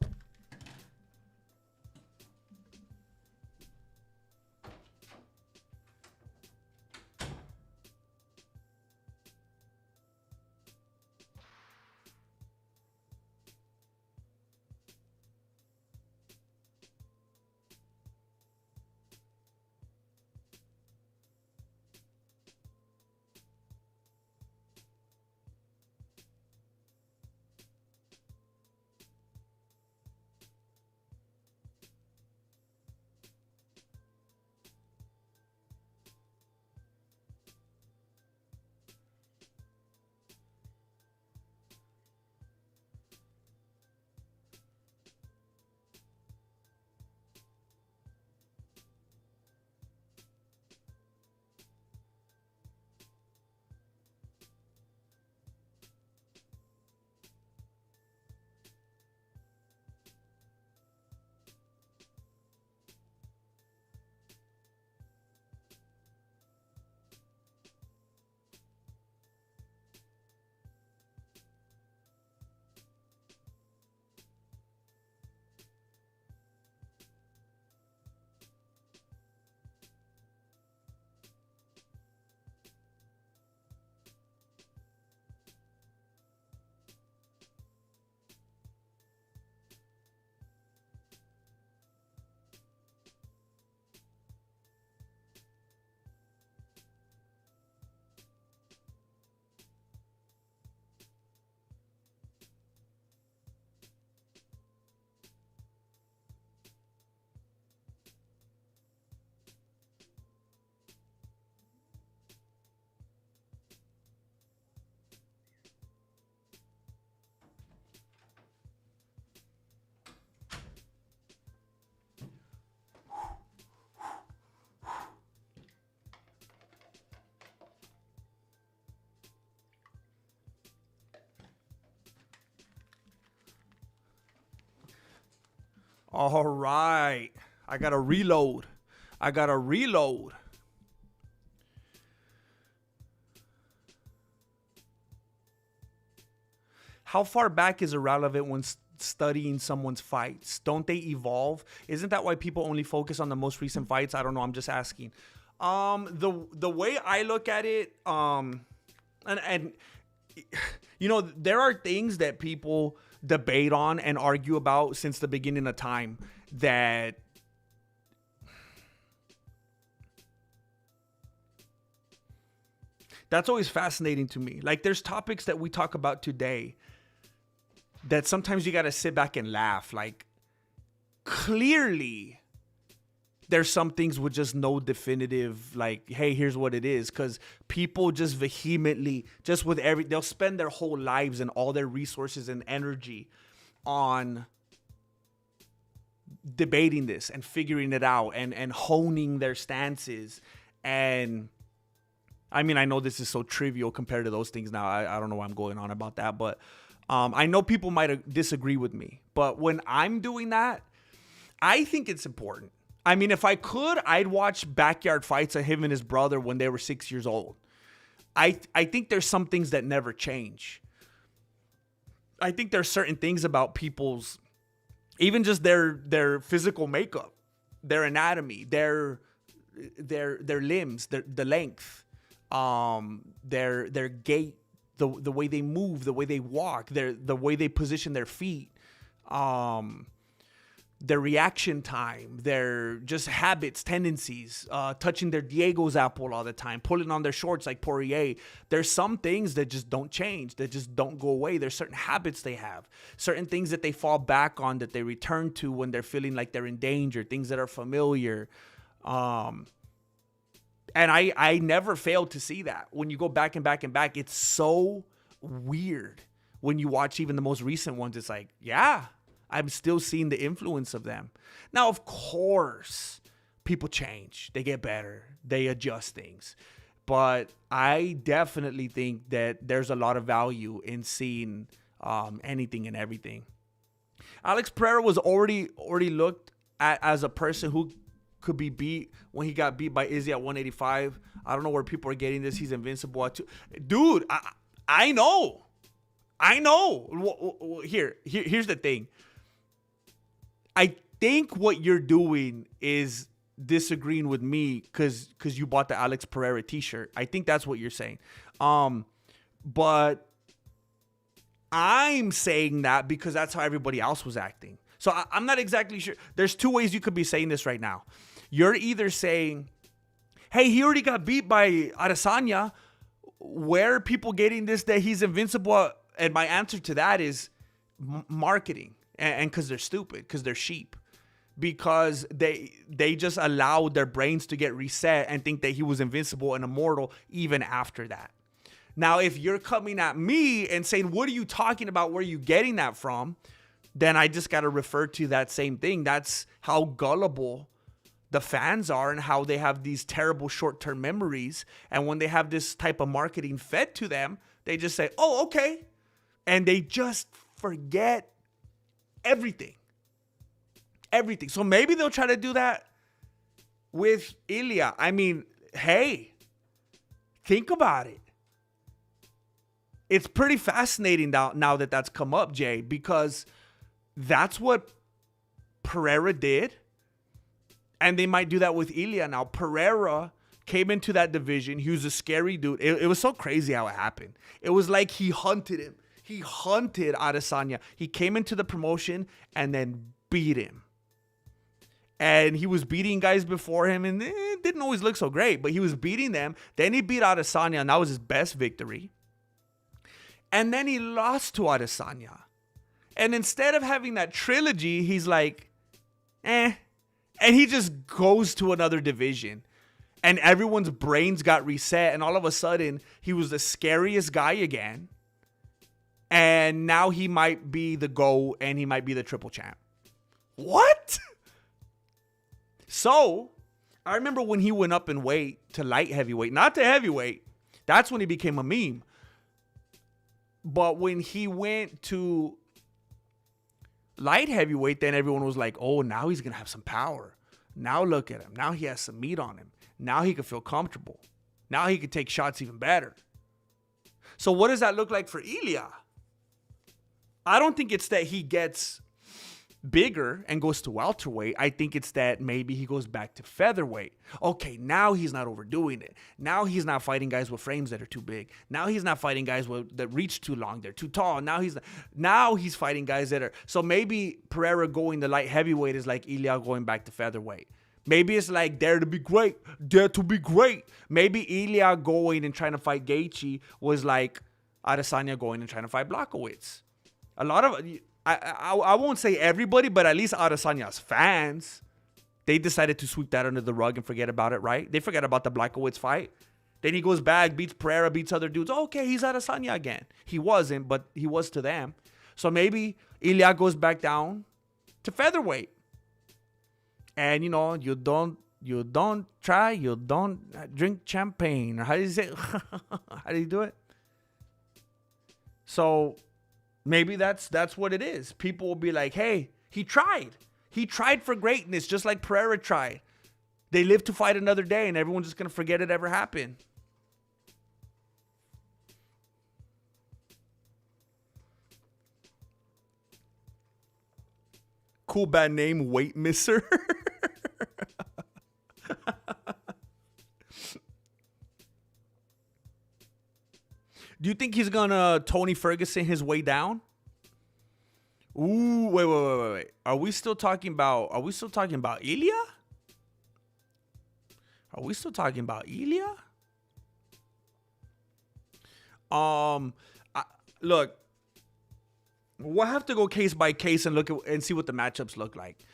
All right. I got to reload. How far back is irrelevant when studying someone's fights? Don't they evolve? Isn't that why people only focus on the most recent fights? I don't know. I'm just asking. The way I look at it, and you know, there are things that people debate on and argue about since the beginning of time that that's always fascinating to me. Like, there's topics that we talk about today that sometimes you got to sit back and laugh. Like, clearly there's some things with just no definitive, like, hey, here's what it is. Because people just vehemently, just with they'll spend their whole lives and all their resources and energy on debating this and figuring it out and honing their stances. And I mean, I know this is so trivial compared to those things now. I don't know why I'm going on about that, but I know people might disagree with me. But when I'm doing that, I think it's important. I mean, if I could, I'd watch backyard fights of him and his brother when they were 6 years old. I think there's some things that never change. I think there's certain things about people's, even just their physical makeup, their anatomy, their limbs, the length, their gait, the way they move, the way they walk, the way they position their feet, their reaction time, their just habits, tendencies, touching their Diego's apple all the time, pulling on their shorts like Poirier. There's some things that just don't change, that just don't go away. There's certain habits they have, certain things that they fall back on, that they return to when they're feeling like they're in danger, things that are familiar. And I never failed to see that. When you go back and back and back, it's so weird when you watch even the most recent ones, it's like, yeah, I'm still seeing the influence of them. Now, of course, people change. They get better. They adjust things. But I definitely think that there's a lot of value in seeing anything and everything. Alex Pereira was already looked at as a person who could be beat when he got beat by Izzy at 185. I don't know where people are getting this. He's invincible at 2. Dude, I know. Here's the thing. I think what you're doing is disagreeing with me because you bought the Alex Pereira t-shirt. I think that's what you're saying. But I'm saying that because that's how everybody else was acting. So I'm not exactly sure. There's two ways you could be saying this right now. You're either saying, hey, he already got beat by Adesanya. Where are people getting this that he's invincible? And my answer to that is marketing. And because they're stupid, because they're sheep. Because they just allowed their brains to get reset and think that he was invincible and immortal even after that. Now, if you're coming at me and saying, what are you talking about? Where are you getting that from? Then I just got to refer to that same thing. That's how gullible the fans are and how they have these terrible short-term memories. And when they have this type of marketing fed to them, they just say, oh, okay. And they just forget everything. Everything. So maybe they'll try to do that with Ilya. I mean, hey, think about it. It's pretty fascinating now that that's come up, Jay, because that's what Pereira did. And they might do that with Ilya now. Pereira came into that division. He was a scary dude. It was so crazy how it happened. It was like he hunted him. He hunted Adesanya. He came into the promotion and then beat him. And he was beating guys before him, and it didn't always look so great, but he was beating them. Then he beat Adesanya, and that was his best victory. And then he lost to Adesanya. And instead of having that trilogy, he's like, And he just goes to another division. And everyone's brains got reset, and all of a sudden, he was the scariest guy again. And now he might be the GOAT, and he might be the triple champ. What? So, I remember when he went up in weight to light heavyweight, not to heavyweight. That's when he became a meme. But when he went to light heavyweight, then everyone was like, oh, now he's going to have some power. Now look at him. Now he has some meat on him. Now he can feel comfortable. Now he can take shots even better. So what does that look like for Ilya? I don't think it's that he gets bigger and goes to welterweight. I think it's that maybe he goes back to featherweight. Okay, now he's not overdoing it. Now he's not fighting guys with frames that are too big. Now he's not fighting guys that reach too long. They're too tall. Now he's fighting guys that are... So maybe Pereira going to light heavyweight is like Ilya going back to featherweight. Maybe it's like Dare to be great. Dare to be great. Maybe Ilya going and trying to fight Gaethje was like Adesanya going and trying to fight Blachowicz. A lot of... I won't say everybody, but at least Adesanya's fans, they decided to sweep that under the rug and forget about it, right? They forget about the Blachowicz fight. Then he goes back, beats Pereira, beats other dudes. Okay, he's Adesanya again. He wasn't, but he was to them. So maybe Ilya goes back down to featherweight. And, you know, you don't drink champagne. Or how do you say it? How do you do it? So... maybe that's what it is. People will be like, hey, he tried. He tried for greatness just like Pereira tried. They live to fight another day and everyone's just going to forget it ever happened. Cool bad name, Weight Misser. Do you think he's gonna Tony Ferguson his way down? Ooh, wait. Are we still talking about Ilya? Look, we'll have to go case by case and look at and see what the matchups look like.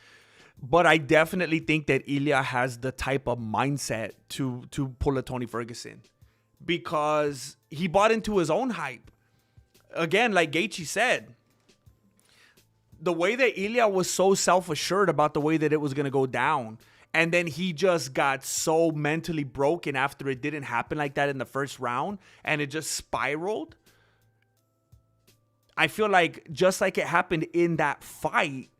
But I definitely think that Ilya has the type of mindset to pull a Tony Ferguson. Because he bought into his own hype. again, like Gaethje said, the way that Ilya was so self-assured about the way that it was going to go down, and then he just got so mentally broken after it didn't happen like that in the first round, and it just spiraled. I feel like just like it happened in that fight,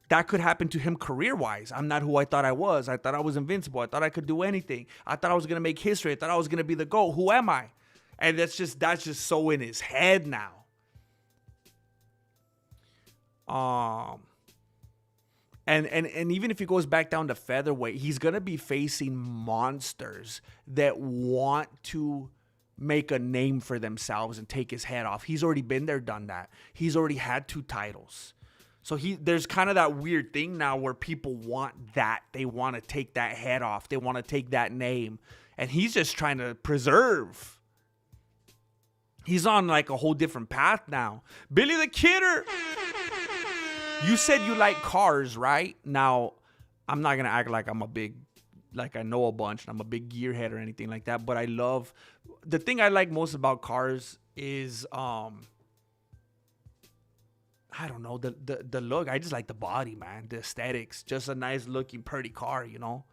that could happen to him career-wise. I'm not who I thought I was. I thought I was invincible. I thought I could do anything. I thought I was going to make history. I thought I was going to be the GOAT. Who am I? And that's just so in his head now. And even if he goes back down to featherweight, he's going to be facing monsters that want to make a name for themselves and take his head off. He's already been there, done that. He's already had 2 titles. So there's kind of that weird thing now where people want that. They want to take that head off. They want to take that name. And he's just trying to preserve. He's on like a whole different path now. Billy the Kidder. You said you like cars, right? Now, I'm not going to act like I know a bunch and I'm a big gearhead or anything like that. But the thing I like most about cars is, I don't know, the look. I just like the body, man. The aesthetics. Just a nice looking, pretty car, you know?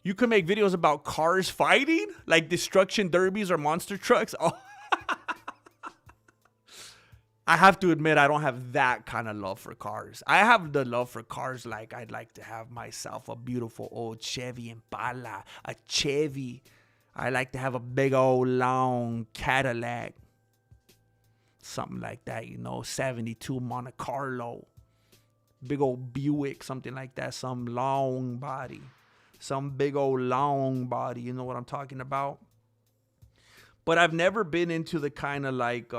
You can make videos about cars fighting, like destruction derbies or monster trucks. Oh. I have to admit, I don't have that kind of love for cars. I have the love for cars like I'd like to have myself a beautiful old Chevy Impala, a Chevy. I like to have a big old long Cadillac. Something like that, you know, 72 Monte Carlo. Big old Buick, something like that. Some long body. Some big old long body, you know what I'm talking about? But I've never been into the kind of like,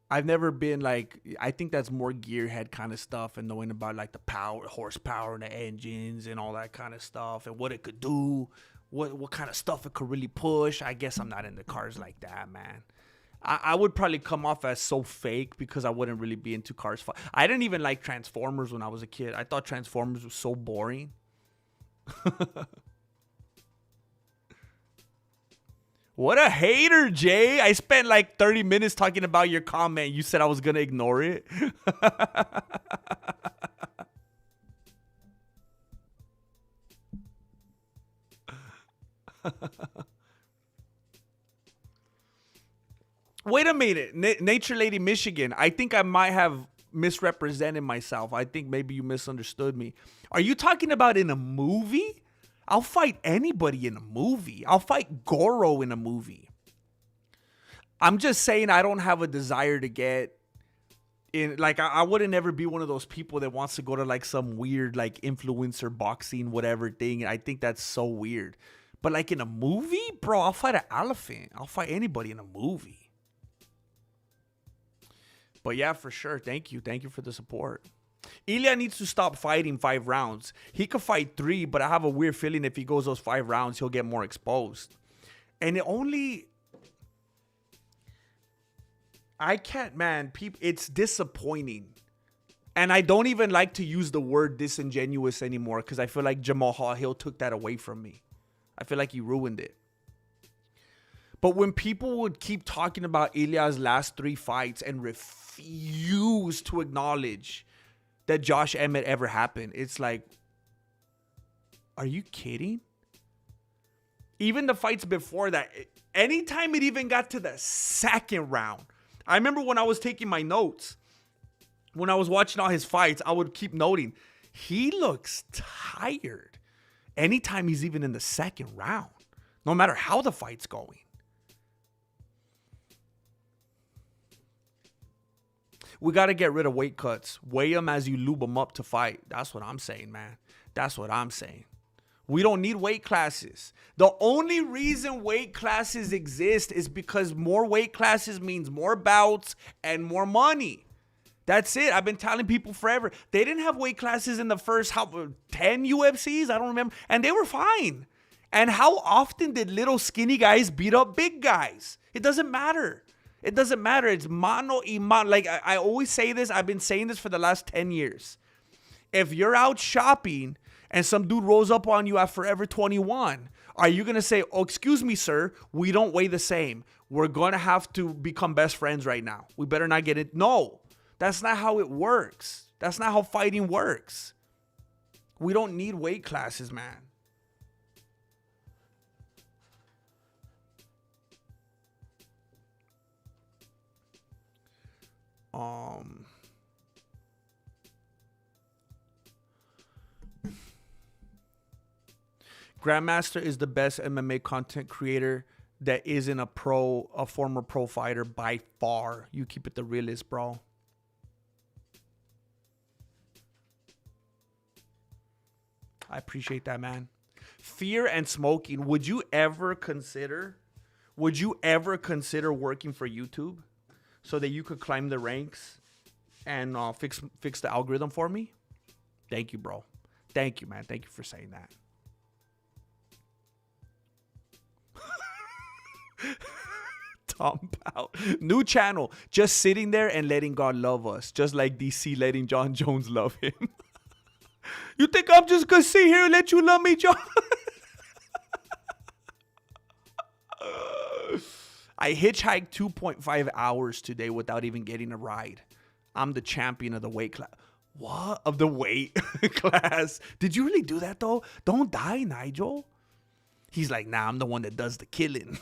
I've never been like, I think that's more gearhead kind of stuff and knowing about like the horsepower and the engines and all that kind of stuff and what it could do, what kind of stuff it could really push. I guess I'm not into cars like that, man. I would probably come off as so fake because I wouldn't really be into cars. I didn't even like Transformers when I was a kid. I thought Transformers was so boring. What a hater, Jay. I spent like 30 minutes talking about your comment. You said I was going to ignore it. Wait a minute. Nature Lady Michigan. I think I might have misrepresented myself. I think maybe you misunderstood me. Are you talking about in a movie? I'll fight anybody in a movie. I'll fight Goro in a movie. I'm just saying I don't have a desire to get in. Like, I wouldn't ever be one of those people that wants to go to like some weird like influencer boxing whatever thing. I think that's so weird. But like in a movie, bro, I'll fight an elephant. I'll fight anybody in a movie. But yeah, for sure. Thank you. Thank you for the support. Ilya needs to stop fighting 5 rounds. He could fight 3, but I have a weird feeling if he goes those 5 rounds, he'll get more exposed. And I can't, man. It's disappointing. And I don't even like to use the word disingenuous anymore because I feel like Jamal Hill took that away from me. I feel like he ruined it. But when people would keep talking about Ilya's last 3 fights and refuse to acknowledge that Josh Emmett ever happened, it's like, are you kidding? Even the fights before that, anytime it even got to the 2nd round, I remember when I was taking my notes, when I was watching all his fights, I would keep noting, he looks tired anytime he's even in the 2nd round, no matter how the fight's going. We got to get rid of weight cuts. Weigh them as you lube them up to fight. That's what I'm saying, man. That's what I'm saying. We don't need weight classes. The only reason weight classes exist is because more weight classes means more bouts and more money. That's it. I've been telling people forever. They didn't have weight classes in the first 10 UFCs. I don't remember. And they were fine. And how often did little skinny guys beat up big guys? It doesn't matter. It doesn't matter. It's mano y mano. Like I always say this. I've been saying this for the last 10 years. If you're out shopping and some dude rolls up on you at Forever 21, are you going to say, oh, excuse me, sir, we don't weigh the same. We're going to have to become best friends right now. We better not get it. No, that's not how it works. That's not how fighting works. We don't need weight classes, man. Grandmaster is the best MMA content creator that isn't a former pro fighter by far. You keep it the realest, bro. I appreciate that, man. Fear and smoking. Would you ever consider working for YouTube so that you could climb the ranks and fix the algorithm for me? Thank you, bro. Thank you, man. Thank you for saying that. Tom Powell. New channel. Just sitting there and letting God love us. Just like DC letting John Jones love him. You think I'm just going to sit here and let you love me, John? I hitchhiked 2.5 hours today without even getting a ride. I'm the champion of the weight class. What? Of the weight class? Did you really do that, though? Don't die, Nigel. He's like, nah, I'm the one that does the killing.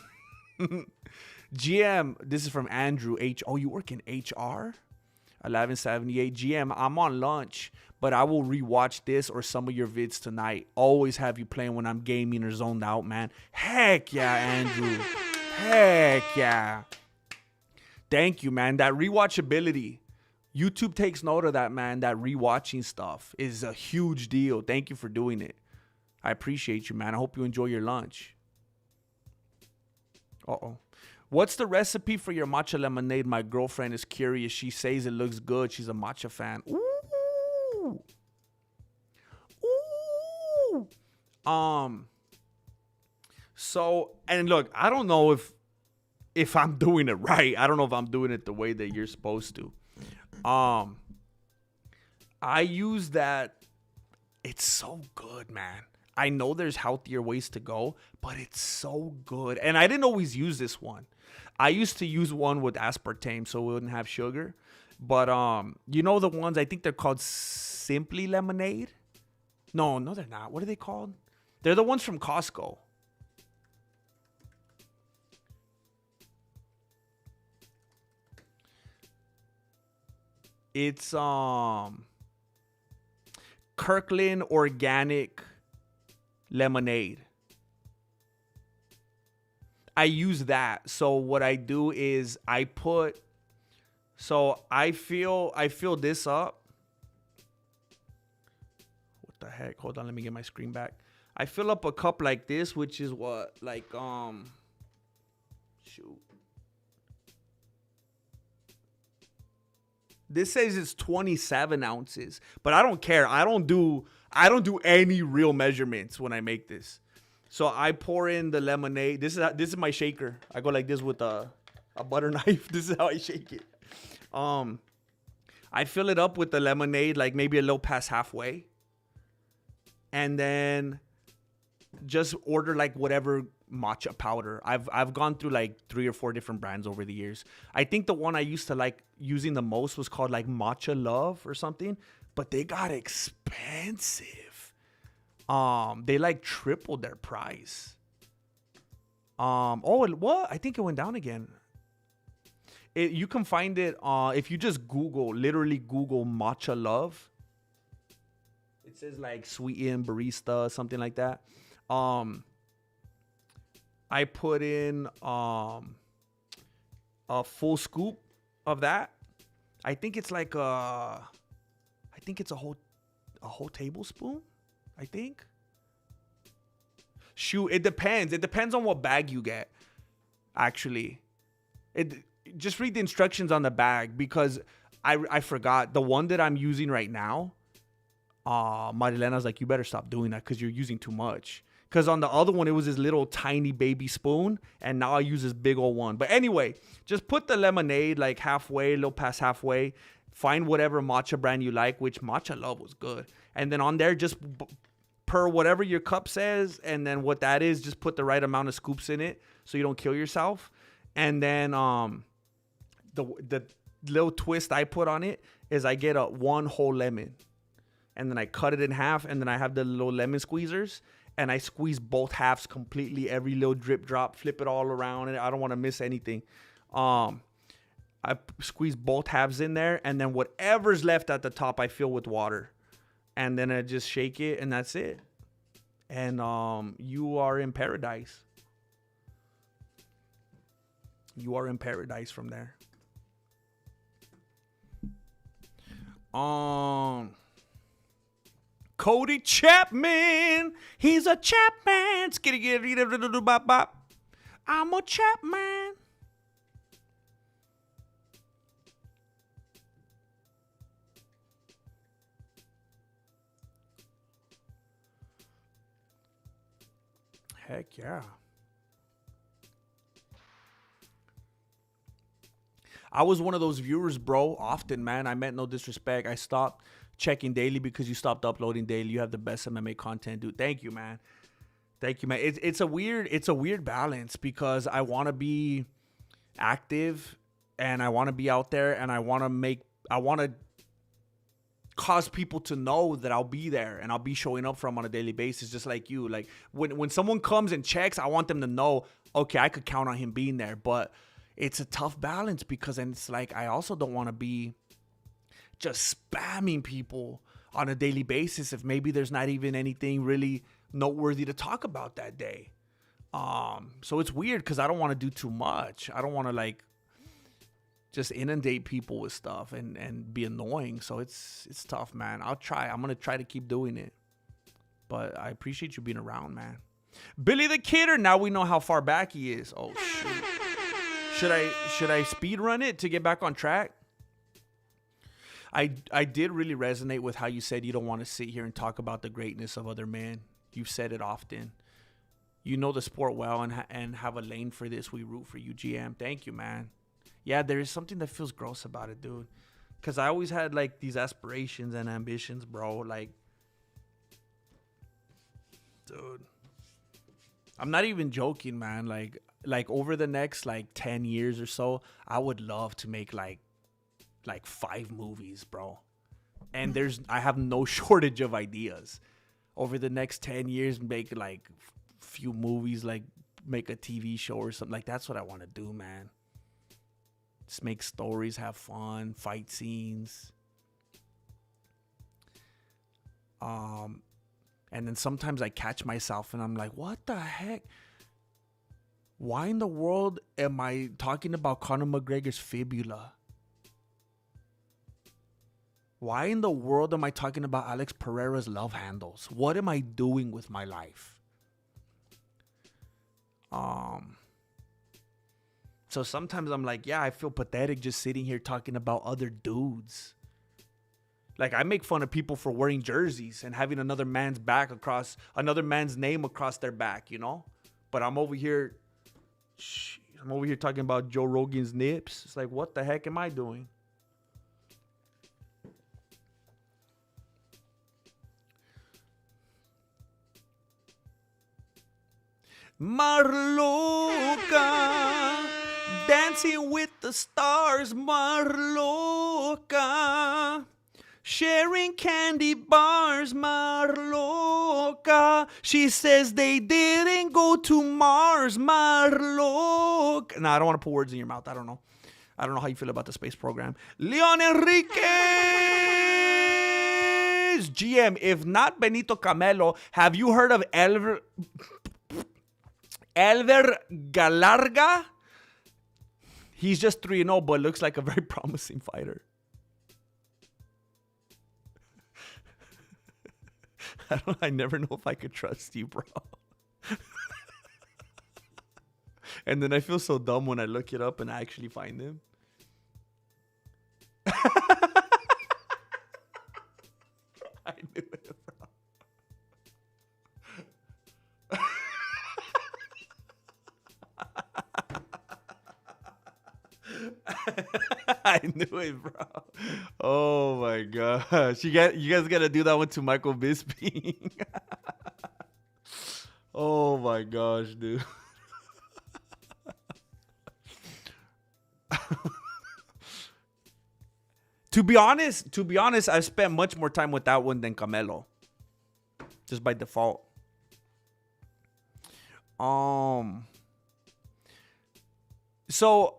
GM, this is from Andrew H. Oh, you work in HR? 1178. GM, I'm on lunch, but I will rewatch this or some of your vids tonight. Always have you playing when I'm gaming or zoned out, man. Heck yeah, Andrew. Heck yeah. Thank you, man. That rewatchability. YouTube takes note of that, man. That rewatching stuff is a huge deal. Thank you for doing it. I appreciate you, man. I hope you enjoy your lunch. Uh-oh. What's the recipe for your matcha lemonade? My girlfriend is curious. She says it looks good. She's a matcha fan. Ooh. Ooh. So, and look, I don't know if I'm doing it right. I don't know if I'm doing it the way that you're supposed to. I use that. It's so good, man. I know there's healthier ways to go, but it's so good. And I didn't always use this one. I used to use one with aspartame so it wouldn't have sugar. But you know the ones, I think they're called Simply Lemonade? No, they're not. What are they called? They're the ones from Costco. It's Kirkland Organic Lemonade. I use that. So what I do is I fill this up. What the heck? Hold on, let me get my screen back. I fill up a cup like this, which is what? Like shoot. This says it's 27 ounces, but I don't care. I don't do any real measurements when I make this. So I pour in the lemonade. This is my shaker. I go like this with a butter knife. This is how I shake it. I fill it up with the lemonade, like maybe a little past halfway. And then just order like whatever matcha powder. I've gone through like 3 or 4 different brands over the years. I think the one I used to like using the most was called like Matcha Love or something, but they got expensive. They like tripled their price. What? I think it went down again. You can find it if you just literally Google Matcha Love. It says like sweetened barista, something like that. I put in a full scoop of that. I think it's like a whole tablespoon. I think. Shoot, it depends. It depends on what bag you get. Actually, just read the instructions on the bag because I forgot the one that I'm using right now. Marilena's like, you better stop doing that because you're using too much. Because on the other one, it was this little tiny baby spoon. And now I use this big old one. But anyway, just put the lemonade like halfway, a little past halfway. Find whatever matcha brand you like, which Matcha Love was good. And then on there, just per whatever your cup says. And then what that is, just put the right amount of scoops in it so you don't kill yourself. And then the little twist I put on it is I get one whole lemon. And then I cut it in half. And then I have the little lemon squeezers. And I squeeze both halves completely, every little drip drop, flip it all around, and I don't want to miss anything. I squeeze both halves in there, and then whatever's left at the top, I fill with water. And then I just shake it, and that's it. And you are in paradise. You are in paradise from there. Cody Chapman, he's a Chapman. Skitty bop bop. I'm a Chapman. Heck yeah. I was one of those viewers, bro. Often, man. I meant no disrespect. I stopped checking daily because you stopped uploading daily. You have the best MMA content, dude. Thank you, man. Thank you, man. It's a weird balance because I want to be active and I want to be out there and I want to cause people to know that I'll be there and I'll be showing up for them on a daily basis, just like you. Like when someone comes and checks, I want them to know, okay, I could count on him being there. But it's a tough balance because then it's like I also don't want to be just spamming people on a daily basis if maybe there's not even anything really noteworthy to talk about that day. So it's weird because I don't want to do too much. I don't want to like just inundate people with stuff and be annoying. So it's tough, man. I'm gonna try to keep doing it. But I appreciate you being around, man. Billy the Kidder, now we know how far back he is. Oh shoot. Should I speed run it to get back on track? I did really resonate with how you said you don't want to sit here and talk about the greatness of other men. You've said it often. You know the sport well and have a lane for this. We root for you, GM. Thank you, man. Yeah, there is something that feels gross about it, dude. Because I always had, like, these aspirations and ambitions, bro. Like, dude. I'm not even joking, man. Like over the next, like, 10 years or so, I would love to make, like 5 movies, bro. And I have no shortage of ideas. Over the next 10 years, make, like, few movies, like, make a TV show or something. Like, that's what I want to do, man. Just make stories, have fun, fight scenes. And then sometimes I catch myself and I'm like, what the heck? Why in the world am I talking about Conor McGregor's fibula? Why in the world am I talking about Alex Pereira's love handles? What am I doing with my life? So sometimes I'm like, yeah, I feel pathetic just sitting here talking about other dudes. Like, I make fun of people for wearing jerseys and having another man's name across their back, you know? But I'm over here talking about Joe Rogan's nips. It's like, what the heck am I doing? Marloca, dancing with the stars, Marloca, sharing candy bars, Marloca. She says they didn't go to Mars, Marloca. No, I don't want to put words in your mouth. I don't know how you feel about the space program. Leon Enriquez, GM. If not Benito Camelo, have you heard of Elver Galarga? He's just 3-0, but looks like a very promising fighter. I never know if I could trust you, bro. And then I feel so dumb when I look it up and I actually find him. I knew it, bro. I knew it, bro. Oh my gosh. You guys gotta do that one to Michael Bisping. Oh my gosh, dude. To be honest, I've spent much more time with that one than Camelo. Just by default. So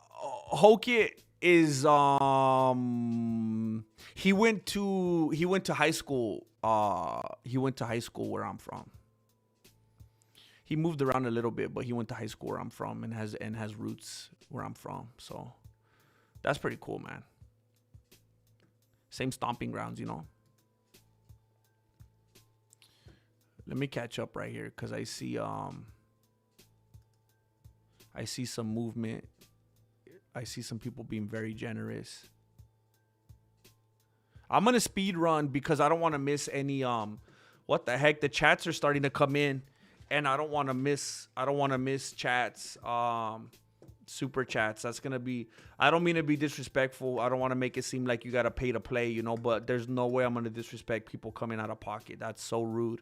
Hoki is he went to high school. He went to high school where I'm from. He moved around a little bit, but he went to high school where I'm from and has roots where I'm from. So that's pretty cool, man. Same stomping grounds, you know. Let me catch up right here because I see some movement. I see some people being very generous. I'm gonna speed run because I don't want to miss any what the heck? The chats are starting to come in, and I don't want to miss chats. Super chats. That's gonna be. I don't mean to be disrespectful. I don't want to make it seem like you gotta pay to play, you know. But there's no way I'm gonna disrespect people coming out of pocket. That's so rude.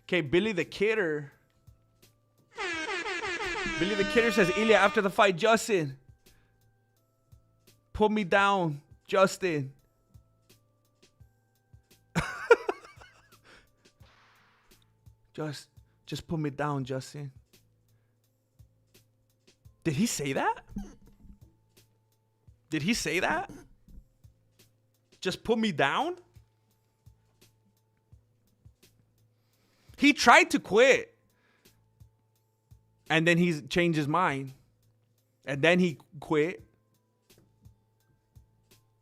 Okay, Billy the Kidder. Billy the Kidder says, Ilya, after the fight, Justin, put me down, Justin. Just put me down, Justin. Did he say that? Did he say that? Just put me down? He tried to quit. And then he changed his mind. And then he quit.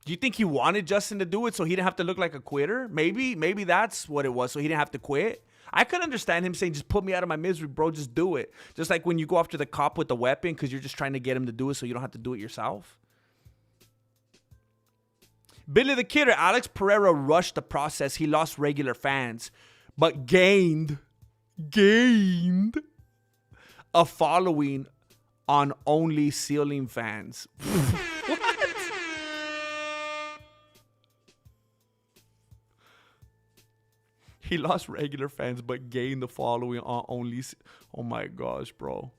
Do you think he wanted Justin to do it so he didn't have to look like a quitter? Maybe that's what it was, so he didn't have to quit. I could understand him saying, just put me out of my misery, bro. Just do it. Just like when you go after the cop with the weapon because you're just trying to get him to do it so you don't have to do it yourself. Billy the Kidder, Alex Pereira rushed the process. He lost regular fans, but gained a following on only ceiling fans. What? He lost regular fans, but gained the following on only. Oh my gosh, bro.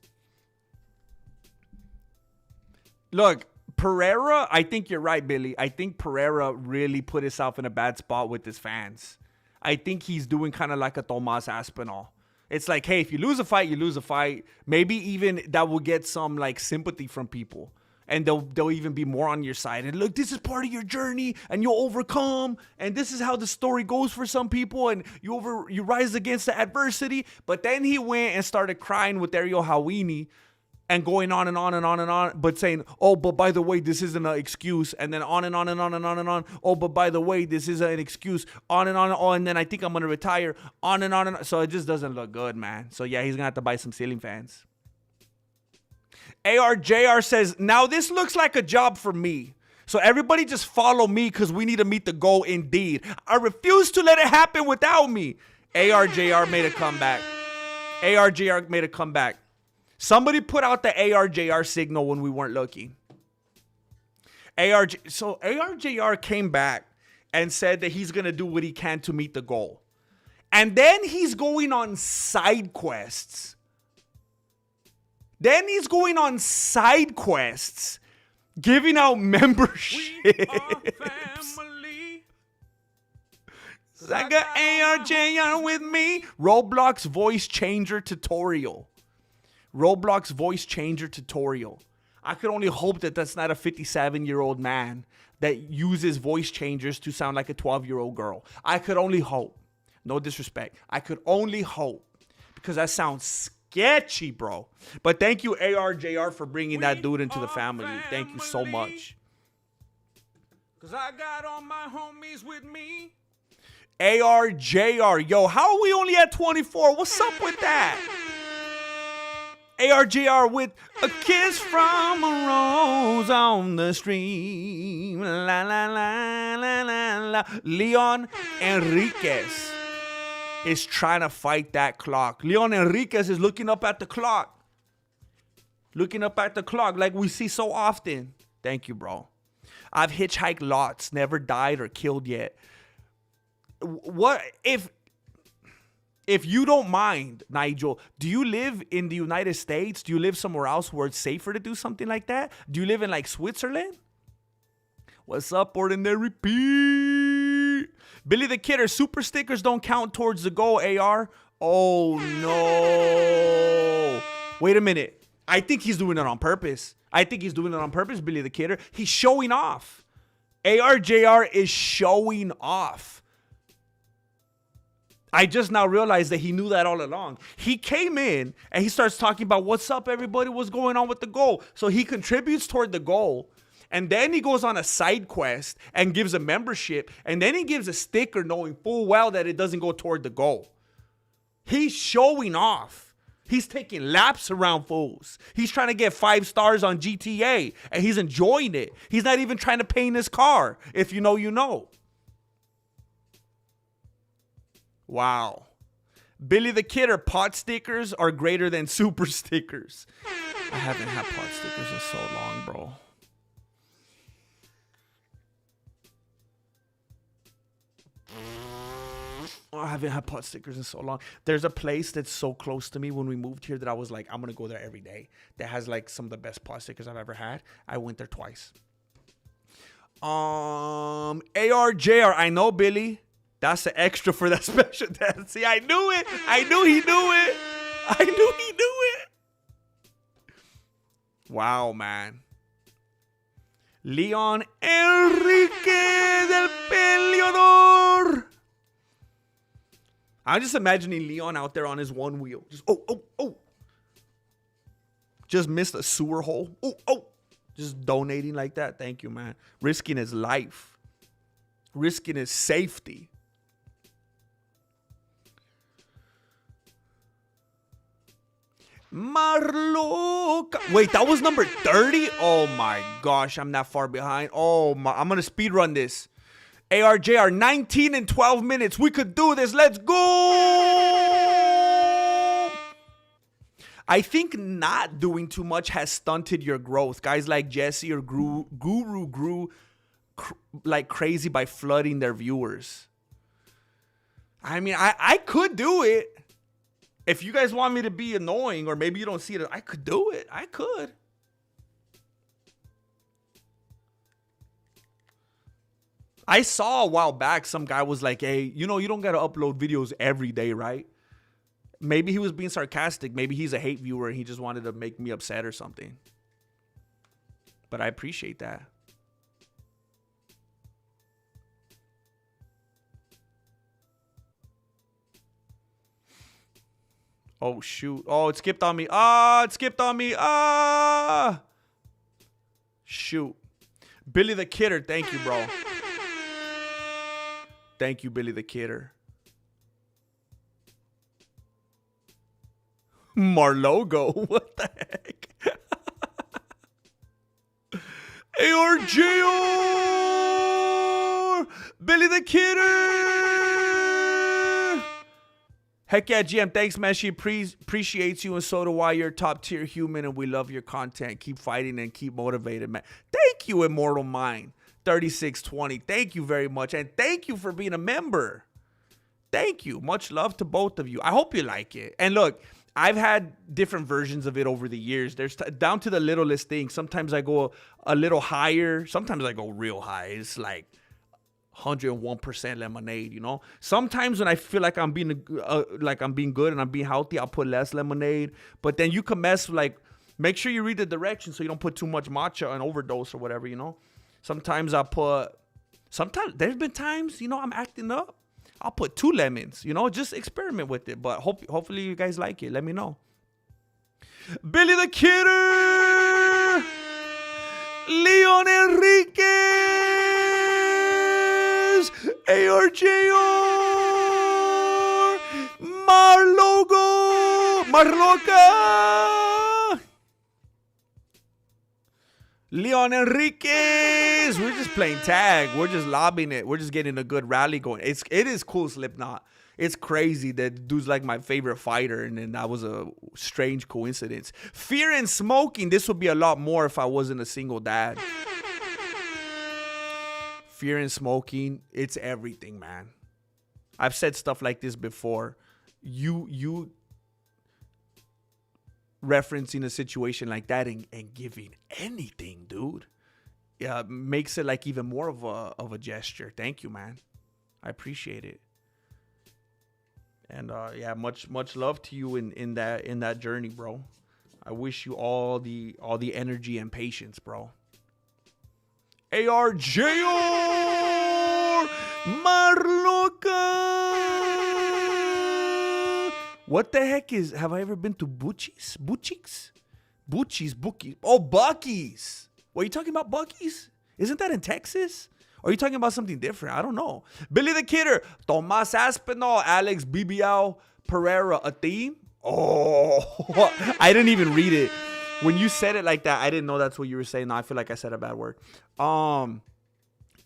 Look, Pereira, I think you're right, Billy. I think Pereira really put himself in a bad spot with his fans. I think he's doing kind of like a Tomas Aspinall. It's like, hey, if you lose a fight, you lose a fight. Maybe even that will get some like sympathy from people. And they'll even be more on your side. And look, this is part of your journey, and you'll overcome. And this is how the story goes for some people. And you rise against the adversity. But then he went and started crying with Ariel Hawini, and going on and on and on and on, but saying, oh, but by the way, this isn't an excuse. And then on and on and on and on and on. Oh, but by the way, this isn't an excuse. On and on and on. And then I think I'm going to retire. On and on and on. So it just doesn't look good, man. So yeah, he's going to have to buy some ceiling fans. ARJR says, now this looks like a job for me. So everybody just follow me because we need to meet the goal indeed. I refuse to let it happen without me. ARJR made a comeback. ARJR made a comeback. Somebody put out the ARJR signal when we weren't looking. So ARJR came back and said that he's going to do what he can to meet the goal. And then he's going on side quests. Giving out memberships. I got ARJR with me. Roblox voice changer tutorial. I could only hope that that's not a 57-year-old man that uses voice changers to sound like a 12-year-old girl. I could only hope. No disrespect. I could only hope. Because that sounds sketchy, bro. But thank you, ARJR, for bringing that dude into the family. Thank you so much. Because I got all my homies with me. ARJR. Yo, how are we only at 24? What's up with that? ARJR with a kiss from a rose on the stream. La, la, la, la, la, la. Leon Enriquez. is trying to fight that clock. Leon Enriquez is looking up at the clock. Looking up at the clock like we see so often. Thank you, bro. I've hitchhiked lots, never died or killed yet. What if you don't mind, Nigel, do you live in the United States? Do you live somewhere else where it's safer to do something like that? Do you live in like Switzerland? What's up, Ordinary P? Billy the Kidder, super stickers don't count towards the goal, AR. Oh, no. Wait a minute. I think he's doing it on purpose. Billy the Kidder. He's showing off. ARJR is showing off. I just now realized that he knew that all along. He came in and he starts talking about what's up, everybody, what's going on with the goal. So he contributes toward the goal. And then he goes on a side quest and gives a membership. And then he gives a sticker knowing full well that it doesn't go toward the goal. He's showing off. He's taking laps around fools. He's trying to get 5 stars on GTA. And he's enjoying it. He's not even trying to paint his car. If you know, you know. Wow. Billy the Kidder, pot stickers are greater than super stickers. I haven't had pot stickers in so long, bro. I haven't had pot stickers in so long. There's a place that's so close to me when we moved here that I was like, I'm going to go there every day. That has like some of the best pot stickers I've ever had. I went there twice. ARJR, I know, Billy. That's the extra for that special dance. See, I knew it. I knew he knew it. I knew he knew it. Wow, man. Leon Enrique del Peleador. I'm just imagining Leon out there on his one wheel. Just, oh. Just missed a sewer hole. Oh. Just donating like that. Thank you, man. Risking his life. Risking his safety. Marloca. Wait, that was number 30? Oh my gosh, I'm that far behind. Oh my, I'm gonna speed run this. ARJR, 19 and 12 minutes. We could do this. Let's go. I think not doing too much has stunted your growth. Guys like Jesse or Guru grew like crazy by flooding their viewers. I mean, I could do it. If you guys want me to be annoying, or maybe you don't see it, I could do it. I could. I saw a while back some guy was like, hey, you know, you don't got to upload videos every day, right? Maybe he was being sarcastic. Maybe he's a hate viewer and he just wanted to make me upset or something. But I appreciate that. Oh, shoot. Oh, it skipped on me. It skipped on me. Shoot. Billy the Kidder. Thank you, bro. Thank you, Billy the Kidder. Marlogo. What the heck? ARJR. Billy the Kidder. Heck yeah, GM. Thanks, man. She appreciates you, and so do I. You're a top-tier human, and we love your content. Keep fighting and keep motivated, man. Thank you, Immortal Mind. 3620. Thank you very much. And thank you for being a member. Thank you. Much love to both of you. I hope you like it. And look, I've had different versions of it over the years. There's down to the littlest thing. Sometimes I go a little higher. Sometimes I go real high. It's like 101% lemonade, you know. Sometimes when I feel like I'm being good and I'm being healthy, I'll put less lemonade. But then you can mess with, like, make sure you read the directions so you don't put too much matcha and overdose or whatever, you know. Sometimes there's been times, you know, I'm acting up. I'll put 2 lemons, you know, just experiment with it. But hopefully you guys like it. Let me know. Billy the Kidder. Leon Enriquez. ARJR. Marloca. Leon Enriquez. We're just playing tag. We're just lobbing it. We're just getting a good rally going. It is cool, Slipknot. It's crazy that dude's like my favorite fighter, and then that was a strange coincidence. Fear and smoking. This would be a lot more if I wasn't a single dad. Fear and smoking. It's everything, man. I've said stuff like this before. You referencing a situation like that and giving anything, dude, makes it like even more of a gesture. Thank you, man. I appreciate it. And yeah, much love to you in that journey, bro. I wish you all the energy and patience, bro. ARJR Marloca. What the heck is? Have I ever been to Bucky's? Bookies. Oh, Bucky's. What are you talking about, Bucky's? Isn't that in Texas? Or are you talking about something different? I don't know. Billy the Kidder, Tomas Aspinall, Alex BBL Pereira, a theme? Oh, I didn't even read it. When you said it like that, I didn't know that's what you were saying. Now I feel like I said a bad word.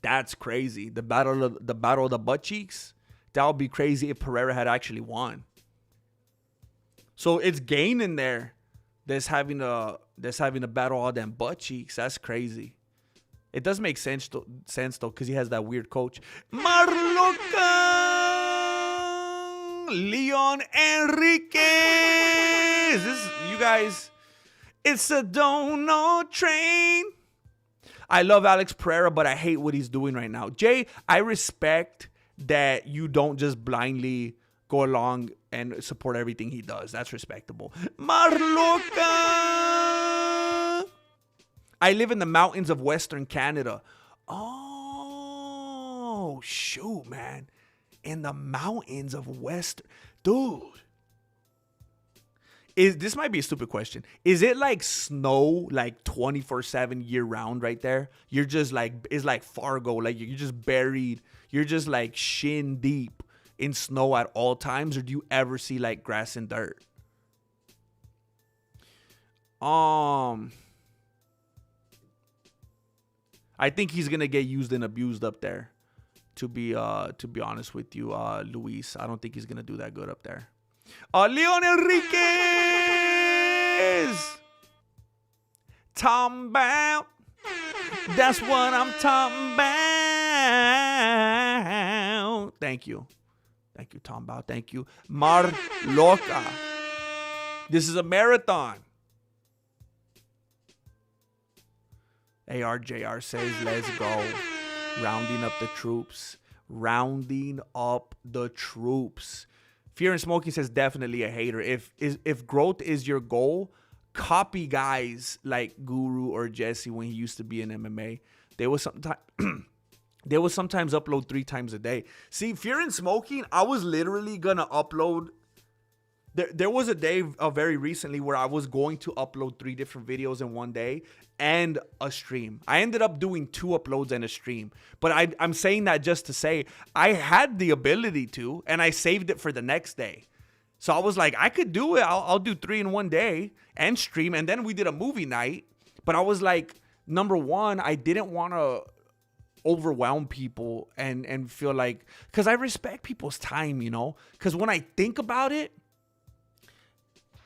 That's crazy. The battle of the butt cheeks. That would be crazy if Pereira had actually won. So it's Gain in there that's having a battle all them butt cheeks. That's crazy. It does make sense though, because he has that weird coach. Marloca Leon Enriquez. This, you guys, it's a dono train. I love Alex Pereira, but I hate what he's doing right now. Jay, I respect that you don't just blindly go along and support everything he does. That's respectable. Marloca. I live in the mountains of Western Canada. Oh, shoot, man. In the mountains of Western. Dude. This might be a stupid question. Is it like snow like 24/7 year round right there? You're just like, it's like Fargo. Like you're just buried. You're just like shin deep in snow at all times, or do you ever see like grass and dirt? I think he's gonna get used and abused up there. To be honest with you, Luis, I don't think he's gonna do that good up there. Leon Enriquez, Tom Bow. That's what I'm talking about. Thank you, Tom Bow. Thank you, Marloca. This is a marathon. ARJR says, let's go. Rounding up the troops. Fear and Smoking says, definitely a hater. If growth is your goal, copy guys like Guru or Jesse when he used to be in MMA. They will sometimes upload 3 times a day. See, Fear and Smoking, I was literally going to upload. There was a day very recently where I was going to upload 3 different videos in one day and a stream. I ended up doing 2 uploads and a stream. But I'm saying that just to say I had the ability to, and I saved it for the next day. So I was like, I could do it. I'll do 3 in one day and stream. And then we did a movie night. But I was like, number one, I didn't want to overwhelm people and feel like, because I respect people's time, you know? Because when I think about it,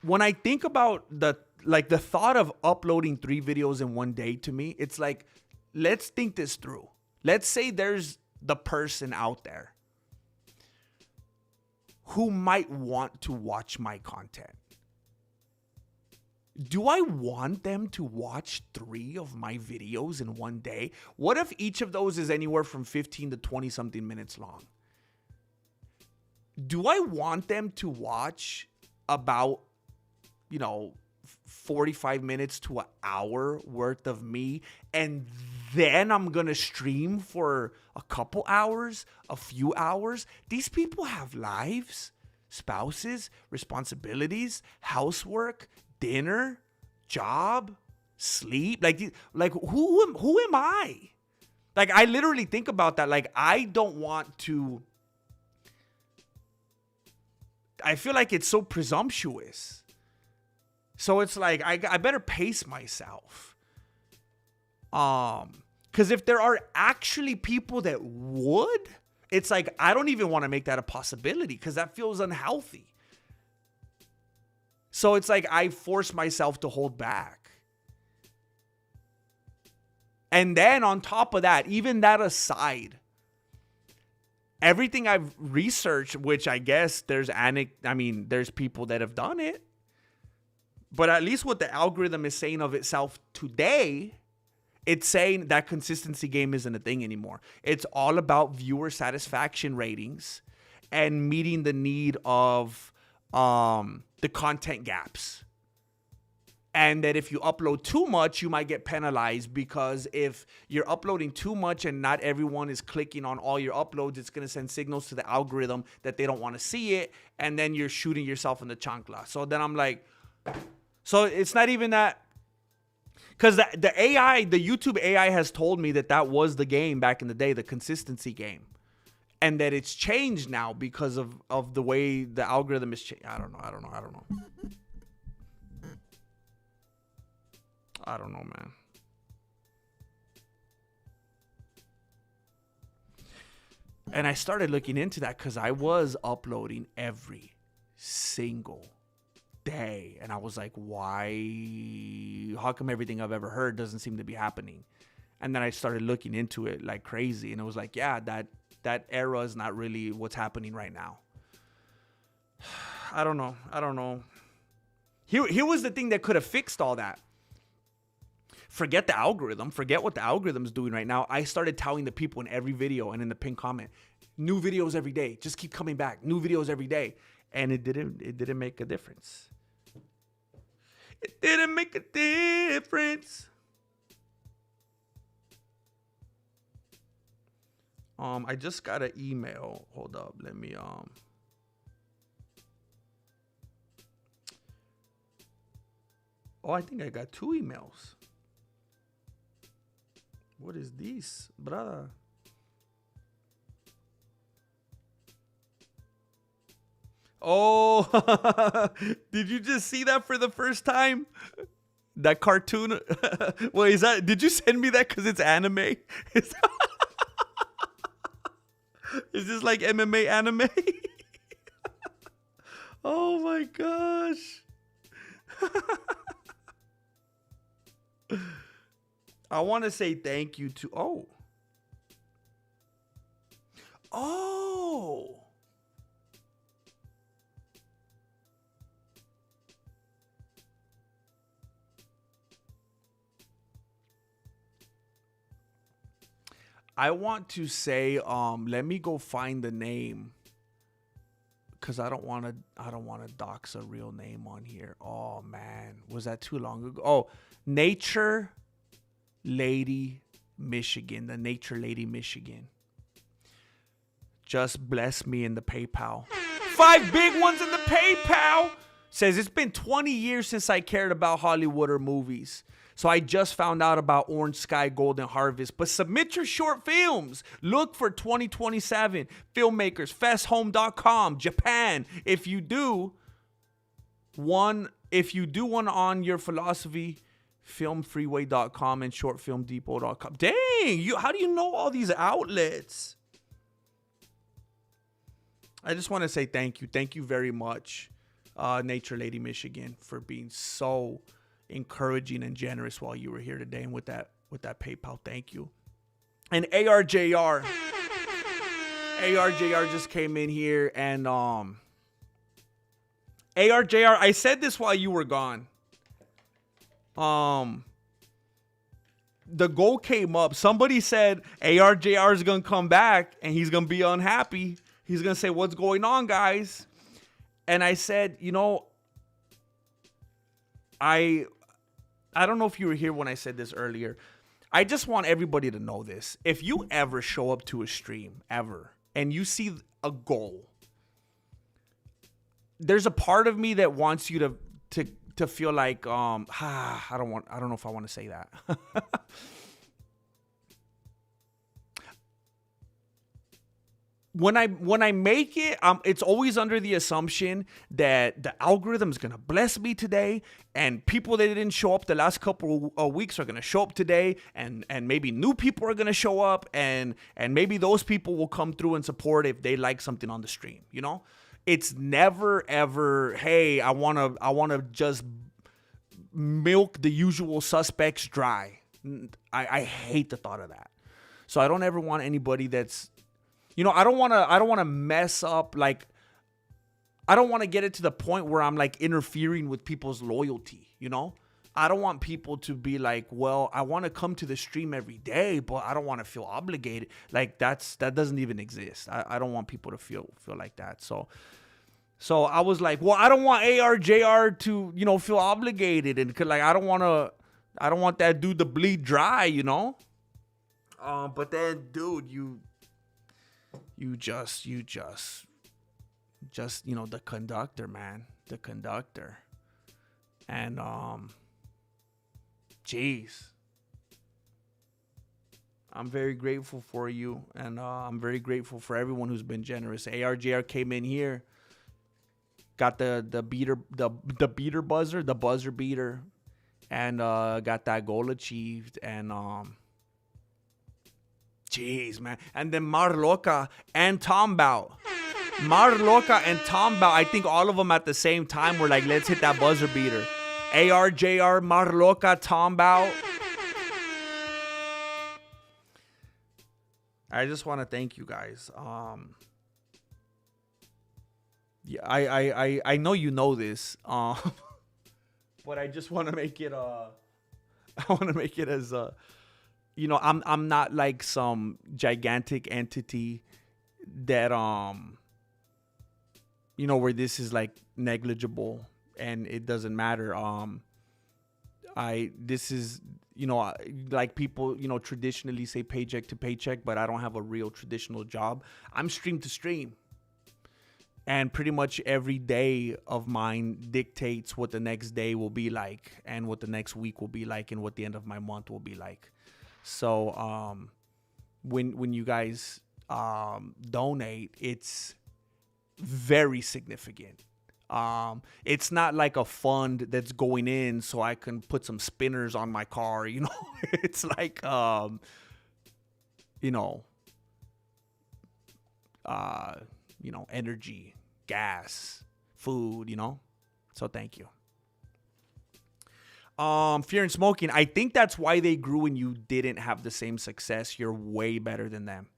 the thought of uploading 3 videos in one day, to me, it's like, let's think this through. Let's say there's the person out there who might want to watch my content. Do I want them to watch 3 of my videos in one day? What if each of those is anywhere from 15 to 20 something minutes long? Do I want them to watch about 45 minutes to an hour worth of me, and then I'm gonna stream for a couple hours, a few hours? These people have lives, spouses, responsibilities, housework, dinner, job, sleep. Like who am I? Like, I literally think about that. Like, I don't want to. I feel like it's so presumptuous. So it's like, I better pace myself. Because if there are actually people that would, it's like, I don't even want to make that a possibility because that feels unhealthy. So it's like I force myself to hold back. And then on top of that, even that aside, everything I've researched, which I guess there's people that have done it, but at least what the algorithm is saying of itself today, it's saying that consistency game isn't a thing anymore. It's all about viewer satisfaction ratings and meeting the need of the content gaps. And that if you upload too much, you might get penalized, because if you're uploading too much and not everyone is clicking on all your uploads, it's going to send signals to the algorithm that they don't want to see it. And then you're shooting yourself in the chancla. So then I'm like, so it's not even that. Because the AI, the YouTube AI has told me that was the game back in the day, the consistency game. And that it's changed now because of the way the algorithm is changed. I don't know, man. And I started looking into that because I was uploading every single day. And I was like, why? How come everything I've ever heard doesn't seem to be happening? And then I started looking into it like crazy. And it was like, yeah, that era is not really what's happening right now. I don't know. Here was the thing that could have fixed all that. Forget the algorithm. Forget what the algorithm's doing right now. I started telling the people in every video and in the pinned comment, new videos every day. Just keep coming back. New videos every day. And it didn't make a difference. It didn't make a difference. I just got an email. Hold up. Let me Oh, I think I got 2 emails. What is this, brother? Oh, did you just see that for the first time? That cartoon? Wait, did you send me that because it's anime? Is this like MMA anime? Oh my gosh. I want to say thank you to... Oh. I want to say, let me go find the name, because I don't want to dox a real name on here. Oh man, was that too long ago? Oh, Nature Lady Michigan, the Nature Lady Michigan. Just bless me in the PayPal. 5 big ones in the PayPal. Says it's been 20 years since I cared about Hollywood or movies. So I just found out about Orange Sky Golden Harvest. But submit your short films. Look for 2027. Filmmakers, festhome.com, Japan. If you do one on your philosophy, filmfreeway.com and shortfilmdepot.com. Dang, how do you know all these outlets? I just want to say thank you. Thank you very much, Nature Lady Michigan, for being so encouraging and generous while you were here today, and with that PayPal. Thank you. And ARJR just came in here, and ARJR, I said this while you were gone. The goal came up. Somebody said ARJR is gonna come back and he's gonna be unhappy. He's gonna say, "What's going on, guys?" And I said, I don't know if you were here when I said this earlier. I just want everybody to know this. If you ever show up to a stream, ever, and you see a goal, there's a part of me that wants you to feel like, I don't know if I want to say that. when I make it, it's always under the assumption that the algorithm is gonna bless me today, and people that didn't show up the last couple of weeks are gonna show up today, and maybe new people are gonna show up, and maybe those people will come through and support if they like something on the stream. You know, it's never ever, hey, I wanna just milk the usual suspects dry. I hate the thought of that. So I don't ever want anybody that's, you know, I don't want to mess up, like, I don't want to get it to the point where I'm like interfering with people's loyalty, you know? I don't want people to be like, well, I want to come to the stream every day, but I don't want to feel obligated. Like that doesn't even exist. I don't want people to feel like that. So I was like, well, I don't want ARJR to, you know, feel obligated, and like I don't want that dude to bleed dry, you know? But then, dude, you just, you know, the conductor, man, the conductor. And, jeez, I'm very grateful for you. And, I'm very grateful for everyone who's been generous. ARJR came in here, got the beater buzzer, the buzzer beater, and, got that goal achieved. And, jeez, man. And then Marloca and Tombao. Marloca and Tombao, I think all of them at the same time were like, let's hit that buzzer beater. ARJR, Marloca, Tombao. I just want to thank you guys. Yeah, I know you know this. But I just want to make it I want to make it as you know, I'm not like some gigantic entity that you know, where this is like negligible and it doesn't matter. This is, you know, like people, you know, traditionally say paycheck to paycheck, but I don't have a real traditional job. I'm stream to stream. And pretty much every day of mine dictates what the next day will be like, and what the next week will be like, and what the end of my month will be like. So when you guys donate, it's very significant. It's not like a fund that's going in so I can put some spinners on my car, you know. It's like you know, energy, gas, food, you know. So thank you. Fear and Smoking, I think that's why they grew and you didn't have the same success. You're way better than them.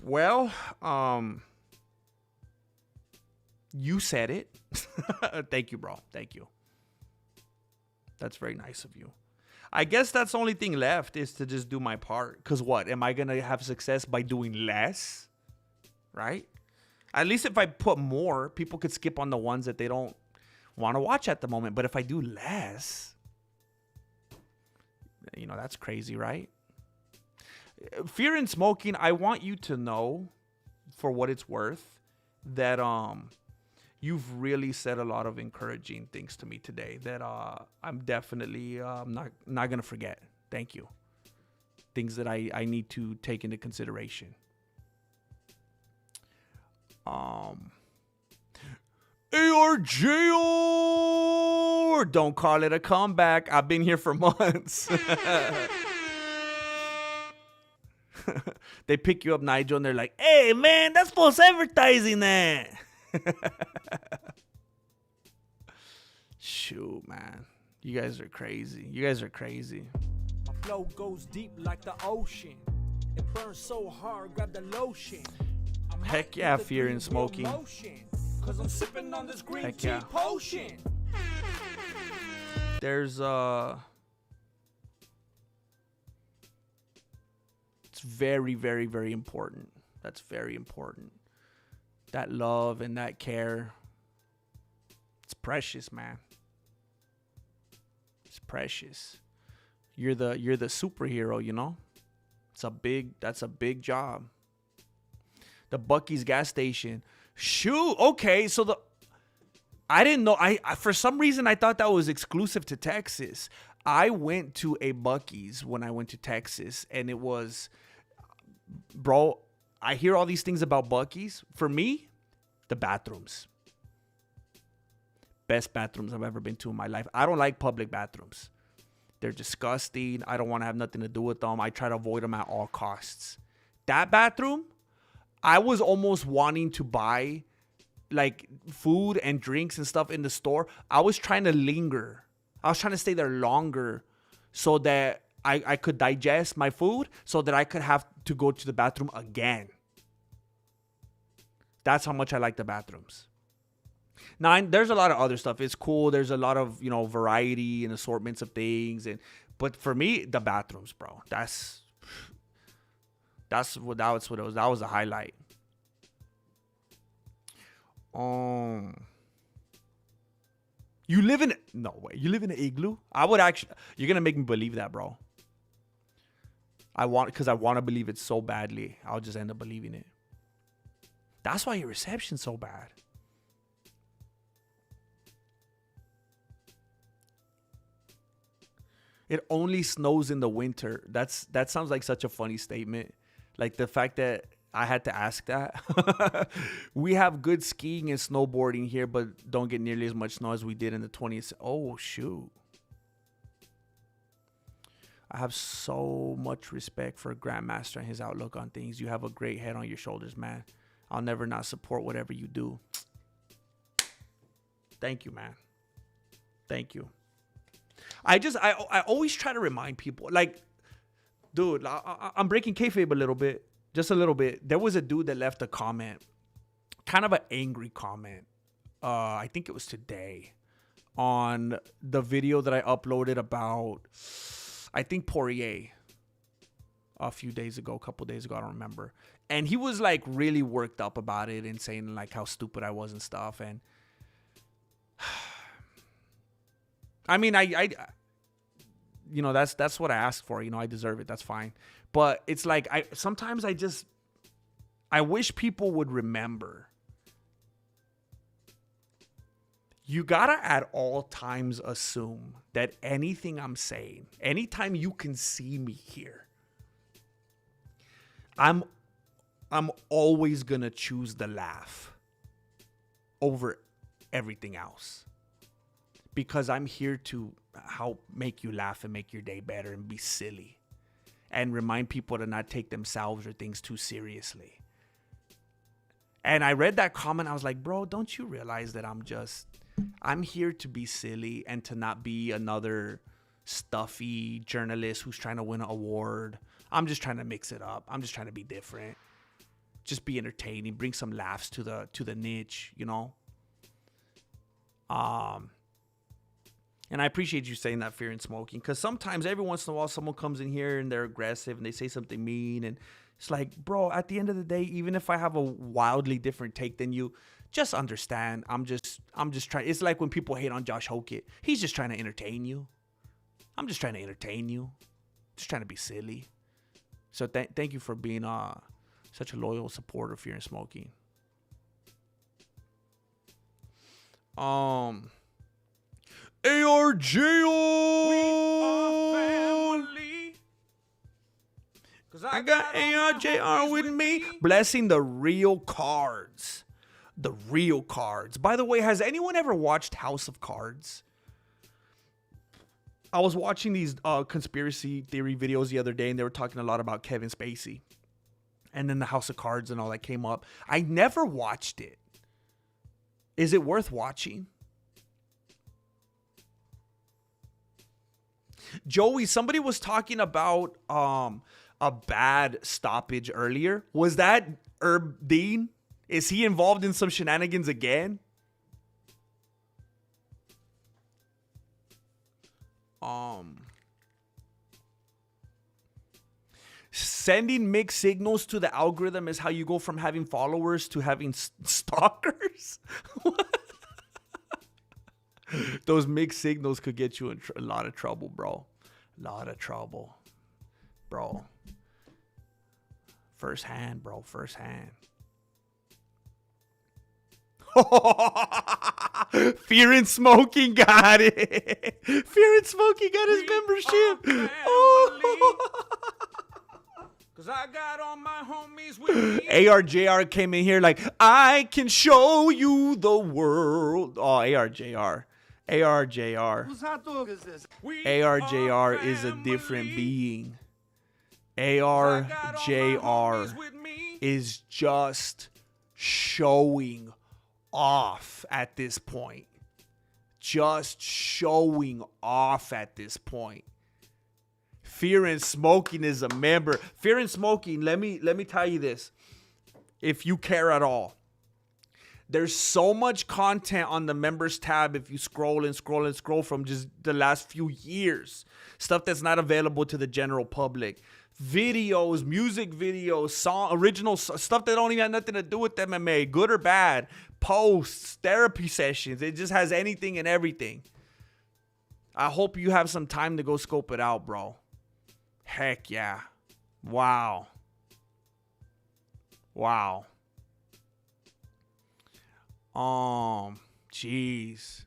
Well, you said it. Thank you, bro. Thank you. That's very nice of you. I guess that's the only thing left is to just do my part. Because what? Am I going to have success by doing less? Right? At least if I put more, people could skip on the ones that they don't want to watch at the moment. But if I do less, you know, that's crazy, right? Fear and Smoking, I want you to know, for what it's worth, that you've really said a lot of encouraging things to me today that I'm definitely not gonna forget. Thank you. Things that I need to take into consideration. ARJR, don't call it a comeback. I've been here for months. They pick you up, Nigel, and they're like, hey, man, that's false advertising that. Shoot, man. You guys are crazy. You guys are crazy. My flow goes deep like the ocean. It burns so hard, grab the lotion. Heck yeah, Fear and Smoking. Cause I'm sipping on this green tea potion. There's it's very, very, very important. That's very important. That love and that care. It's precious, man. It's precious. You're the superhero, you know? That's a big job. The Buc-ee's gas station. Shoot. Okay, so I didn't know. I for some reason I thought that was exclusive to Texas. I went to a Buc-ee's when I went to Texas, and it was, bro, I hear all these things about Buc-ee's. For me, the bathrooms. Best bathrooms I've ever been to in my life. I don't like public bathrooms. They're disgusting. I don't want to have nothing to do with them. I try to avoid them at all costs. That bathroom, I was almost wanting to buy like food and drinks and stuff in the store. I was trying to linger. I was trying to stay there longer so that I could digest my food so that I could have to go to the bathroom again. That's how much I like the bathrooms. Now, there's a lot of other stuff. It's cool. There's a lot of, variety and assortments of things. But for me, the bathrooms, bro. That's what it was. That was the highlight. You live in You live in an igloo? I would actually. You're gonna make me believe that, bro. Because I want to believe it so badly. I'll just end up believing it. That's why your reception's so bad. It only snows in the winter. That sounds like such a funny statement. Like the fact that I had to ask that. We have good skiing and snowboarding here, but don't get nearly as much snow as we did in the 20th. Oh, shoot. I have so much respect for Grandmaster and his outlook on things. You have a great head on your shoulders, man. I'll never not support whatever you do. Thank you, man. Thank you. I always try to remind people, like, dude, I'm breaking kayfabe a little bit, just a little bit. There was a dude that left a comment, kind of an angry comment. I think it was today on the video that I uploaded about, I think Poirier a couple days ago. I don't remember. And he was like really worked up about it and saying like how stupid I was and stuff. And I mean, that's what I asked for. I deserve it. That's fine. But it's like, sometimes I wish people would remember. You gotta at all times assume that anything I'm saying, anytime you can see me here, I'm always gonna choose the laugh over everything else. Because I'm here to help make you laugh and make your day better and be silly. And remind people to not take themselves or things too seriously. And I read that comment. I was like, bro, don't you realize that I'm here to be silly and to not be another stuffy journalist who's trying to win an award. I'm just trying to mix it up. I'm just trying to be different. Just be entertaining. Bring some laughs to the niche, And I appreciate you saying that, Fear and Smoking, because sometimes every once in a while someone comes in here and they're aggressive and they say something mean, and it's like, bro, at the end of the day, even if I have a wildly different take than you, just understand. I'm just trying. It's like when people hate on Josh Hokett. He's just trying to entertain you. I'm just trying to entertain you. Just trying to be silly. So thank you for being such a loyal supporter of Fear and Smoking. ARJO! Cause I got ARJR with me. Blessing the real cards. The real cards. By the way, has anyone ever watched House of Cards? I was watching these conspiracy theory videos the other day, and they were talking a lot about Kevin Spacey. And then the House of Cards and all that came up. I never watched it. Is it worth watching? Joey, somebody was talking about a bad stoppage earlier. Was that Herb Dean? Is he involved in some shenanigans again? Sending mixed signals to the algorithm is how you go from having followers to having stalkers? Those mixed signals could get you in a lot of trouble, bro. A lot of trouble, bro. First hand, bro. First hand. Fear and Smoking got it. Fear and Smoking got his membership. Oh. Cause I got all my homies with me. ARJR came in here like, I can show you the world. Oh, ARJR. ARJR. Whose hot dog is this? ARJR is a different being. ARJR is just showing off at this point. Just showing off at this point. Fear and Smoking is a member. Fear and Smoking, let me tell you this. If you care at all, there's so much content on the members tab if you scroll and scroll and scroll from just the last few years. Stuff that's not available to the general public. Videos, music videos, original stuff that don't even have nothing to do with MMA, good or bad. Posts, therapy sessions. It just has anything and everything. I hope you have some time to go scope it out, bro. Heck yeah. Wow. Wow. Jeez.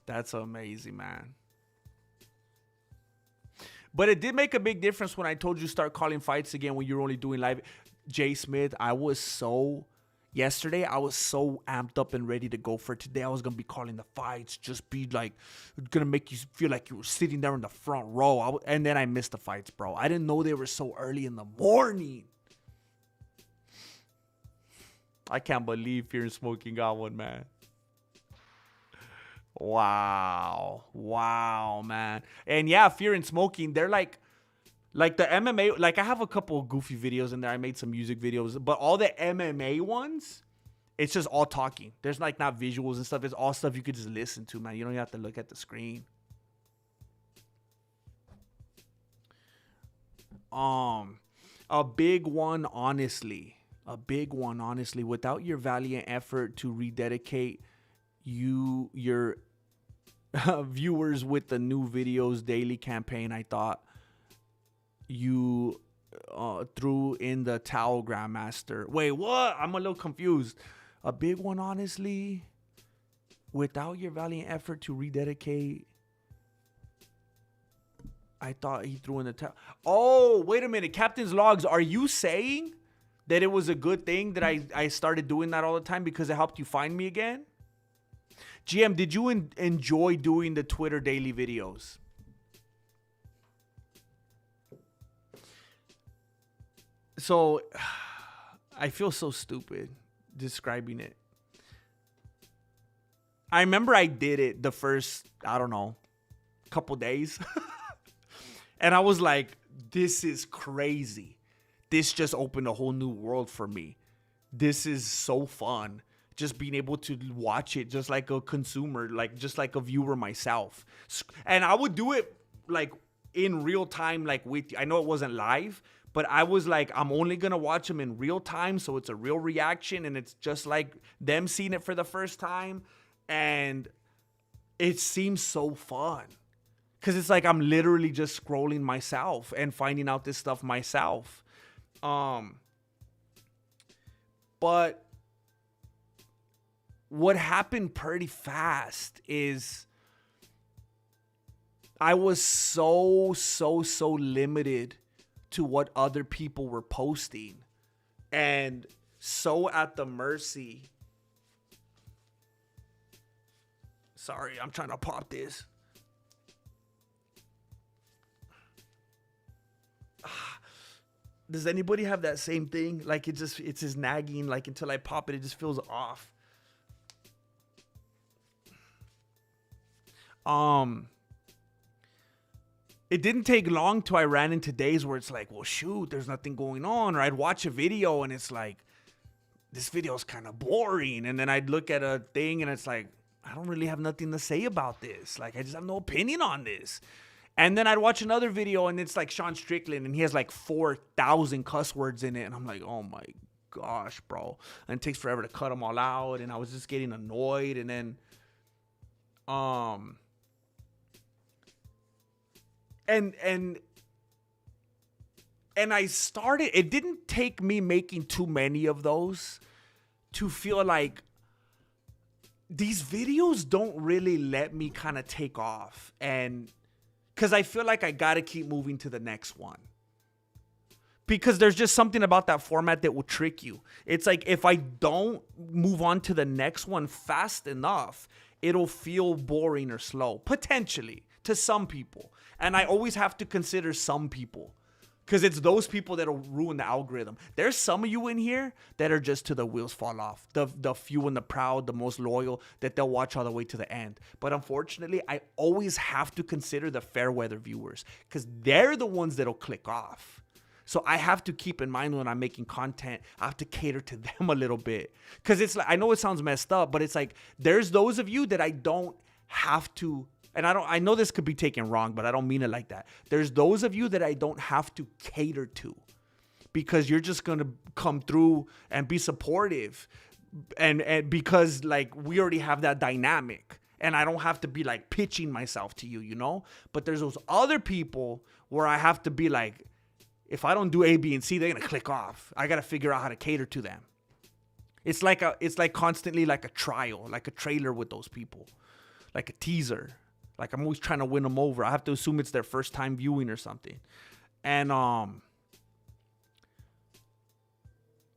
That's amazing, man. But it did make a big difference when I told you start calling fights again when you're only doing live. Jay Smith, yesterday I was so amped up and ready to go for today. I was going to be calling the fights, just be like, going to make you feel like you were sitting there in the front row. And then I missed the fights, bro. I didn't know they were so early in the morning. I can't believe Fear and Smoking got one, man. Wow, man. And yeah, Fear and Smoking, they're like the MMA, like I have a couple of goofy videos in there. I made some music videos, but all the MMA ones, it's just all talking. There's like not visuals and stuff. It's all stuff you could just listen to, man. You don't have to look at the screen. A big one, honestly, without your valiant effort to rededicate your viewers with the new videos daily campaign, I thought you threw in the towel, Grandmaster. Wait, what? I'm a little confused. A big one, honestly, without your valiant effort to rededicate, I thought he threw in the towel. Oh, wait a minute. Captain's Logs, are you saying that it was a good thing that I started doing that all the time because it helped you find me again? GM, did you enjoy doing the Twitter daily videos? So, I feel so stupid describing it. I remember I did it the first, I don't know, couple days. And I was like, this is crazy. This just opened a whole new world for me. This is so fun. Just being able to watch it just like a consumer, like just like a viewer myself. And I would do it like in real time, like with you. I know it wasn't live, but I was like, I'm only going to watch them in real time. So it's a real reaction. And it's just like them seeing it for the first time. And it seems so fun. Because it's like I'm literally just scrolling myself and finding out this stuff myself. But what happened pretty fast is I was so limited to what other people were posting and so at the mercy. Sorry, I'm trying to pop this. Does anybody have that same thing? Like it's just nagging, like until I pop it, it just feels off. It didn't take long till I ran into days where it's like, well, shoot, there's nothing going on. Or I'd watch a video and it's like, this video is kind of boring. And then I'd look at a thing and it's like, I don't really have nothing to say about this. Like, I just have no opinion on this. And then I'd watch another video and it's like Sean Strickland and he has like 4,000 cuss words in it. And I'm like, oh my gosh, bro. And it takes forever to cut them all out. And I was just getting annoyed. And then, and I started, it didn't take me making too many of those to feel like these videos don't really let me kind of take off, and because I feel like I gotta keep moving to the next one. Because there's just something about that format that will trick you. It's like if I don't move on to the next one fast enough, it'll feel boring or slow, potentially, to some people. And I always have to consider some people, because it's those people that'll ruin the algorithm. There's some of you in here that are just to the wheels fall off. The few and the proud, the most loyal, that they'll watch all the way to the end. But unfortunately, I always have to consider the fair weather viewers, because they're the ones that'll click off. So I have to keep in mind when I'm making content, I have to cater to them a little bit. Because it's like, I know it sounds messed up, but it's like, there's those of you that I don't have to, and I know this could be taken wrong, but I don't mean it like that. There's those of you that I don't have to cater to, because you're just going to come through and be supportive. And because like we already have that dynamic, and I don't have to be like pitching myself to you, you know? But there's those other people where I have to be like, if I don't do A, B, and C, they're going to click off. I got to figure out how to cater to them. It's like constantly like a trial, like a trailer with those people, like a teaser. Like I'm always trying to win them over. I have to assume it's their first time viewing or something. And,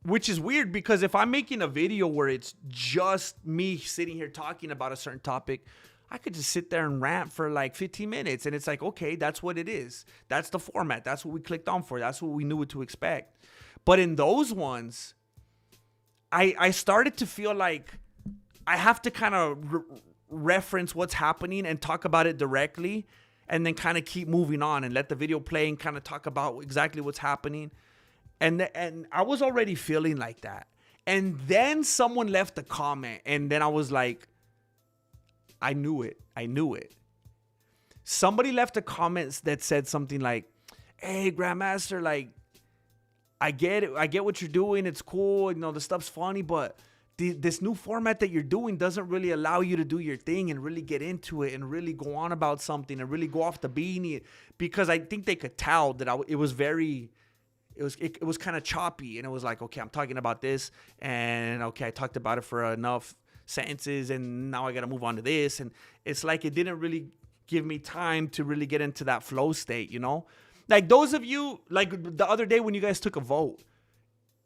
which is weird, because if I'm making a video where it's just me sitting here talking about a certain topic, I could just sit there and rant for like 15 minutes. And it's like, okay, that's what it is. That's the format. That's what we clicked on for. That's what we knew what to expect. But in those ones, I started to feel like I have to kind of reference what's happening and talk about it directly, and then kind of keep moving on and let the video play and kind of talk about exactly what's happening. And I was already feeling like that. And then someone left a comment, and then I was like, I knew it. Somebody left a comment that said something like, hey, Grandmaster, like, I get it. I get what you're doing. It's cool. You know, the stuff's funny, but this new format that you're doing doesn't really allow you to do your thing and really get into it and really go on about something and really go off the beanie, because I think they could tell that it was kind of choppy, and it was like, okay, I'm talking about this, and okay, I talked about it for enough sentences, and now I got to move on to this. And it's like it didn't really give me time to really get into that flow state, you know? Like those of you, like the other day when you guys took a vote,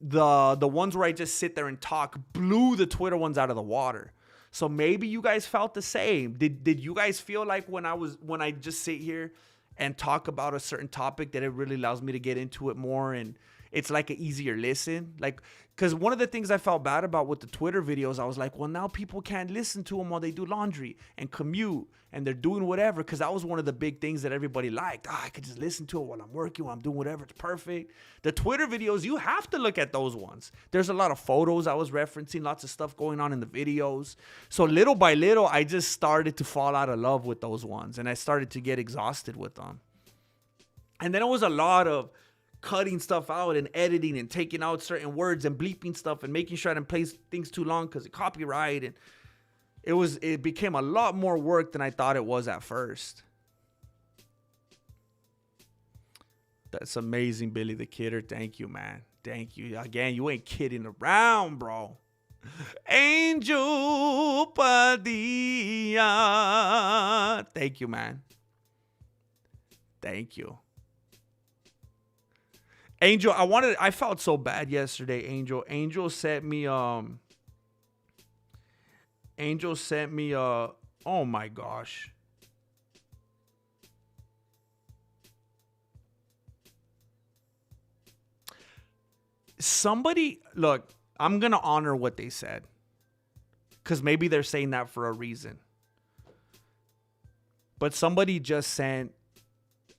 the ones where I just sit there and talk blew the Twitter ones out of the water. So maybe you guys felt the same. Did you guys feel like when I just sit here and talk about a certain topic that it really allows me to get into it more, and it's like an easier listen? Like, because one of the things I felt bad about with the Twitter videos, I was like, well, now people can't listen to them while they do laundry and commute and they're doing whatever, because that was one of the big things that everybody liked. I could just listen to it while I'm working, while I'm doing whatever. It's perfect. The Twitter videos, you have to look at those ones. There's a lot of photos I was referencing, lots of stuff going on in the videos. So little by little, I just started to fall out of love with those ones, and I started to get exhausted with them. And then it was a lot of cutting stuff out and editing and taking out certain words and bleeping stuff and making sure I didn't play things too long because of copyright. And it became a lot more work than I thought it was at first. That's amazing, Billy the Kidder. Thank you, man. Thank you. Again, you ain't kidding around, bro. Angel Padilla. Thank you, man. Thank you. Angel, I felt so bad yesterday, Angel. Angel sent me oh my gosh. Somebody, look, I'm going to honor what they said, because maybe they're saying that for a reason. But somebody just sent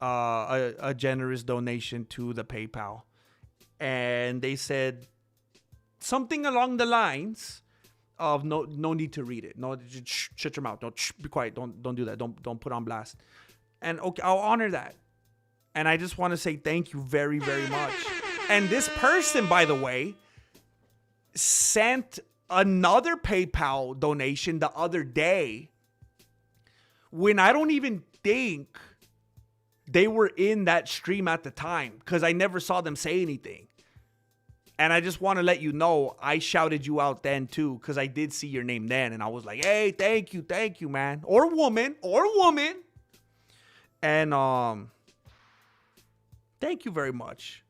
a generous donation to the PayPal, and they said something along the lines of no need to read it. No, shut your mouth. Don't be quiet. Don't do that. Don't put on blast. And okay, I'll honor that. And I just want to say thank you very, very much. And this person, by the way, sent another PayPal donation the other day when I don't even think they were in that stream at the time, because I never saw them say anything. And I just want to let you know, I shouted you out then too, because I did see your name then. And I was like, hey, thank you, man. Or woman. And thank you very much.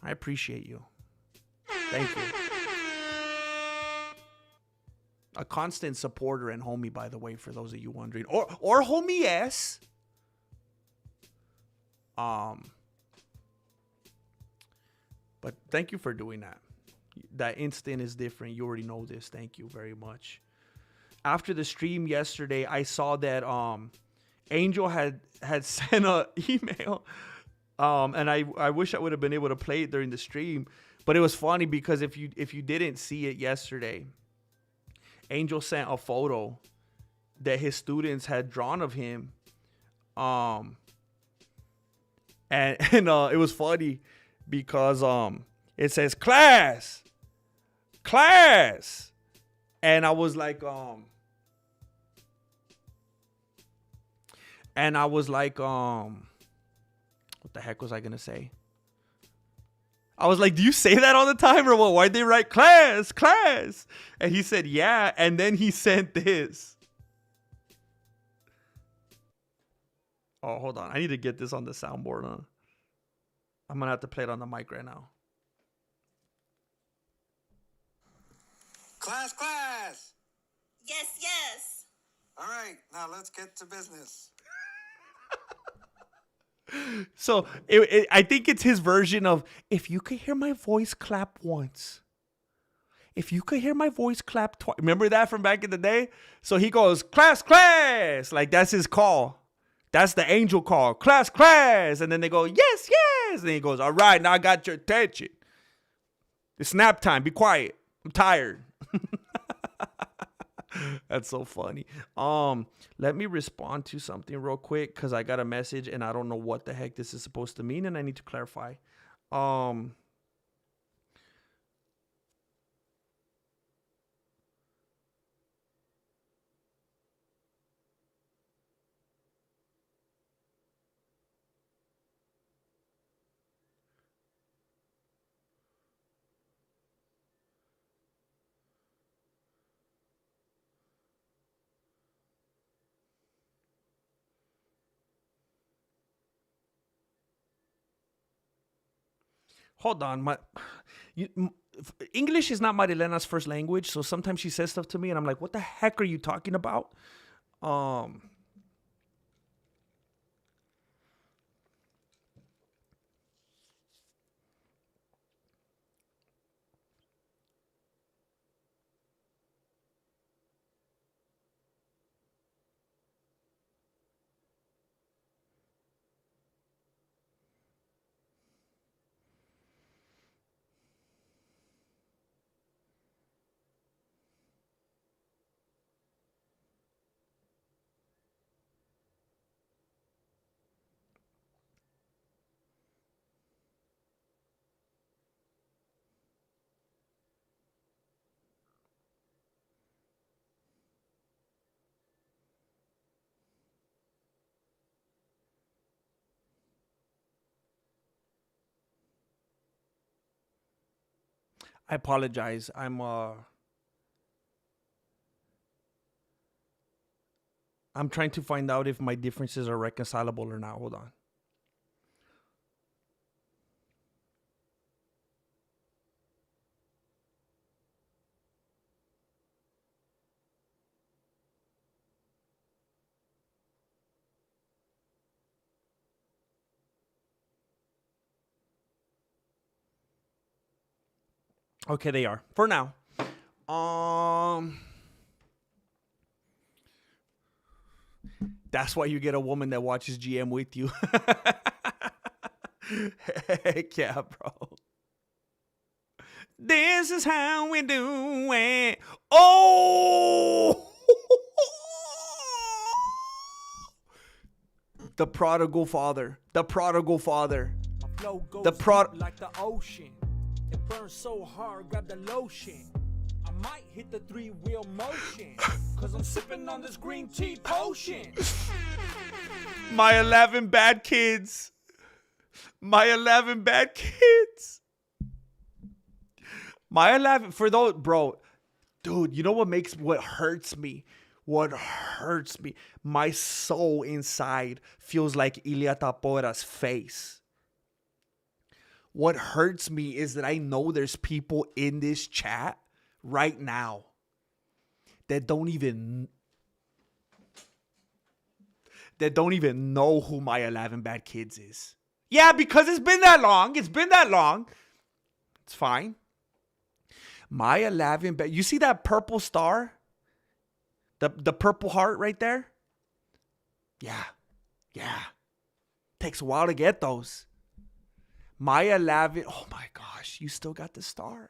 I appreciate you. Thank you. A constant supporter and homie, by the way, for those of you wondering. Or homie S. But thank you for doing that. That instant is different. You already know this. Thank you very much. After the stream yesterday, I saw that Angel had sent an email. And I wish I would have been able to play it during the stream. But it was funny because if you didn't see it yesterday, Angel sent a photo that his students had drawn of him. And it was funny because it says class. And I was like what the heck was I gonna say? I was like, do you say that all the time or what? Why'd they write class? And he said, yeah. And then he sent this. Oh, hold on. I need to get this on the soundboard, huh? I'm going to have to play it on the mic right now. Class. Yes. All right, now let's get to business. So I think it's his version of, if you could hear my voice clap once, if you could hear my voice clap twice. Remember that from back in the day? So he goes, class. Like that's his call. That's the angel call. Class. And then they go, yes. And then he goes, all right, now I got your attention. It's nap time. Be quiet. I'm tired. That's so funny. Let me respond to something real quick because I got a message and I don't know what the heck this is supposed to mean and I need to clarify. Hold on, English is not Marilena's first language, so sometimes she says stuff to me, and I'm like, "What the heck are you talking about?" I apologize. I'm trying to find out if my differences are reconcilable or not. Hold on. Okay, they are. For now. That's why you get a woman that watches GM with you. Heck yeah, bro. This is how we do it. Oh! The prodigal father. The prodigal father. My flow goes The deep like the ocean. It burns so hard, grab the lotion. I might hit the 3-wheel motion. Cause I'm sipping on this green tea potion. My 11 bad kids. My 11 bad kids. My 11 for those, bro. Dude, you know what hurts me? What hurts me? My soul inside feels like Ilia Tapora's face. What hurts me is that I know there's people in this chat right now that don't even know who my 11 Bad Kids is. Yeah, because it's been that long. It's fine. My 11 Bad... You see that purple star? The purple heart right there? Yeah. Takes a while to get those. My 11... Oh my gosh. You still got the star.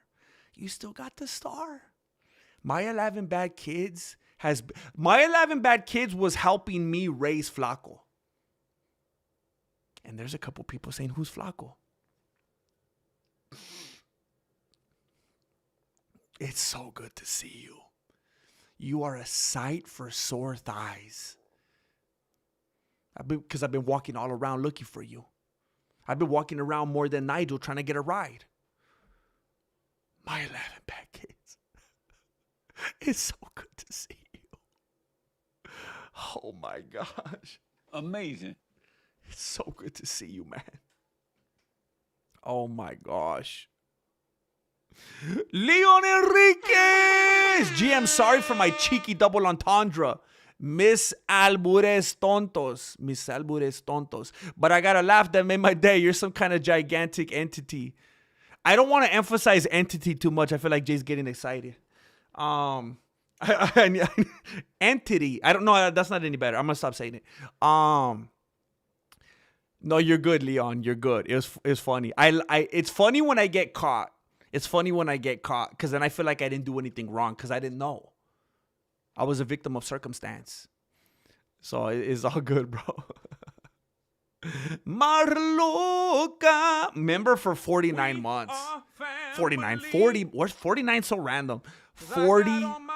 My 11 Bad Kids was helping me raise Flaco. And there's a couple people saying, who's Flaco? It's so good to see you. You are a sight for sore thighs. Because I've been walking all around looking for you. I've been walking around more than Nigel trying to get a ride. My 11 Bad Kids. It's so good to see you. Oh my gosh. Amazing. It's so good to see you, man. Oh my gosh. Leon Enriquez! GM, sorry for my cheeky double entendre. Miss Albures Tontos. But I got a laugh that made my day. You're some kind of gigantic entity. I don't want to emphasize entity too much. I feel like Jay's getting excited. Entity. I don't know. That's not any better. I'm going to stop saying it. No, you're good, Leon. You're good. It's funny. It's funny when I get caught. Because then I feel like I didn't do anything wrong because I didn't know. I was a victim of circumstance. So it's all good, bro. Marloca. Member for 49 months. 49. 40. Where's 49 so random? 40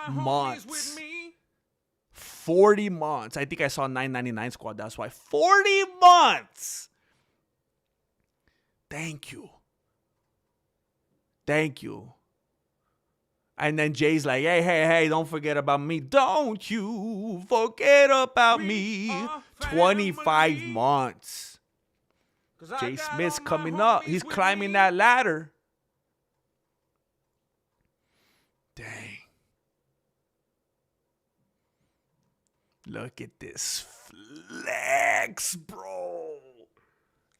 months. 40 months. I think I saw 999 squad. That's why. 40 months. Thank you. And then Jay's like, hey, don't forget about me. Don't you forget about me. 25 months. Jay Smith's coming up. He's climbing that ladder. Dang. Look at this flex, bro.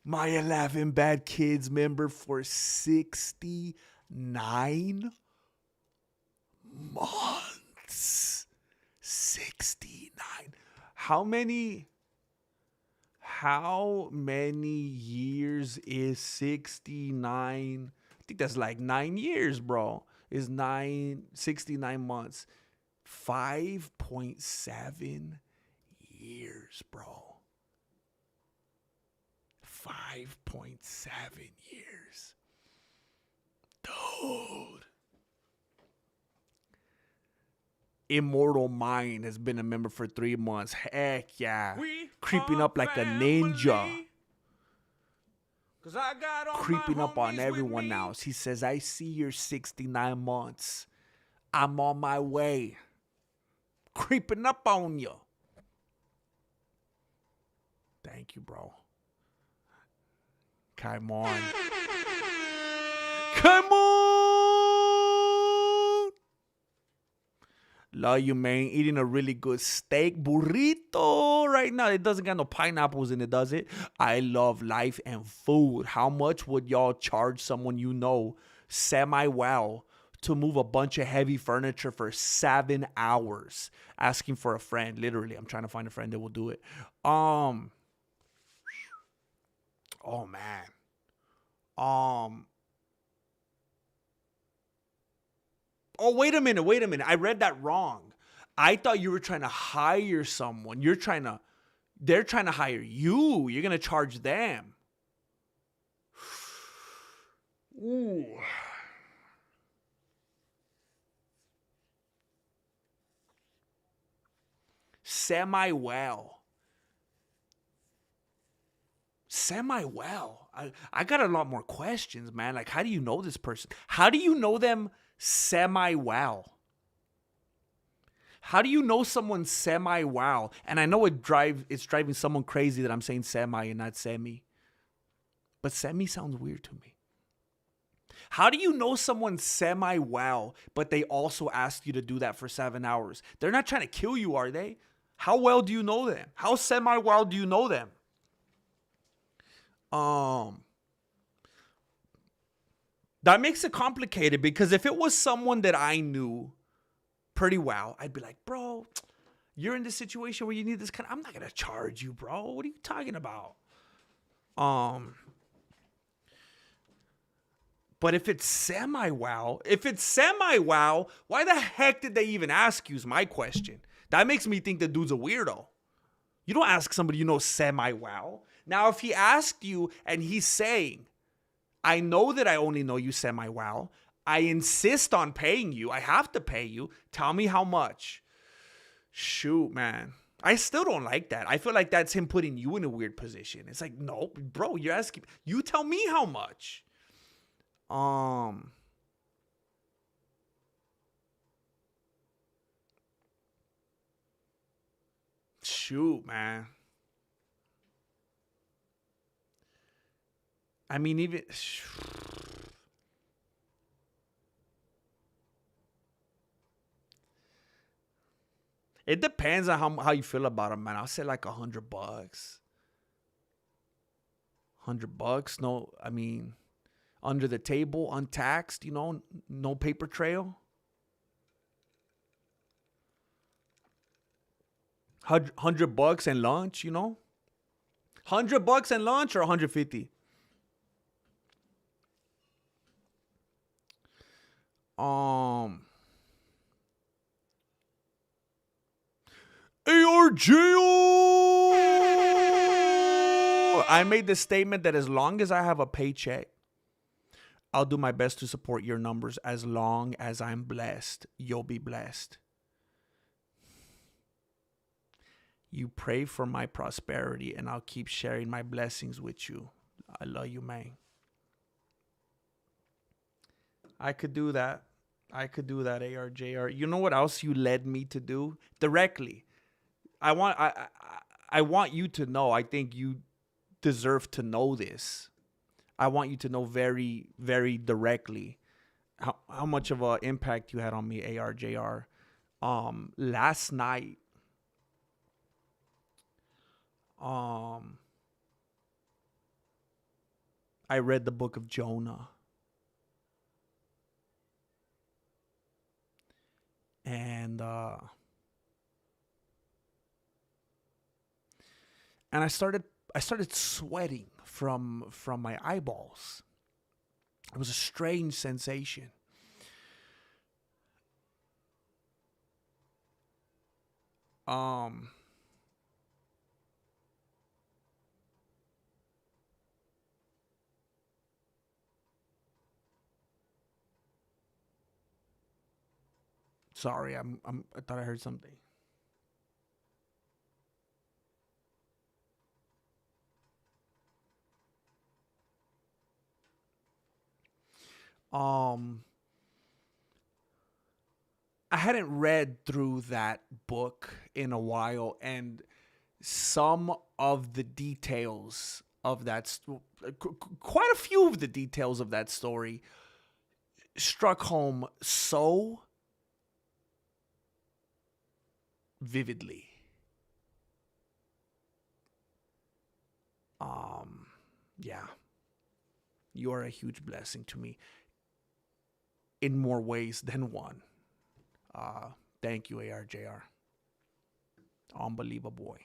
My 11 Bad Kids member for 69 months. 69. How many years is 69? I think that's like 9 years, bro. Is 69 months. 5.7 years, bro. 5.7 years. Dude. Immortal Mind has been a member for 3 months. Heck yeah. Creeping up like a ninja. Creeping up on everyone else. He says, I see your 69 months. I'm on my way. Creeping up on you. Thank you, bro. Come on. Love you, man. Eating a really good steak burrito right now. It doesn't got no pineapples in it, does it? I love life and food. How much would y'all charge someone you know semi-well to move a bunch of heavy furniture for 7 hours? Asking for a friend. Literally, I'm trying to find a friend that will do it. Oh, man. Oh, wait a minute. I read that wrong. I thought you were trying to hire someone. They're trying to hire you. You're going to charge them. Ooh. Semi-well. Semi-well. I got a lot more questions, man. Like, how do you know this person? How do you know them semi-well? How do you know someone semi-well? And I know it's driving someone crazy that I'm saying semi and not semi. But semi sounds weird to me. How do you know someone semi-well, but they also ask you to do that for 7 hours? They're not trying to kill you, are they? How well do you know them? How semi-well do you know them? That makes it complicated, because if it was someone that I knew pretty well, I'd be like, bro, you're in this situation where you need this kind of, I'm not going to charge you, bro. What are you talking about? But if it's semi-wow, why the heck did they even ask you is my question. That makes me think the dude's a weirdo. You don't ask somebody you know semi-wow. Now, if he asked you and he's saying, I know that I only know you semi-wow, I insist on paying you, I have to pay you, tell me how much. Shoot, man. I still don't like that. I feel like that's him putting you in a weird position. It's like, no, bro, you're asking, you tell me how much. Shoot, man. I mean, even it depends on how you feel about it, man. I'll say like $100. $100. No, I mean, under the table, untaxed, no paper trail. $100 and lunch, $100 and lunch, or 150. ARJO! I made the statement that as long as I have a paycheck, I'll do my best to support your numbers. As long as I'm blessed, you'll be blessed. You pray for my prosperity, and I'll keep sharing my blessings with you. I love you, man. I could do that. ARJR. You know what else you led me to do? Directly. I want you to know. I think you deserve to know this. I want you to know very, very directly how much of an impact you had on me, ARJR. Last night, I read the book of Jonah. And I started sweating from my eyeballs. It was a strange sensation. Sorry, I thought I heard something. I hadn't read through that book in a while, and some of the details of that, quite a few of the details of that story struck home so vividly. Yeah. You are a huge blessing to me in more ways than one. Thank you, ARJR. Unbelievable boy.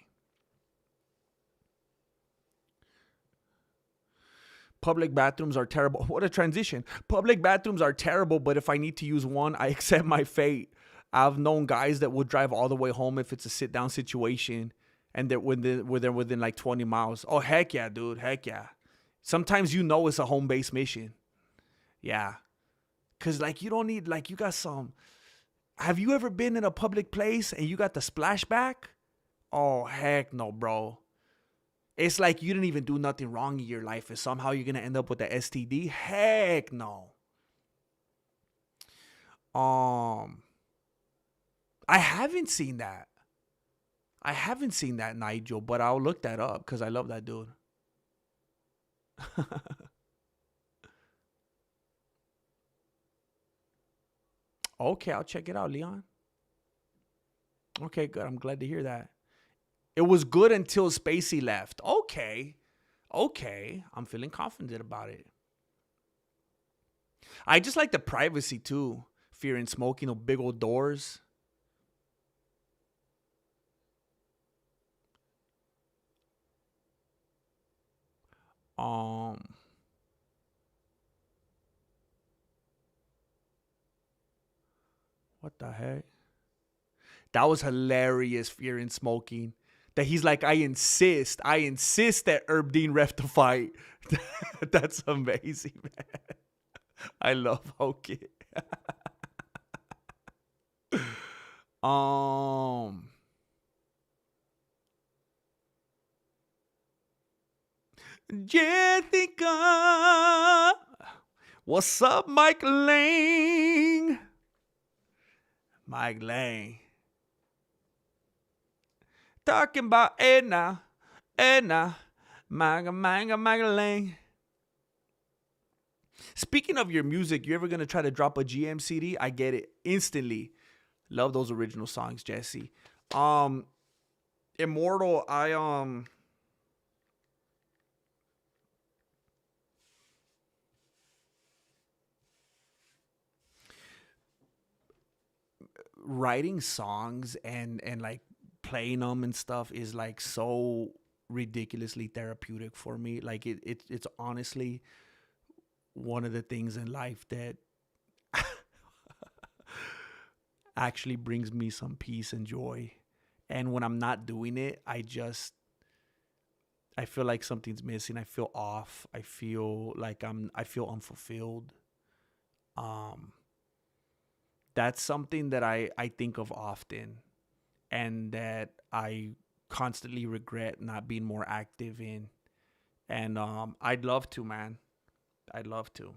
Public bathrooms are terrible. What a transition. Public bathrooms are terrible, but if I need to use one, I accept my fate. I've known guys that would drive all the way home if it's a sit-down situation, and they're within like 20 miles. Oh, heck yeah, dude. Heck yeah. Sometimes it's a home-based mission. Yeah. Because, you don't need, you got some... Have you ever been in a public place and you got the splashback? Oh, heck no, bro. It's like you didn't even do nothing wrong in your life, and somehow you're gonna end up with the STD. Heck no. I haven't seen that. I haven't seen that, Nigel, but I'll look that up because I love that dude. Okay, I'll check it out, Leon. Okay, good. I'm glad to hear that. It was good until Spacey left. Okay. I'm feeling confident about it. I just like the privacy too. Fear in smoking, big old doors. What the heck? That was hilarious, Fear in smoking. That he's like, I insist that Herb Dean ref the fight. That's amazing, man. I love Hogan. Jessica. What's up, Mike Lang? Mike Lang. Talking about Edna, Manga Lang. Speaking of your music, you ever gonna try to drop a GM CD? I get it instantly. Love those original songs, Jesse. Immortal, writing songs and like playing them and stuff is like so ridiculously therapeutic for me. Like it's honestly one of the things in life that actually brings me some peace and joy. And when I'm not doing it, I feel like something's missing. I feel off. I feel like I feel unfulfilled. That's something that I think of often, and that I constantly regret not being more active in. And I'd love to, man. I'd love to.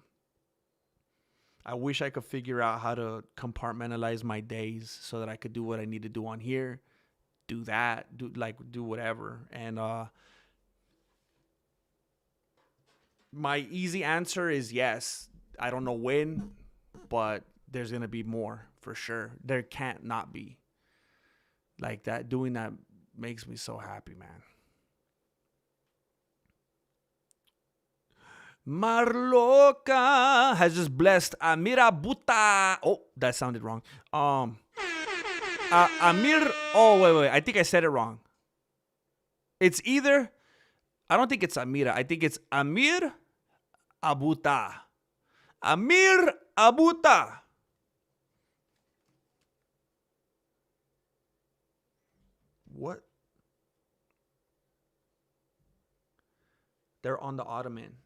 I wish I could figure out how to compartmentalize my days so that I could do what I need to do on here, do that, do whatever. And my easy answer is yes. I don't know when, but there's going to be more for sure. There can't not be. Like that, doing that makes me so happy, man. Marloca has just blessed Amira Buta. Oh, that sounded wrong. Amir. Oh, wait. I think I said it wrong. It's either. I don't think it's Amira. I think it's Amir Abuta. Amir Abuta. What? They're on the ottoman.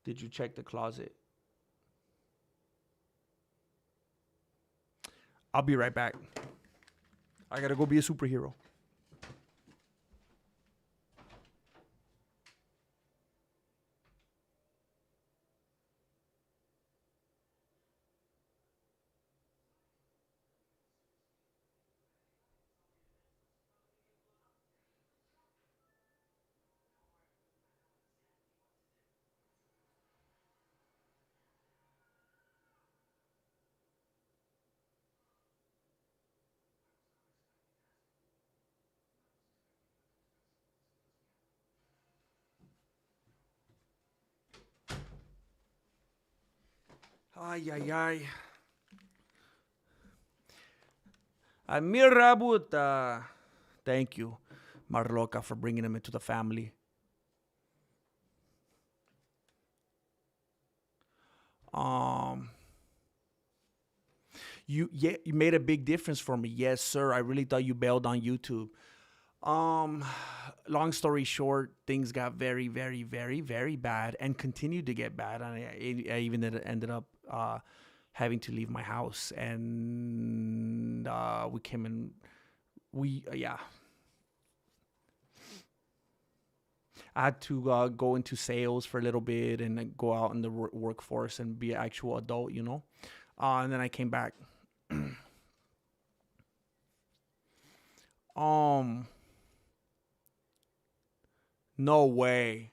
Did you check the closet? I'll be right back. I gotta go be a superhero. Ay. Amir Rabuta. Thank you, Marloca, for bringing him into the family. You made a big difference for me. Yes, sir. I really thought you bailed on YouTube. Long story short, things got very, very, very, very bad and continued to get bad. And I even ended up having to leave my house. And yeah. I had to go into sales for a little bit and then go out in the workforce and be an actual adult, you know. And then I came back. No way.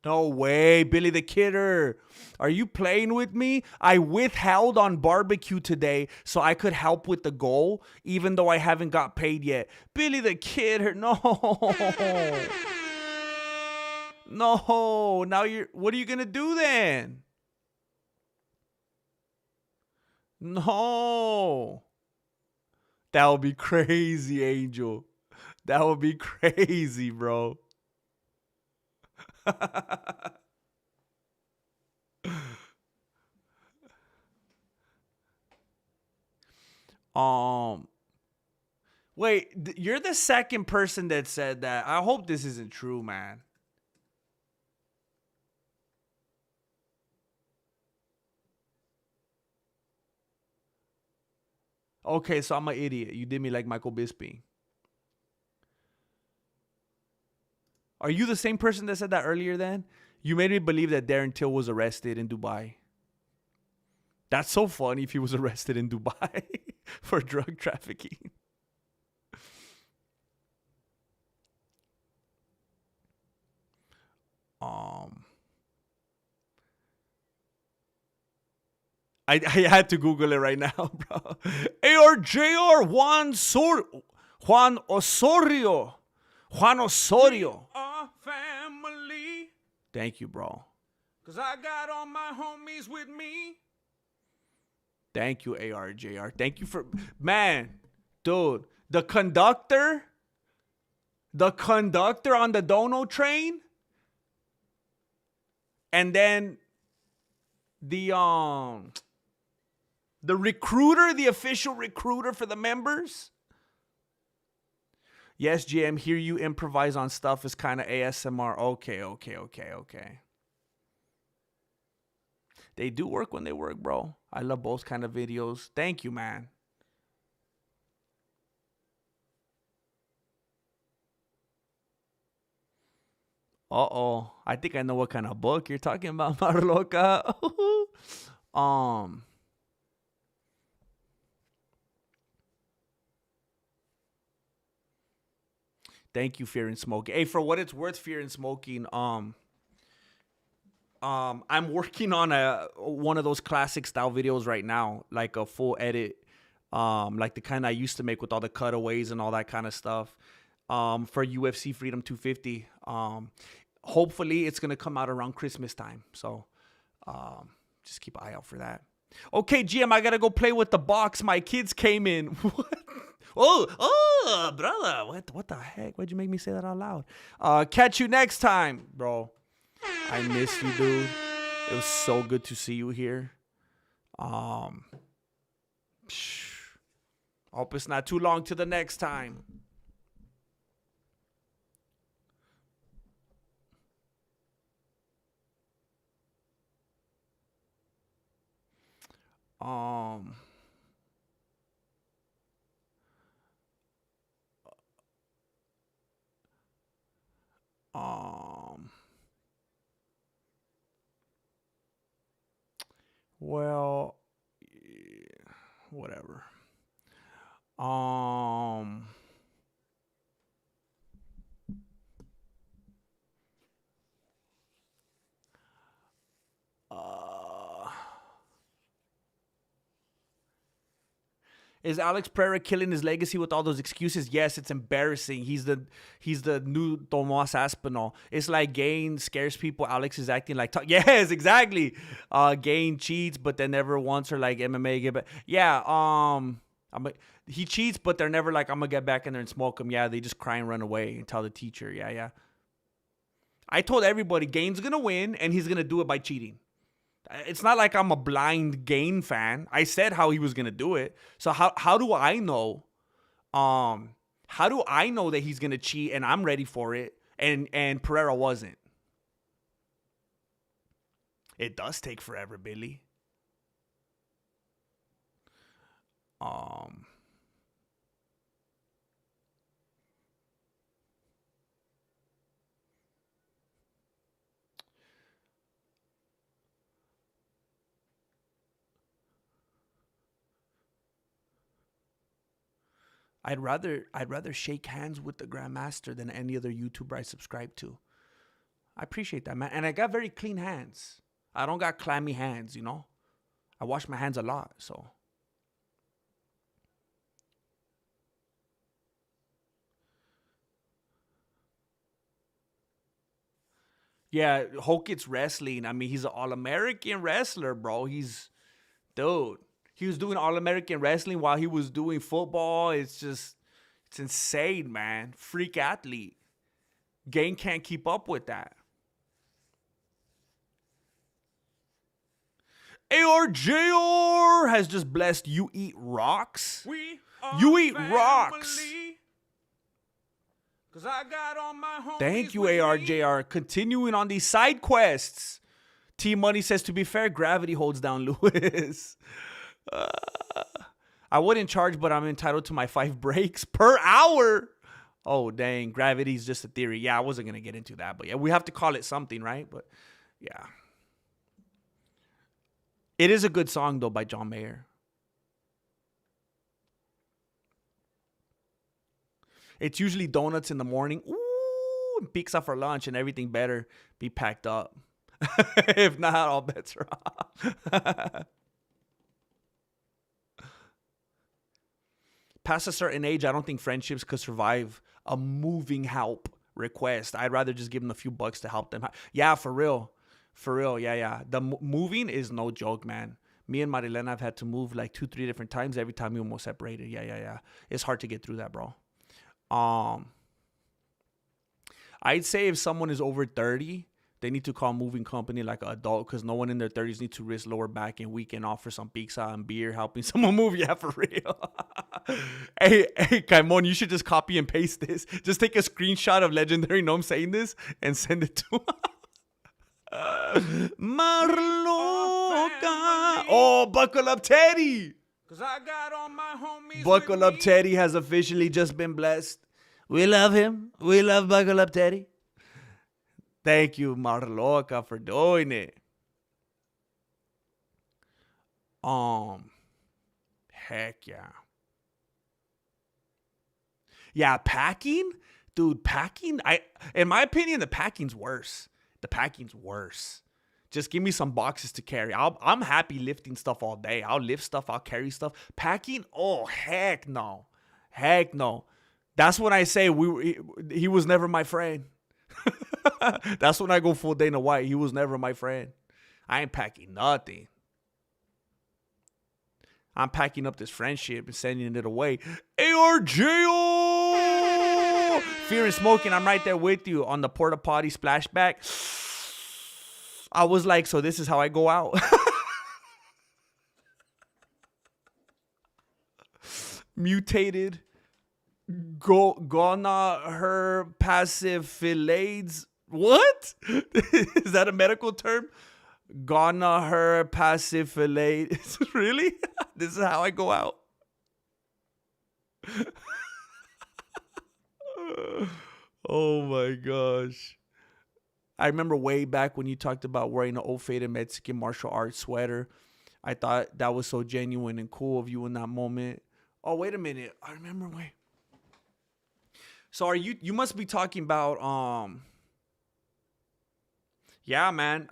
No way, Billy the Kidder. Are you playing with me? I withheld on barbecue today so I could help with the goal, even though I haven't got paid yet. Billy the Kidder, no. No. Now what are you going to do then? No. That would be crazy, Angel. That would be crazy, bro. Wait, you're the second person that said that. I hope this isn't true, man. Okay, so I'm an idiot. You did me like Michael Bisping. Are you the same person that said that earlier then? You made me believe that Darren Till was arrested in Dubai. That's so funny if he was arrested in Dubai for drug trafficking. I had to Google it right now, bro. ARJR Juan Osorio. Juan Osorio. Our family. Thank you, bro. Cause I got all my homies with me. Thank you, ARJR. Thank you for... Man, dude, the conductor on the Dono train, and then the recruiter, the official recruiter for the members. Yes, GM, hear you improvise on stuff is kind of ASMR. Okay. They do work when they work, bro. I love both kind of videos. Thank you, man. Uh-oh. I think I know what kind of book you're talking about, Marloca. Thank you, Fear and Smoking. Hey, for what it's worth, Fear and Smoking, I'm working on one of those classic style videos right now, like a full edit, like the kind I used to make with all the cutaways and all that kind of stuff, for UFC Freedom 250. Hopefully it's gonna come out around Christmas time, so just keep an eye out for that. Okay, GM, I gotta go play with the box. My kids came in. What? Oh, brother, what the heck? Why'd you make me say that out loud? Catch you next time, bro. I miss you, dude. It was so good to see you here. Hope it's not too long to the next time. Well, yeah, whatever. Is Alex Pereira killing his legacy with all those excuses? Yes, it's embarrassing. He's the new Tomas Aspinall. It's like Gain scares people. Alex is acting like yes, exactly. Gain cheats, but they never wants her like MMA get back. Yeah, he cheats, but they're never like, I'm gonna get back in there and smoke him. Yeah, they just cry and run away and tell the teacher. Yeah. I told everybody Gain's gonna win and he's gonna do it by cheating. It's not like I'm a blind Gain fan. I said how he was going to do it. So how do I know How do I know that he's gonna cheat and I'm ready for it, and Pereira wasn't? It does take forever, Billy. I'd rather shake hands with the Grandmaster than any other YouTuber I subscribe to. I appreciate that, man. And I got very clean hands. I don't got clammy hands, you know? I wash my hands a lot, so. Yeah, Hokett's wrestling. I mean, he's an All-American wrestler, bro. Dude. He was doing All-American wrestling while he was doing football. It's insane, man. Freak athlete. Gang can't keep up with that. ARJR has just blessed You Eat Rocks. You Eat Rocks. 'Cause I got all my homies Thank you, with me. ARJR. Continuing on these side quests. T Money says, to be fair, gravity holds down Lewis. I wouldn't charge, but I'm entitled to my 5 breaks per hour. Oh, dang. Gravity's just a theory. Yeah, I wasn't going to get into that. But yeah, we have to call it something, right? But yeah. It is a good song, though, by John Mayer. It's usually donuts in the morning. Ooh, and pizza for lunch, and everything better be packed up. If not, all bets are off. Past a certain age, I don't think friendships could survive a moving help request. I'd rather just give them a few bucks to help them. Yeah, for real. For real, yeah. The moving is no joke, man. Me and Marilena have had to move like 2-3 different times every time we almost separated. Yeah. It's hard to get through that, bro. I'd say if someone is over 30, they need to call a moving company like an adult, because no one in their 30s needs to risk lower back and weekend off for some pizza and beer helping someone move. Yeah, for real. Hey, Kaimon, you should just copy and paste this. Just take a screenshot of Legendary Gnome saying this and send it to Marloca. Oh, buckle up, Teddy. 'Cause I got all my homies Buckle with Up me. Teddy has officially just been blessed. We love him. We love Buckle Up Teddy. Thank you, Marloca, for doing it. Heck yeah. Yeah, packing? Dude, packing? In my opinion, the packing's worse. Just give me some boxes to carry. I'm happy lifting stuff all day. I'll lift stuff. I'll carry stuff. Packing? Oh, heck no. Heck no. That's when I say he was never my friend. That's when I go full Dana White. He was never my friend. I ain't packing nothing. I'm packing up this friendship and sending it away. ARJO! Fear and Smoking, I'm right there with you on the porta potty splashback. I was like, so this is how I go out. Mutated. Gonna her passive fillets. What? Is that a medical term? Gonna her passive fillet. Really? This is how I go out. Oh my gosh. I remember way back when you talked about wearing an old faded Mexican martial arts sweater. I thought that was so genuine and cool of you in that moment. Oh, wait a minute. I remember, wait. So are you must be talking about, yeah, man.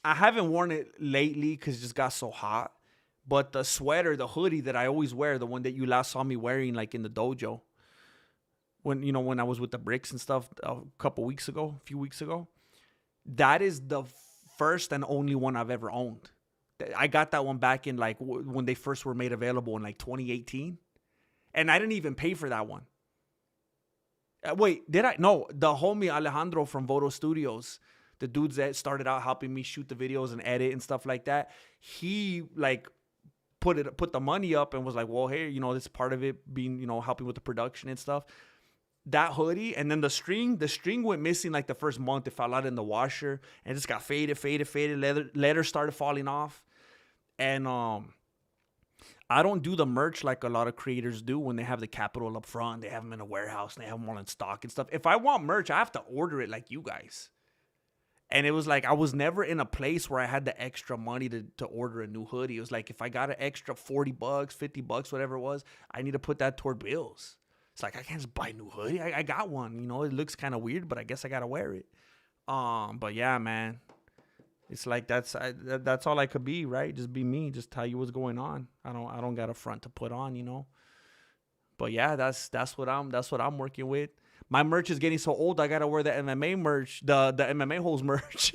I haven't worn it lately because it just got so hot. But the sweater, the hoodie that I always wear, the one that you last saw me wearing like in the dojo, when I was with the bricks and stuff a few weeks ago, that is the first and only one I've ever owned. I got that one back in like when they first were made available in like 2018. And I didn't even pay for that one. Wait, did I? No, the homie Alejandro from Vodo Studios, the dudes that started out helping me shoot the videos and edit and stuff like that, he like put the money up and was like, well, hey, this is part of it being, helping with the production and stuff. That hoodie, and then the string went missing like the first month. It fell out in the washer and it just got faded. Leather started falling off. And I don't do the merch like a lot of creators do when they have the capital up front. They have them in a warehouse and they have them all in stock and stuff. If I want merch, I have to order it like you guys. And it was like I was never in a place where I had the extra money to order a new hoodie. It was like if I got an extra $40, $50, whatever it was, I need to put that toward bills. It's like I can't just buy a new hoodie. I got one. It looks kind of weird, but I guess I gotta wear it. But yeah, man, it's like that's all I could be, right? Just be me. Just tell you what's going on. I don't got a front to put on, But yeah, that's what I'm working with. My merch is getting so old. I gotta wear the MMA merch, the MMA holes merch.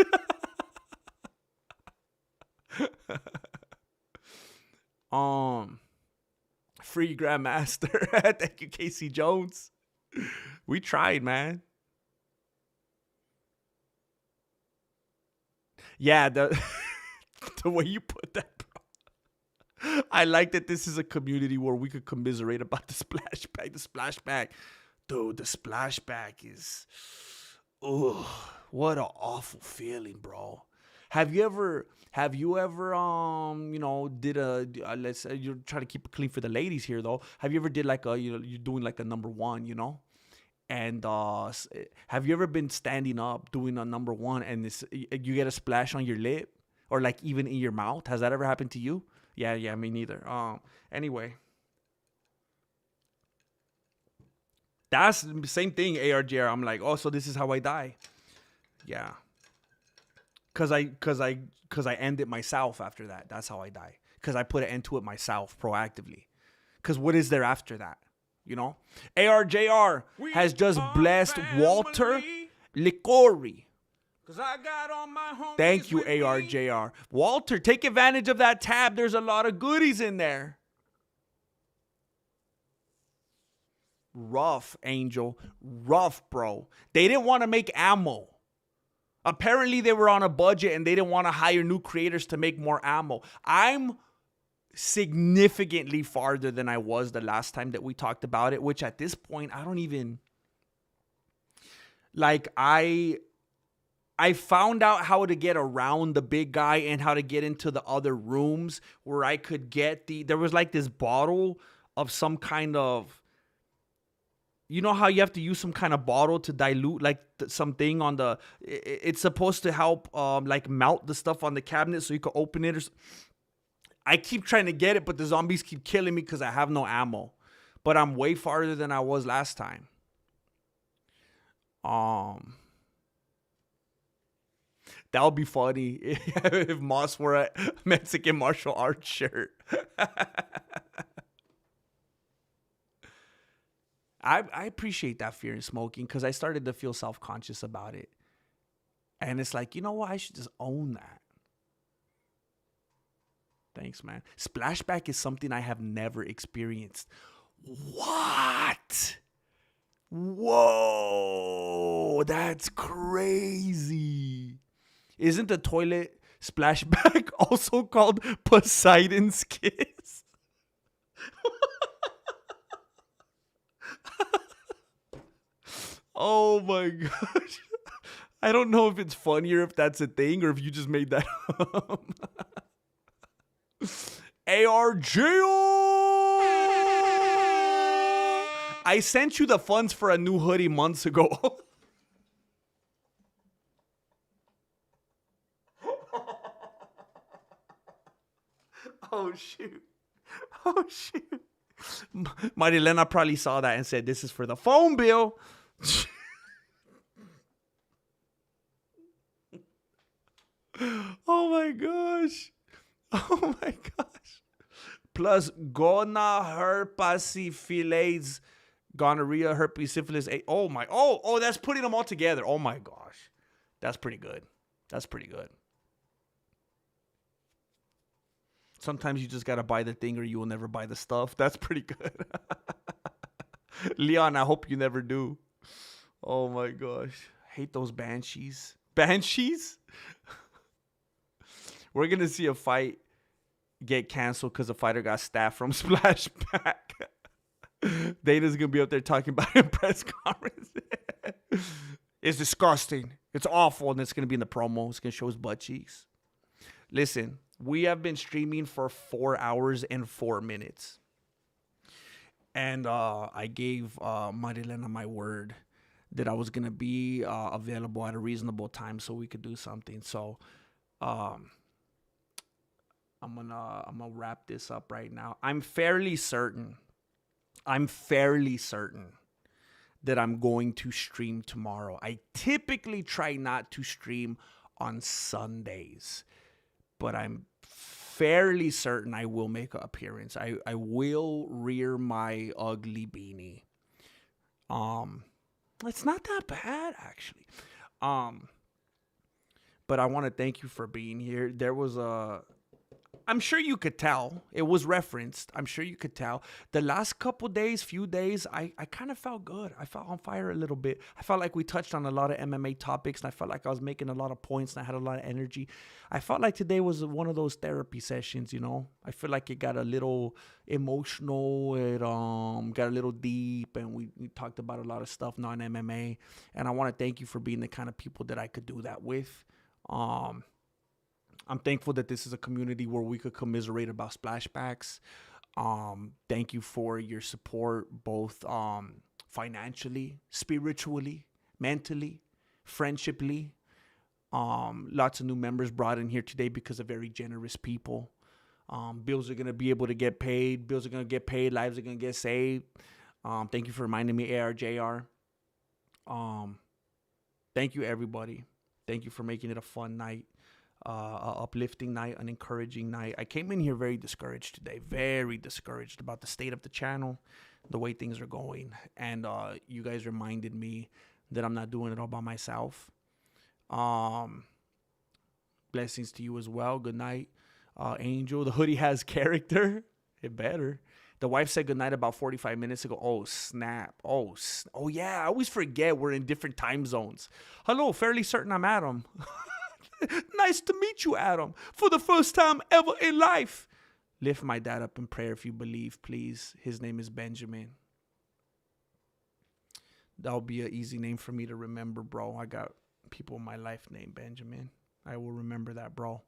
Free Grandmaster. Thank you, Casey Jones. We tried, man. Yeah, the way you put that, bro. I like that this is a community where we could commiserate about the splashback. The splashback. Dude, the splashback is, what an awful feeling, bro. Have you ever, did let's say you're trying to keep it clean for the ladies here, though. Have you ever did like you're doing like a number one, And have you ever been standing up doing a number one and you get a splash on your lip or like even in your mouth? Has that ever happened to you? Yeah, me neither. Anyway. That's the same thing, ARJR. I'm like, so this is how I die. Yeah. Cause I end it myself after that. That's how I die. Cause I put an end to it myself proactively. Cause what is there after that? ARJR has just blessed Walter Licori. Thank you, ARJR. Walter, take advantage of that tab. There's a lot of goodies in there. Rough, Angel. Rough, bro. They didn't want to make ammo. Apparently, they were on a budget and they didn't want to hire new creators to make more ammo. I'm significantly farther than I was the last time that we talked about it, which at this point, I don't even... Like, I found out how to get around the big guy and how to get into the other rooms where I could get there was like this bottle of some kind of... You know how you have to use some kind of bottle to dilute like something on the... It's supposed to help like melt the stuff on the cabinet so you can open it. I keep trying to get it, but the zombies keep killing me because I have no ammo. But I'm way farther than I was last time. That would be funny if Moss wore a Mexican martial arts shirt. I appreciate that fear in smoking because I started to feel self-conscious about it. And it's like, you know what? I should just own that. Thanks, man. Splashback is something I have never experienced. What? Whoa, that's crazy. Isn't the toilet splashback also called Poseidon's Kiss? Oh my gosh. I don't know if it's funnier if that's a thing or if you just made that up. ARJO! I sent you the funds for a new hoodie months ago. Oh, shoot. Oh, shoot. Marilena probably saw that and said, this is for the phone bill. Oh, my gosh. Oh, my gosh. Plus, syphilis, gonorrhea, herpes, syphilis. Oh, my. Oh, that's putting them all together. Oh, my gosh. That's pretty good. That's pretty good. Sometimes you just got to buy the thing or you will never buy the stuff. That's pretty good. Leon, I hope you never do. Oh, my gosh. Hate those banshees. Banshees? We're going to see a fight get canceled because the fighter got stabbed from Splashback. Dana's going to be up there talking about it in press conference. It's disgusting. It's awful. And it's going to be in the promo. It's going to show his butt cheeks. Listen, we have been streaming for 4 hours and 4 minutes. And I gave Marilena my word that I was going to be available at a reasonable time so we could do something. So I'm gonna wrap this up right now. I'm fairly certain that I'm going to stream tomorrow. I typically try not to stream on Sundays, but I'm fairly certain I will make an appearance. I will rear my ugly beanie. It's not that bad, actually. But I want to thank you for being here. There was I'm sure you could tell. It was referenced. I'm sure you could tell. The last few days, I kind of felt good. I felt on fire a little bit. I felt like we touched on a lot of MMA topics, and I felt like I was making a lot of points, and I had a lot of energy. I felt like today was one of those therapy sessions, you know? I feel like it got a little emotional. It got a little deep, and we talked about a lot of stuff non-MMA. And I want to thank you for being the kind of people that I could do that with. I'm thankful that this is a community where we could commiserate about splashbacks. Thank you for your support, both financially, spiritually, mentally, friendshiply. Lots of new members brought in here today because of very generous people. Bills are going to be able to get paid. Bills are going to get paid. Lives are going to get saved. Thank you for reminding me, ARJR. Thank you, everybody. Thank you for making it a fun night. Uplifting night, an encouraging night. I came in here very discouraged today, very discouraged about the state of the channel, the way things are going, and you guys reminded me that I'm not doing it all by myself. Blessings to you as well. Good night, Angel. The hoodie has character. It better. The wife said goodnight about 45 minutes ago. Oh, snap. Oh, yeah. I always forget we're in different time zones. Hello, fairly certain I'm Adam. Nice to meet you, Adam. For the first time ever in life. Lift my dad up in prayer if you believe, please. His name is Benjamin. That'll be an easy name for me to remember, bro. I got people in my life named Benjamin. I will remember that, bro.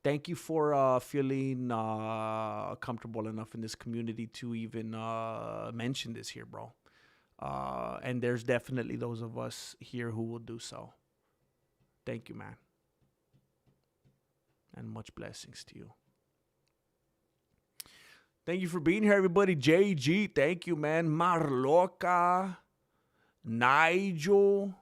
Thank you for feeling comfortable enough in this community to even mention this here, bro. And there's definitely those of us here who will do so. Thank you, man. And much blessings to you. Thank you for being here, everybody. JG, thank you, man. Marloca, Nigel,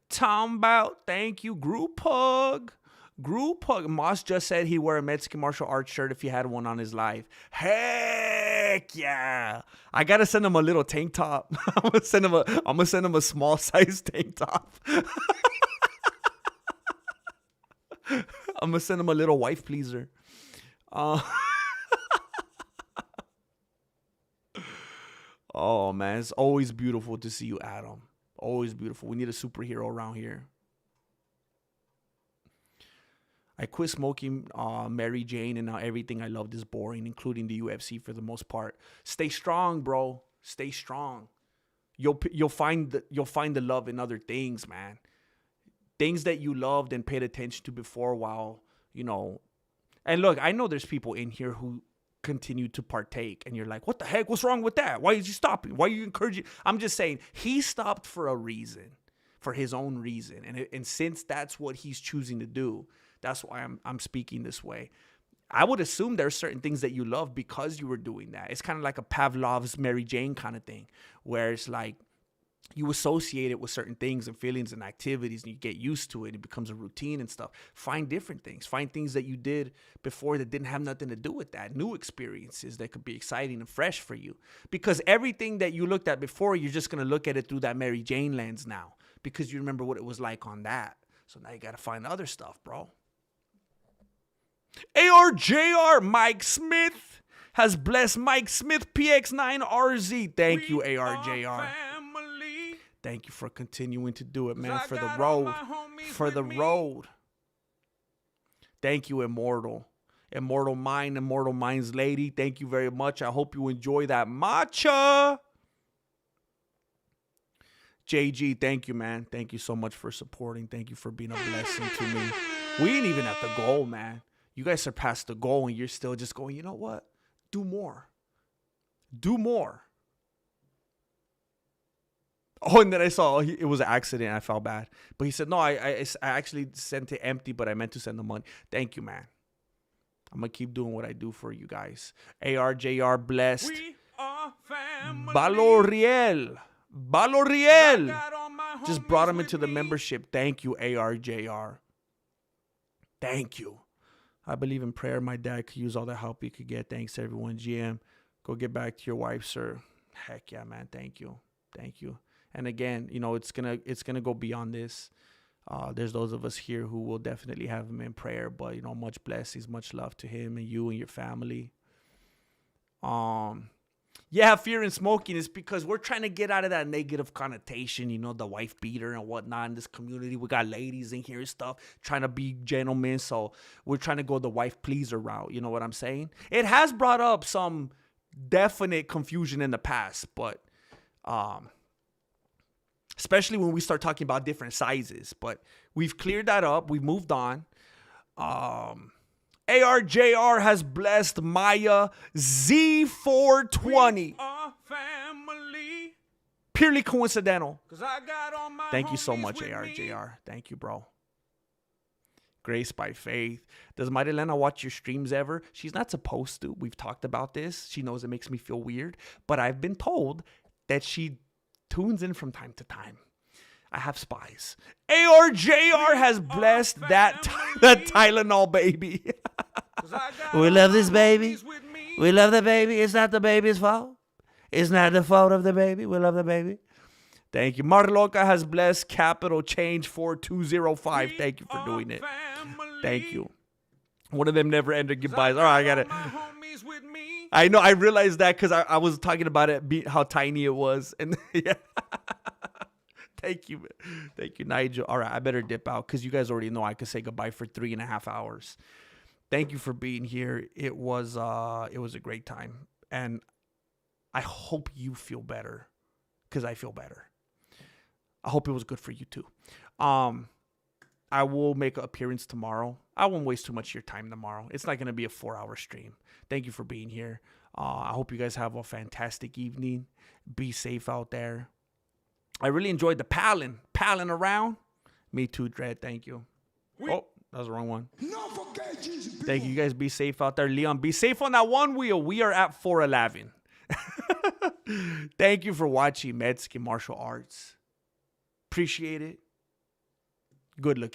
Tombout, thank you. Group hug. Moss just said he'd wear a Mexican martial arts shirt if he had one on his life. Heck yeah. I gotta send him a little tank top. I'm gonna send him a small size tank top. I'm gonna send him a little wife pleaser. Oh man, it's always beautiful to see you, Adam. Always beautiful. We need a superhero around here. I quit smoking Mary Jane, and now everything I loved is boring, including the UFC for the most part. Stay strong, bro. Stay strong. You'll find the love in other things, man. Things that you loved and paid attention to before, while you know. And look, I know there's people in here who continue to partake, and you're like, what the heck? What's wrong with that? Why is he stopping? Why are you encouraging? I'm just saying he stopped for a reason, for his own reason, and since that's what he's choosing to do. That's why I'm speaking this way. I would assume there are certain things that you love because you were doing that. It's kind of like a Pavlov's Mary Jane kind of thing, where it's like you associate it with certain things and feelings and activities, and you get used to it. It becomes a routine and stuff. Find different things. Find things that you did before that didn't have nothing to do with that. New experiences that could be exciting and fresh for you. Because everything that you looked at before, you're just going to look at it through that Mary Jane lens now, because you remember what it was like on that. So now you got to find other stuff, bro. ARJR Mike Smith has blessed Mike Smith PX9RZ. Thank you, ARJR. Thank you for continuing to do it, man. I For the got all road. my homies For with the me. road. Thank you, Immortal. Immortal Mind's lady. Thank you very much. I hope you enjoy that matcha. JG, thank you, man. Thank you so much for supporting. Thank you for being a blessing to me. We ain't even at the goal, man. You guys surpassed the goal and you're still just going, you know what? Do more. Do more. Oh, and then I saw it was an accident. I felt bad. But he said, no, I actually sent it empty, but I meant to send the money. Thank you, man. I'm going to keep doing what I do for you guys. ARJR blessed. We are family. Valoriel. I Valoriel. got all my Just brought homies him into with the me. membership. Thank you, ARJR. Thank you. I believe in prayer. My dad could use all the help he could get. Thanks, everyone. GM, go get back to your wife, sir. Heck yeah, man. Thank you. Thank you. And again, you know, it's gonna go beyond this. There's those of us here who will definitely have him in prayer, but you know, much blessings, much love to him and you and your family. Yeah, fear and smoking is because we're trying to get out of that negative connotation, you know, the wife beater and whatnot in this community. We got ladies in here and stuff trying to be gentlemen, so we're trying to go the wife pleaser route. You know what I'm saying? It has brought up some definite confusion in the past, but especially when we start talking about different sizes. But we've cleared that up. We've moved on. ARJR has blessed Maya Z420. Our family. Purely coincidental. 'Cause I got all my Thank you so homies much, with me. ARJR. Thank you, bro. Grace by faith. Does Marilena watch your streams ever? She's not supposed to. We've talked about this. She knows it makes me feel weird. But I've been told that she tunes in from time to time. I have spies. ARJR has blessed that Tylenol baby. 'Cause I got We all love my this baby. homies with me. We love the baby. It's not the baby's fault. It's not the fault of the baby. We love the baby. Thank you. Marloca has blessed Capital Change 4205. Thank you for doing it. Thank you. One of them never ended goodbyes. All right, I got it. I know. I realized that because I was talking about it, how tiny it was. And yeah. Thank you. Thank you, Nigel. All right, I better dip out because you guys already know I could say goodbye for 3.5 hours. Thank you for being here. It was a great time. And I hope you feel better because I feel better. I hope it was good for you too. I will make an appearance tomorrow. I won't waste too much of your time tomorrow. It's not going to be a 4-hour stream. Thank you for being here. I hope you guys have a fantastic evening. Be safe out there. I really enjoyed the palling around. Me too, Dread. Thank you. Oh, that was the wrong one. Thank you. You guys be safe out there. Leon, be safe on that one wheel. We are at 411. Thank you for watching Medskin Martial Arts. Appreciate it. Good looking.